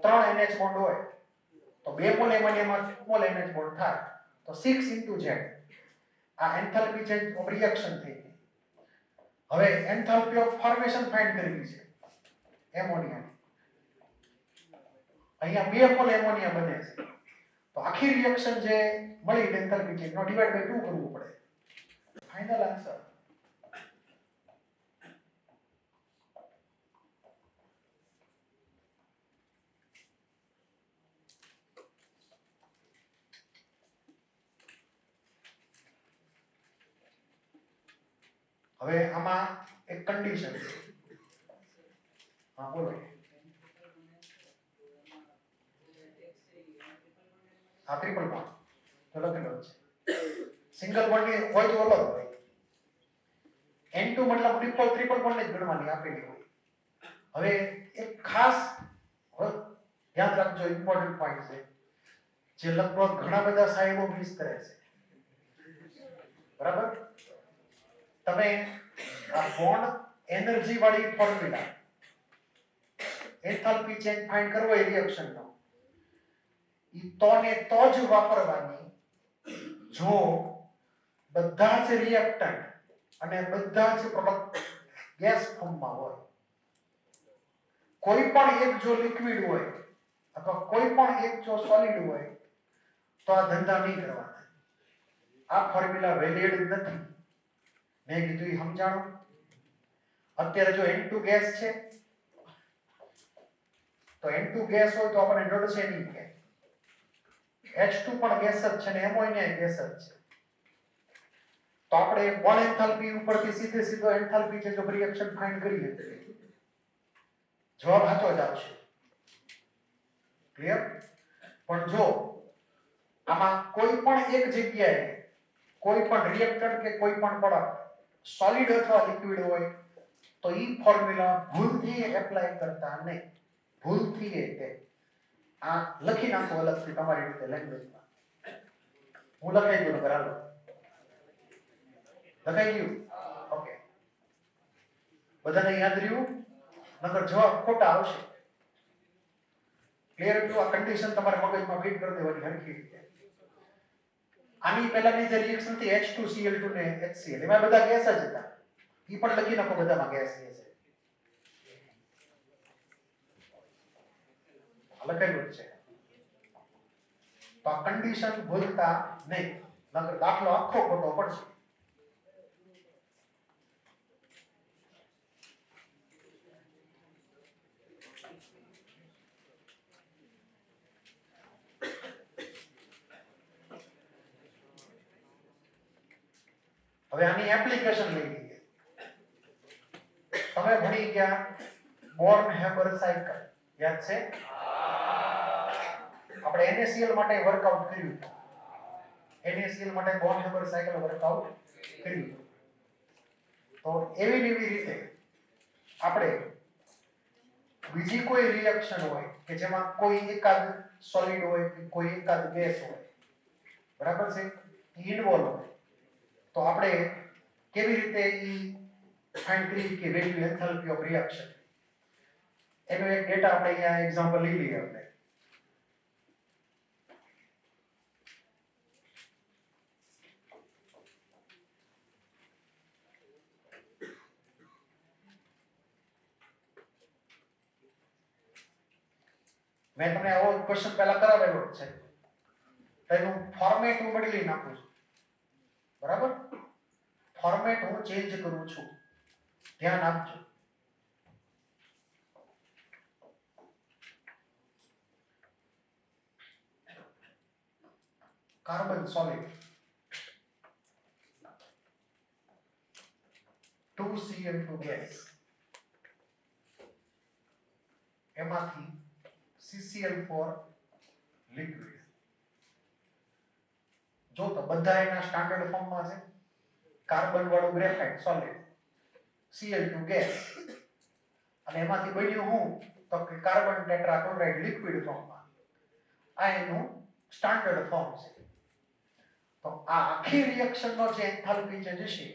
3 NH બોન્ડ હોય તો 2 મોલ એમોનિયામાં 6 મોલ NH બોન્ડ થાય તો 6 into z. આ એન્થાલ્પી ચેન્જ ઓફ રિએક્શન થઈ ગઈ. હવે એન્થાલ્પી ઓફ ફોર્મેશન ફાઇન્ડ કરવી છે એમોનિયા. અહીંયા 2 મોલ એમોનિયા બને છે તો આખી રિએક્શન જે મળી એન્થાલ્પી ચેન્જ નો ડિવાઇડ બાય 2 કરવું પડે. ફાઇનલ આન્સર હવે આમાં એક કન્ડિશન છે. હા બોલો. આ ટ્રિપલ બોન્ડ તો લખેલો છે. સિંગલ બોન્ડ ની હોય તો અલગ હોય. N2 મતલબ ટ્રિપલ બોન્ડ ને જ ગણવાની આપેલી હોય. હવે એક ખાસ યાદ રાખજો, ઇમ્પોર્ટન્ટ પોઈન્ટ છે જે લગભગ ઘણા બધા સાહેબો મિસ કરે છે. બરાબર? તમે આ બોન્ડ એનર્જી વાળી ફોર્મ્યુલા એન્થાલ્પી ચેન્જ ફાઇન્ડ કરવો એ રિએક્શન નો ઈ તો ને તો જ વાપરવાની જો બધા જ રિએક્ટન્ટ અને બધા જ પ્રોડક્ટ ગેસ ફોર્મમાં હોય. કોઈ પણ એક જો લિક્વિડ હોય અથવા કોઈ પણ એક જો સોલિડ હોય તો આ ધંધા નહીં કરવાના. આ ફોર્મ્યુલા વેલિડ નથી. મેં કીધું એ સમજાણું. અત્યારે જો N2 ગેસ છે તો N2 ગેસ હોય તો આપણે નડશે નહીં કે H2 પણ ગેસ જ છે ને એમોનિયા ગેસ જ છે. તો આપણે બોન્ડ એન્થાલ્પી ઉપરથી સીધો એન્થાલ્પી છે જો રિએક્શન ફાઇન્ડ કરીએ જવાબ સાચો જ આવશે. ક્લિયર? પણ જો આમાં કોઈ પણ એક જગ્યાએ કોઈ પણ રિએક્ટન્ટ કે કોઈ પણ પ્રોડક્ટ સોલિડ અથવા લિક્વિડ હોય તો ઈ ફોર્મ્યુલા ભૂલથી એપ્લાય કરતા નહીં. ભૂલથી તે આ લખી નાખો અલગથી તમારી રીતે લેંગ્વેજમાં. હું લખાઈ દઉં નકર હાલો. લખાઈ ગયું? ઓકે. બધાને યાદ રહ્યું? નકર જવાબ ખોટા આવશે. ક્લિયર હતું? આ કન્ડિશન તમારે મગજમાં ફિટ કરી દેવાની હરખી રીતે. આની પહેલાની જે રિએક્શન હતી H2Cl2 ને HCl, એમાં બધા ગેસ જ હતા. ઈ પણ લખી નાખો બધામાં ગેસ છે. લખેલું જ છે. તો આ કન્ડિશન ભૂલતા નહીં, નકર દાખલો આખો ખોટો પડશે. હવે આની એપ્લિકેશન લઈ લઈએ. તમે ભણી ગયા બોર્ન-હેબર સાયકલ, યાદ છે? આપણે NaCl માટે વર્કઆઉટ કર્યું હતું. NaCl માટે બોર્ન-હેબર સાયકલ વર્કઆઉટ કર્યું હતું. તો એવી રીતે આપણે બીજી કોઈ રિએક્શન હોય કે જેમાં કોઈ એકાદ સોલિડ હોય કે કોઈ એકાદ ગેસ હોય, બરાબર છે, ઇન્વોલ્વ હોય, તો આપણે કેવી રીતે ઈ ફાઇન્ડ કરી કે વેલ્યુ એન્થાલ્પી ઓફ રિએક્શન, એનો એક ડેટા આપણે અહીંયા એક્ઝામ્પલ લઈ લઈએ. આપણે મેં તમને આવો ક્વેશ્ચન પહેલા કરાવેલો છે, તેનું ફોર્મેટ હું બદલી નાખું છું. બરાબર? ફોર્મેટ હું ચેન્જ કરું છું, ધ્યાન આપજો. કાર્બન સોલિડ 2Cl2 ગેસ, એમાંથી CCl4 લિક્વિડ. જો તો બધા એના સ્ટાન્ડર્ડ ફોર્મમાં છે. કાર્બન વાળું ગ્રેફાઇટ સોલિડ, Cl2 ગેસ, અને એમાંથી બન્યું હું તો કે કાર્બન ટેટ્રાક્લોરાઇડ લિક્વિડ ફોર્મમાં. આ એનું સ્ટાન્ડર્ડ ફોર્મ છે. તો આ આખી રિએક્શનનો જે એન્થાલ્પી છે જશે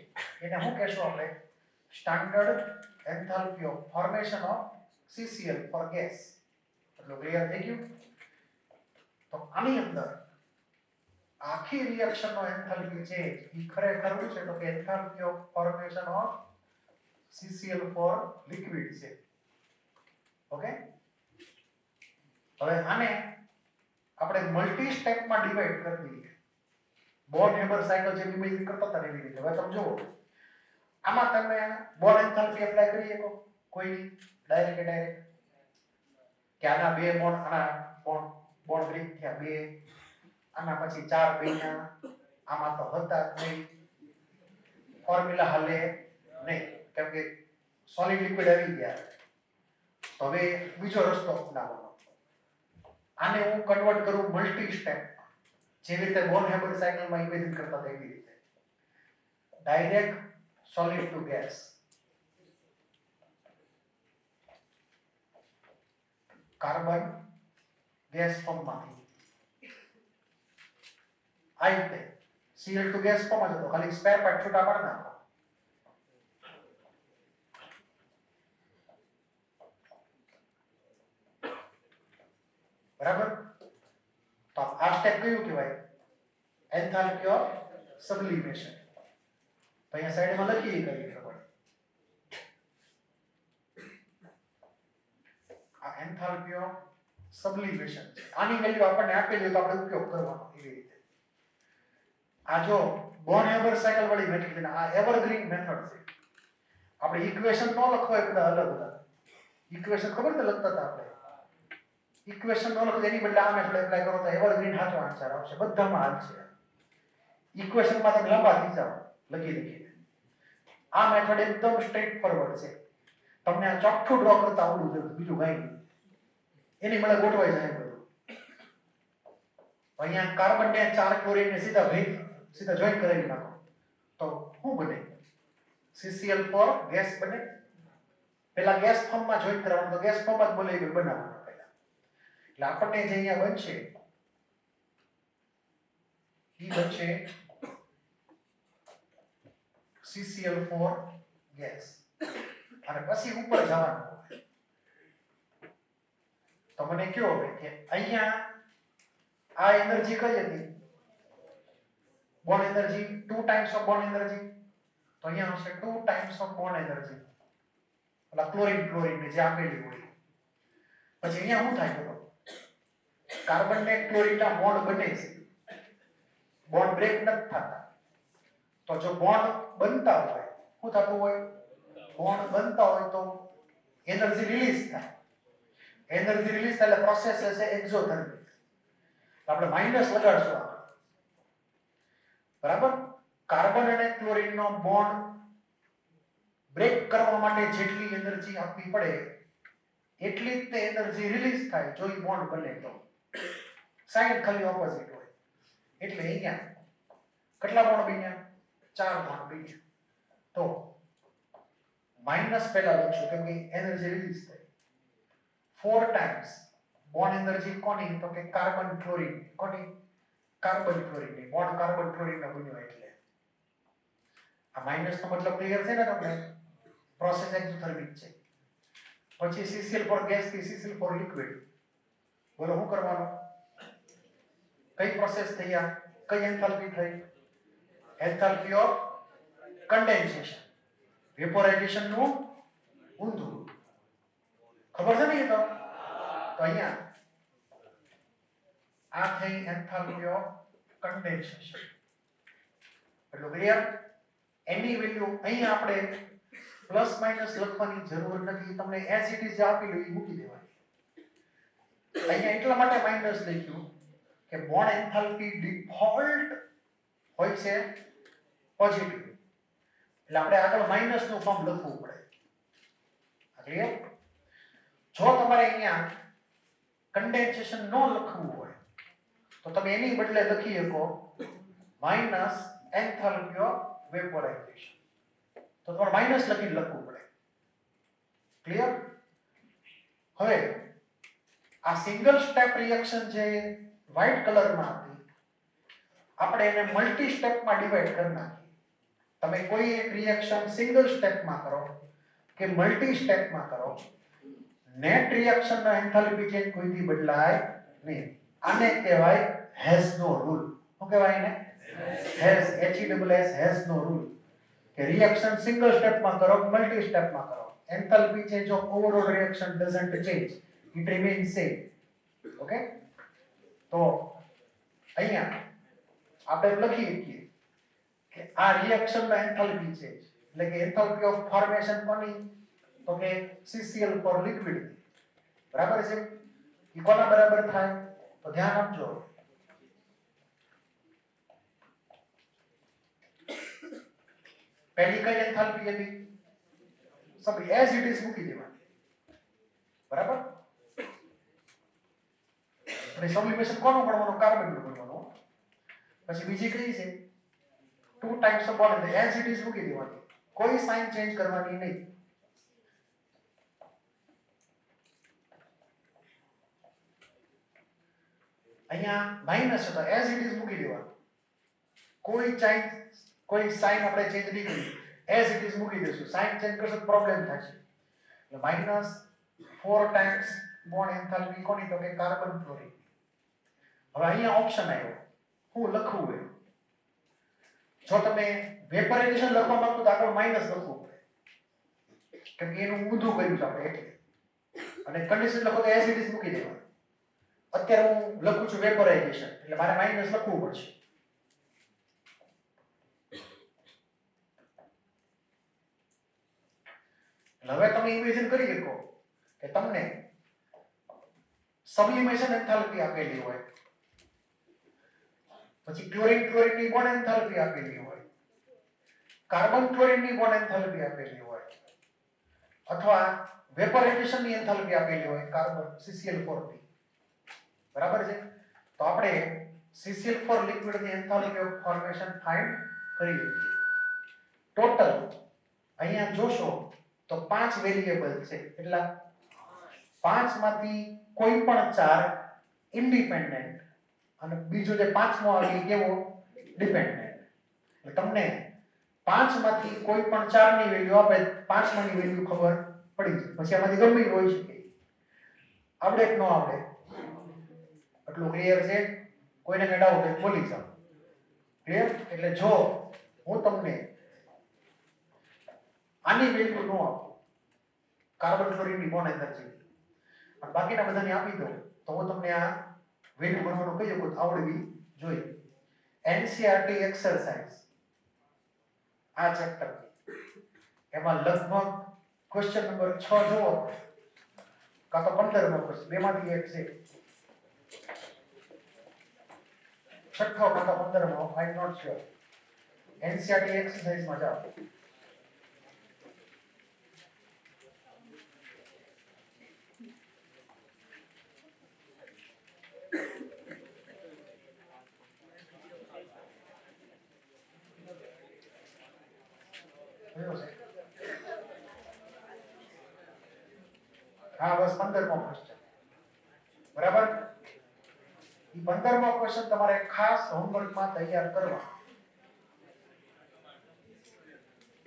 એને શું કહેશું આપણે? Standard enthalpy of formation of CCl four gas. એટલું ક્લિયર થઈ ગયું? તો આની અંદર આખી રિએક્શનનો એન્થાલ્પી છે એ ખરેખર શું છે? તો કે enthalpy of formation of CCl4 liquid છે. ઓકે? હવે આને આપણે મલ્ટી સ્ટેપમાં ડિવાઈડ કરી દઈએ. બોર્ન-હેબર સાયકલ જે ઇમેજિન કરતા હતા એવી રીતે. હવે તમે જુઓ, આમાં તમે બોર્ન એન્થાલ્પી એપ્લાય કરી શકો કોઈ ડાયરેક્ટ કે આના બે બોન્ડ, આના બોન્ડ બ્રેક થયા બે, આના પછી 4 બન્યા, આમાં તો હતા જ નહીં, ફોર્મ્યુલા હાલે નહીં, કેમ કે સોલિડ લિક્વિડ આવી ગયા. તો હવે બીજો રસ્તો અપનાવવાનો. આને હું કન્વર્ટ કરું મલ્ટી સ્ટેપ, જેવી રીતે બોર્ન-હેબર સાયકલમાં ઇમેજિન કરતા હતા એવી રીતે. Direct solid to gas, carbon gas ફોર્મમાંથી આ રીતે Cl2 ગેસ ફોર્મ જ હતો, ખાલી સ્પેર પાર્ટ છૂટા પાડી નાખો. બરાબર? તો આ સ્ટેપ કયું કહેવાય? Enthalpy of sublimation. તો અહીંયા સાઈડમાં લખી કરી ખબર. આ એન્થાલ્પી ઓફ સબ્લિમેશન છે. આની વેલ્યુ આપણને આપેલી તો આપણે ઉપયોગ કરવાનો એવી રીતે. આ જો બોર્ન-હેબર સાયકલ વાળી મેથડ છે, આ એવરગ્રીન મેથડ છે. આપણે ઇક્વેશન નો લખવાય, બધા અલગ અલગ ઇક્વેશન ખબર છે લખતા હતા આપણે. ઇક્વેશન નો લખો એની બદલે આ મેથડ એપ્લાય કરો તો એવરગ્રીન સાચો આન્સર આવશે. બધામાં હાલ છે. ઇક્વેશનમાં તમે લંબા થઈ જાવ લખી. આ મેથડ એકદમ સ્ટ્રેટ ફોરવર્ડ છે. તમને આ ચોખ્ખું ડ્રો કરતા આવડવું જોઈએ, બીજું કઈ નહીં. એની મળે ગોઠવાઈ જાય બધું. અહીંયા કાર્બન ને 4 ક્લોરીન ને સીધા જોઈન્ટ કરાવી નાખો તો શું બને? CCl4 ગેસ બને. પેલા ગેસ ફોર્મમાં જોઈન કરવાનું, તો ગેસ ફોર્મ જ મોલેક્યુલ બનાવવાનો પહેલા. એટલે આપણને જે અહીંયા બનશે ઈ બનશે CCl4 ગેસ. અને પછી ઉપર જવાનું હોય. તો મને કયો હવે કે અહીંયા આ એનર્જી કઈ હતી? Bond energy 2 times of bond energy. તો અહીંયા હશે 2 times of bond energy. Ola chlorine ને જે આપેલી હોય. પછી અહીંયા શું થાય તો કાર્બન ને ક્લોરીન ના બોન્ડ બને છે. બોન્ડ બ્રેક નથી થતા. તો જો બોન્ડ બનતા હોય શું થતું હોય? બોન્ડ બનતા હોય તો એનર્જી રિલીઝ થાય. એનર્જી રિલીઝ થાય એટલે પ્રોસેસ છે એક્ઝોથર્મિક. આપણે માઈનસ લગાડશું આગળ. બરાબર? કાર્બન અને ક્લોરીન નો બોન્ડ બ્રેક કરવા માટે જેટલી એનર્જી આપવી પડે એટલી જ તે એનર્જી રિલીઝ થાય જો ઈ બોન્ડ બને તો. સાઈન ખાલી ઓપોઝિટ હોય. એટલે અહીંયા કેટલા બોન્ડ બન્યા? 4 બોન્ડ બન્યા. તો માઈનસ પહેલા લખશું કેમ કે એનર્જી રિલીઝ થઈ. 4 ટાઈમ્સ બોન્ડ એનર્જી કોની? તો કે કાર્બન ક્લોરીન. કોની? કાર્બન ક્લોરીન ની. બોન્ડ કાર્બન ક્લોરીન નો બન્યો એટલે આ માઈનસ નો મતલબ ક્લિયર છે ને તમને? પ્રોસેસ એક્ઝોથર્મિક છે. પછી CCl4 ગેસ થી CCl4 લિક્વિડ. બોલો શું કરવાનું? કઈ પ્રોસેસ થઈ? આ કઈ એન્થાલ્પી થઈ? Enthalpy of condensation. વેપોરાઇઝેશન નું ઊંધું. ખબર છે ને એ તો? તો અહીંયા આ થઈ એન્થાલ્પી ઓફ કન્ડેન્સેશન. એટલું ક્લિયર? એની વેલ્યુ અહીં આપણે પ્લસ માઇનસ લખવાની જરૂર નથી. તમને એઝ ઇટ ઇઝ આપેલું એ મૂકી દેવાની. અહીંયા એટલા માટે માઇનસ લખ્યું કે બોન્ડ એન્થાલ્પી ડિફોલ્ટ હોય છે પોઝિટિવ. એટલે આપણે આગળ માઇનસ નું ફોર્મ લખવું પડે. ક્લિયર? જો તમારે અહીંયા કન્ડેન્સેશન ન લખવું હોય તો તમે એની બદલે લખી શકો માઇનસ એન્થાલ્પી ઓફ વેપોરાઇઝેશન. તો તમારે માઇનસ લખીને લખવું પડે. ક્લિયર? હવે આ સિંગલ સ્ટેપ રિએક્શન જે વ્હાઇટ કલરમાં હતી આપણે એને મલ્ટી સ્ટેપમાં ડિવાઈડ કરી નાખી. તમે કોઈ એક રિએક્શન સિંગલ સ્ટેપમાં કરો કે મલ્ટી સ્ટેપમાં કરો, નેટ રિએક્શનનો એન્થાલ્પી ચેન્જ કોઈથી બદલાય નહીં. આને કહેવાય હેઝનો રૂલ. શું કહેવાય ને? હેઝ. HESS નો રૂલ. કે રિએક્શન સિંગલ સ્ટેપમાં કરો કે મલ્ટી સ્ટેપમાં કરો, enthalpy change of overall reaction doesn't change, it remains same. Okay? તો અહીંયા આપણે લખી શકીએ કે આ રિએક્શનનો એન્થાલ્પી ચેન્જ એટલે કે એન્થાલ્પી ઓફ ફોર્મેશન કોની? તો કે CCl4 લિક્વિડ. બરાબર છે? ઈ કોના બરાબર થાય? તો ધ્યાન આપજો. પહેલી કઈ એન્થાલ્પી હતી? સબ એઝ ઇટ ઇઝ મૂકી દેવાની. બરાબર? અને સબ્લિમેશન કોનું ભણવાનું? કાર્બનનું ભણવાનું. પછી બીજી કઈ છે? 2 times of bond. As it is મૂકી દેવાની. કોઈ સાઇન ચેન્જ કરવાની નહીં. અહીંયા માઈનસ હતો, એઝ ઇટ ઇઝ મૂકી દેવાનું. કોઈ સાઇન આપણે ચેન્જ નહીં કરી. એઝ ઇટ ઇઝ મૂકી દેશું. સાઇન ચેન્જ કરશો તો પ્રોબ્લેમ થશે. એટલે માઈનસ 4 ટાઈમ્સ બોન્ડ એન્થાલ્પી કોની? તો કે કાર્બન ક્લોરીન. હવે અહીંયા ઓપ્શન આવ્યો શું લખવું હોય. જો તમે વેપોરાઇઝેશન લખવા માંગો તો આગળ માઈનસ લખવું પડે કેમ કે એનું ઊંધું કર્યું છે આપણે એટલે. અને કન્ડિશન લખો તો એઝ ઇટ ઇઝ મૂકી દેવાનું. અત્યારે હું લખું છું વેપોરાઇઝેશન એટલે મારે માઈનસ લખવું પડશે. હવે તમે ઇમેજિન કરી શકો કે તમને સબ્લિમેશન એન્થાલ્પી આપેલી હોય, પછી ક્લોરીન ની બોન્ડ એન્થાલ્પી આપેલી હોય, કાર્બન ક્લોરીન ની બોન્ડ એન્થાલ્પી આપેલી હોય, અથવા વેપોરાઇઝેશન ની એન્થાલ્પી આપેલી હોય કાર્બન CCl4 ની. બરાબર છે? તો આપણે CCl4 લિક્વિડ ની એન્થાલ્પી ઓફ ફોર્મેશન ફાઇન્ડ કરી શકીએ. ટોટલ અહીંયા જોશો તો 5 વેરિયેબલ છે. એટલા 5 માંથી કોઈ પણ 4 ઇન્ડિપેન્ડન્ટ અને બીજો જે પાંચમો આવે કેવો ડિપેન્ડન્ટ. એટલે તમને 5 માંથી કોઈ પણ 4 ની વેલ્યુ આપે 5 માની વેલ્યુ ખબર પડી જાય. પછી આમાંથી ગમે તે હોઈ શકે. આવડે કે ન આવડે એટલું ક્લિયર છે? કોઈને કઈ ડાઉટ હોય બોલી જાઓ. ક્લિયર? એટલે જો હું તમને આની વેલ્યુ ન આપું કાર્બન ફ્લોરિનની બોન્ડ એનર્જી અને બાકીના બધાને આપી દઉં તો હું તમને આ વેલ્યુ ગણવાનું કહી શકું આવડવી જોઈએ. એનસીઆરટી એક્સરસાઇઝ આ ચેપ્ટર એમાં લગભગ ક્વેશ્ચન નંબર 6 જોવો કાં તો 15 નો ક્વેશ્ચન બેમાંથી એક છે. છઠ્ઠો કાં તો 15 આઈ એમ નોટ શ્યોર. એનસીઆરટી એક્સરસાઇઝમાં જાઓ. હા બસ 15મો ક્વેશ્ચન. બરાબર? ઈ 15મો ક્વેશ્ચન તમારે ખાસ હોમવર્કમાં તૈયાર કરવા.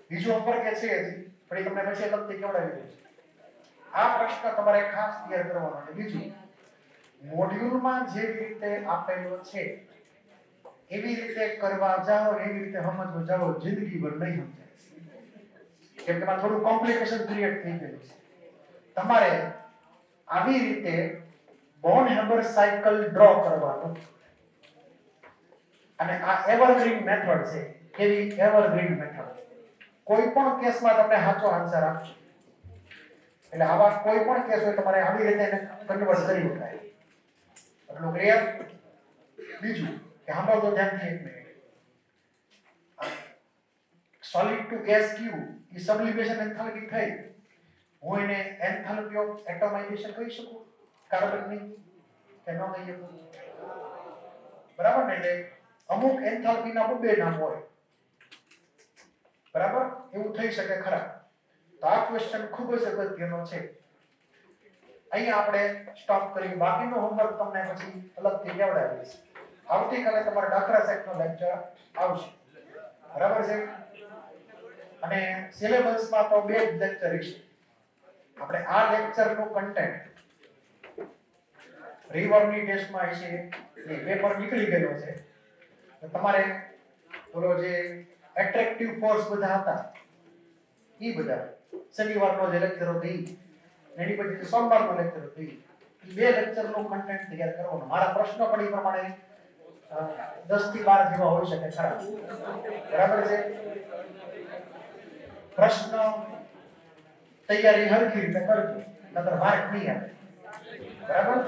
બીજું હોમવર્ક છે હજી પણ તમને પછી લગતી કેવડાવી દઉં. આ પ્રશ્ન તમારે ખાસ તૈયાર કરવાનો છે. બીજું મોડ્યુલમાં જેવી રીતે આપેલો છે એવી રીતે કરવા જાઓ, એવી રીતે સમજવા જાઓ, જિંદગીભર નહીં સમજાય. કેમ કે થોડું કોમ્પ્લિકેશન ક્રિએટ થઈ ગયું છે. તમારે આવી રીતે બોર્ન હેબર સાયકલ ડ્રો કરવાનું અને આ એવરગ્રીન મેથડ છે. કેવી એવરગ્રીન મેથડ? કોઈ પણ કેસમાં તમને સાચો આન્સર આપશે. એટલે આવા કોઈ પણ કેસ હોય તમારે આવી રીતે એને કન્વર્ટ કરી શકાય. એટલું ક્લિયર? બીજું કે સાંભળો તો ધ્યાનથી એક minute. Solid to gas Q A સબ્લિમેશન enthalpy થઈ. હું એને એન્થાલ્પી ઓફ એટોમાઇઝેશન કહી શકું કાર્બનની કે ન કહી શકું? બરાબર ને? એટલે અમુક એન્થાલ્પીના બે નામ હોય. બરાબર? એવું થઈ શકે ખરા? તો આ ક્વેશ્ચન ખૂબ જ અગત્યનો છે. અહીંયા આપણે સ્ટોપ કરી બાકીનો હોમવર્ક તમને પછી અલગથી કેવડાવીશ. આવતીકાલે તમારા દાખલા સેટનો લેક્ચર આવશે. બરાબર છે? અને સિલેબસમાં તો 2 જ લેક્ચર છે. આપણે આ લેક્ચરનું કન્ટેન્ટ રીવર્ની ટેસ્ટમાં હશે. એ પેપર નીકળી ગયો છે. તો તમારે બોલો જે એટ્રેક્ટિવ ફોર્સ બધા હતા એ બધા શનિવારનો જે લેક્ચર હતો એની પછી સોમવારનો લેક્ચર હતો એ 2 લેક્ચરનું કન્ટેન્ટ તૈયાર કરવાનું. મારા પ્રશ્ન પણ એ પ્રમાણે 10 થી 12 જેવા હોઈ શકે ખરા. બરાબર છે? પ્રશ્ન તૈયારી હરખી રીતે કરજો નકર માર્ક નહીં આવે. બરાબર?